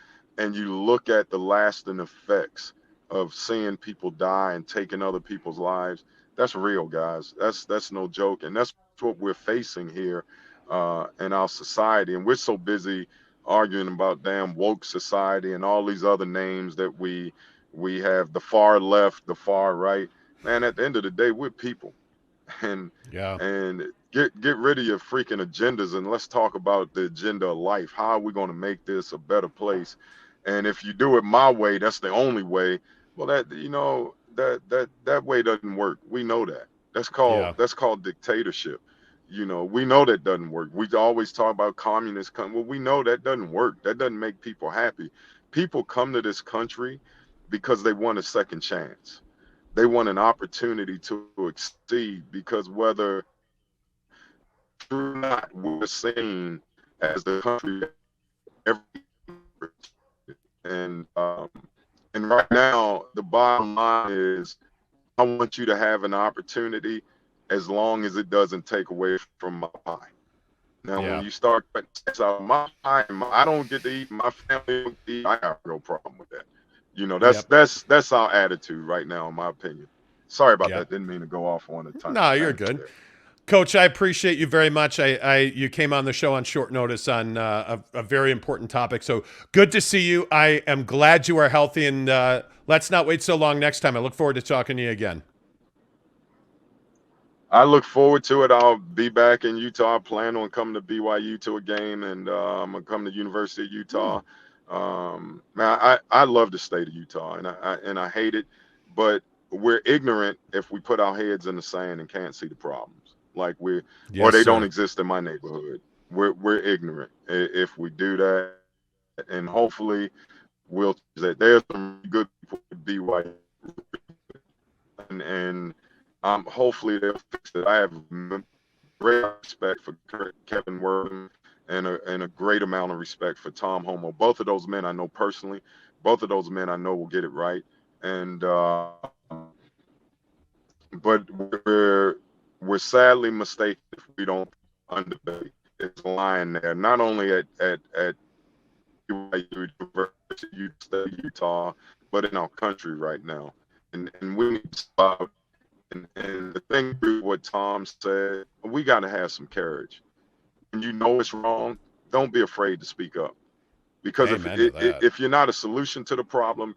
you look at the lasting effects of seeing people die and taking other people's lives. That's real, guys. That's no joke, and that's what we're facing here in our society. And we're so busy arguing about damn woke society and all these other names that we have, the far left, the far right. Man, at the end of the day, we're people, and Yeah. and get rid of your freaking agendas, and let's talk about the agenda of life. How are we going to make this a better place? And if you do it my way, that's the only way. Well, that way doesn't work. We know that. That's called Yeah. that's called dictatorship. We know that doesn't work. We always talk about well, we know that doesn't work. That doesn't make people happy. People come to this country because they want a second chance. They want an opportunity to exceed, because whether true or not, we're seen as the country that every and right now the bottom line is, I want you to have an opportunity. as long as it doesn't take away from my pie. Now, Yeah. when you start cutting snacks out of my pie, I don't get to eat, my family don't eat, I have no problem with that. That's our attitude right now, in my opinion. Sorry about that. Didn't mean to go off on a time. No, you're good. There. Coach, I appreciate you very much. You came on the show on short notice on a very important topic. So good to see you. I am glad you are healthy, and let's not wait so long next time. I look forward to talking to you again. I look forward to it. I'll be back in Utah. I plan on coming to BYU to a game, and I'm gonna come to University of Utah. Man, I love the state of Utah, and I hate it, but we're ignorant if we put our heads in the sand and can't see the problems. Like or they don't exist in my neighborhood. We're ignorant if we do that, and hopefully we'll. There's some good people at BYU, and hopefully they'll fix it. I have great respect for Kevin Wortham and a great amount of respect for Tom Homo. Both of those men I know personally. Both of those men I know will get it right. And but we're sadly mistaken if we don't underbelly. It's lying there, not only at BYU University of Utah, but in our country right now. And we need to stop. And the thing with what Tom said, we got to have some courage. When you know it's wrong, don't be afraid to speak up. Because if you're not a solution to the problem,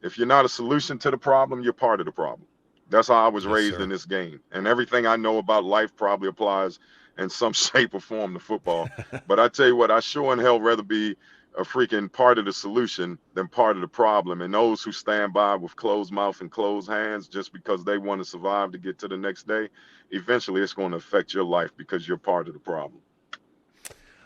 you're part of the problem. That's how I was raised in this game. And everything I know about life probably applies in some shape or form to football. But I tell you what, I sure in hell rather be a freaking part of the solution than part of the problem. And those who stand by with closed mouth and closed hands just because they want to survive to get to the next day, eventually it's going to affect your life because you're part of the problem.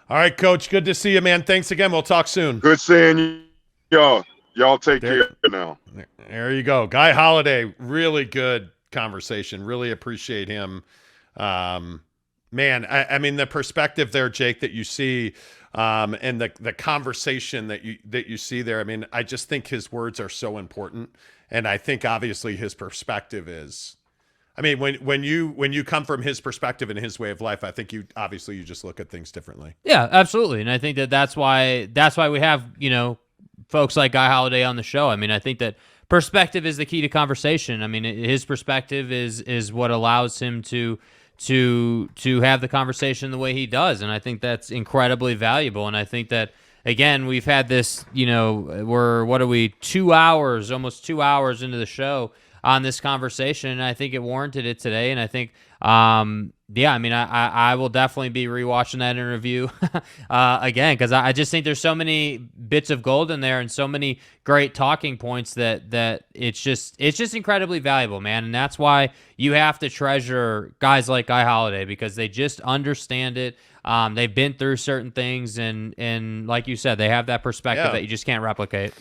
All right, Coach. Good to see you, man. Thanks again. We'll talk soon. Good seeing you. Y'all take care now. There you go. Guy Holliday, really good conversation. Really appreciate him. Man, I mean, the perspective there, Jake, that you see, and the conversation that you see there. I mean, I just think his words are so important, and I think obviously his perspective is. I mean, when you come from his perspective and his way of life, I think you just look at things differently. Yeah, absolutely, and I think that's why we have folks like Guy Holliday on the show. I mean, I think that perspective is the key to conversation. I mean, his perspective is what allows him to have the conversation the way he does, and I think that's incredibly valuable. And I think that, again, we've had this, we're, what are we, 2 hours, almost 2 hours into the show on this conversation, and I think it warranted it today. And I think, I mean, I will definitely be rewatching that interview again, because I just think there's so many bits of gold in there and so many great talking points that it's just incredibly valuable, man. And that's why you have to treasure guys like Guy Holliday, because they just understand it. They've been through certain things, and like you said, they have that perspective that you just can't replicate.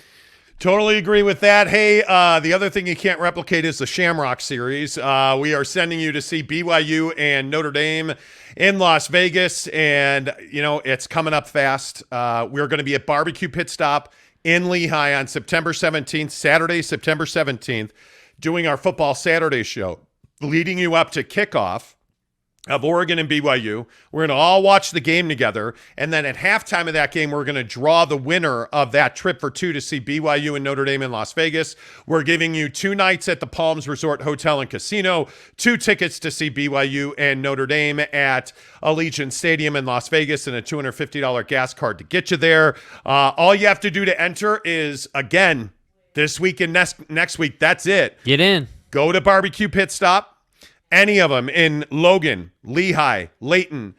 Totally agree with that. Hey, the other thing you can't replicate is the Shamrock Series. We are sending you to see BYU and Notre Dame in Las Vegas, and, it's coming up fast. We're going to be at Barbecue Pit Stop in Lehigh on September 17th, Saturday, September 17th, doing our Football Saturday show, leading you up to kickoff of Oregon and BYU. We're going to all watch the game together, and then at halftime of that game, we're going to draw the winner of that trip for two to see BYU and Notre Dame in Las Vegas. We're giving you 2 nights at the Palms Resort Hotel and Casino, 2 tickets to see BYU and Notre Dame at Allegiant Stadium in Las Vegas, and a $250 gas card to get you there. All you have to do to enter is, again, this week and next week, that's it. Get in. Go to Barbecue Pit Stop. Any of them in Logan, Lehigh, Layton,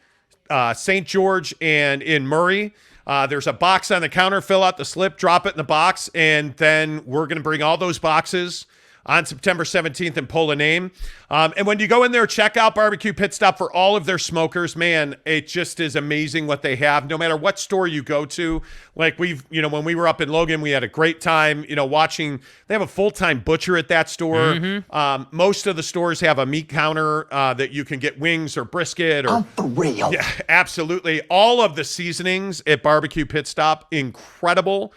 St. George, and in Murray. There's a box on the counter. Fill out the slip, drop it in the box, and then we're going to bring all those boxes on September 17th and pull a name. And when you go in there, check out Barbecue Pit Stop for all of their smokers. Man, it just is amazing what they have. No matter what store you go to, like when we were up in Logan, we had a great time, watching. They have a full-time butcher at that store. Mm-hmm. Most of the stores have a meat counter that you can get wings or brisket. Or, for real. Yeah, absolutely. All of the seasonings at Barbecue Pit Stop, incredible.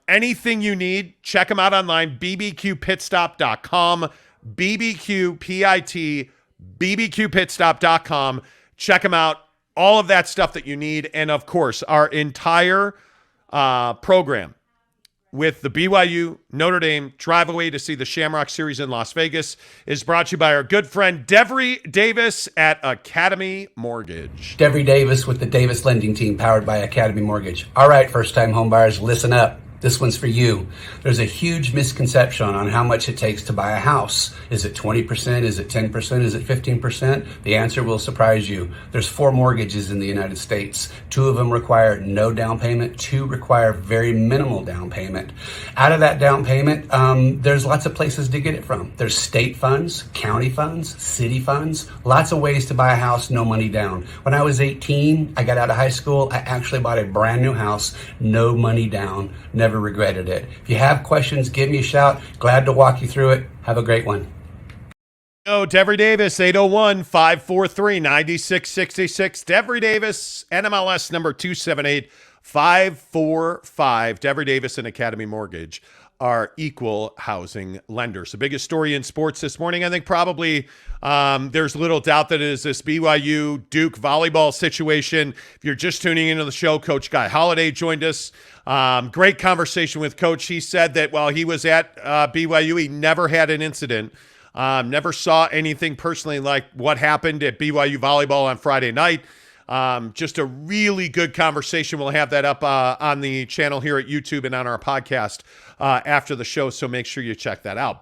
Anything you need, check them out online, bbqpitstop.com, bbqpit, bbqpitstop.com. Check them out. All of that stuff that you need. And, of course, our entire program with the BYU Notre Dame drive away to see the Shamrock Series in Las Vegas is brought to you by our good friend Devery Davis at Academy Mortgage. Devery Davis with the Davis Lending Team, powered by Academy Mortgage. All right, first-time homebuyers, listen up. This one's for you. There's a huge misconception on how much it takes to buy a house. Is it 20%? Is it 10%? Is it 15%? The answer will surprise you. There's 4 mortgages in the United States. 2 of them require no down payment. 2 require very minimal down payment. Out of that down payment, there's lots of places to get it from. There's state funds, county funds, city funds, lots of ways to buy a house, no money down. When I was 18, I got out of high school. I actually bought a brand new house, no money down. Never regretted it. If you have questions, give me a shout. Glad to walk you through it. Have a great one. Devery Davis, 801-543-9666. Devery Davis, NMLS number 278545. Devery Davis and Academy Mortgage are equal housing lenders. The biggest story in sports this morning, I think probably there's little doubt that it is this BYU Duke volleyball situation. If you're just tuning into the show, Coach Guy Holliday joined us. Great conversation with Coach. He said that while he was at BYU, he never had an incident, never saw anything personally like what happened at BYU volleyball on Friday night. Just a really good conversation. We'll have that up on the channel here at YouTube and on our podcast after the show, so make sure you check that out.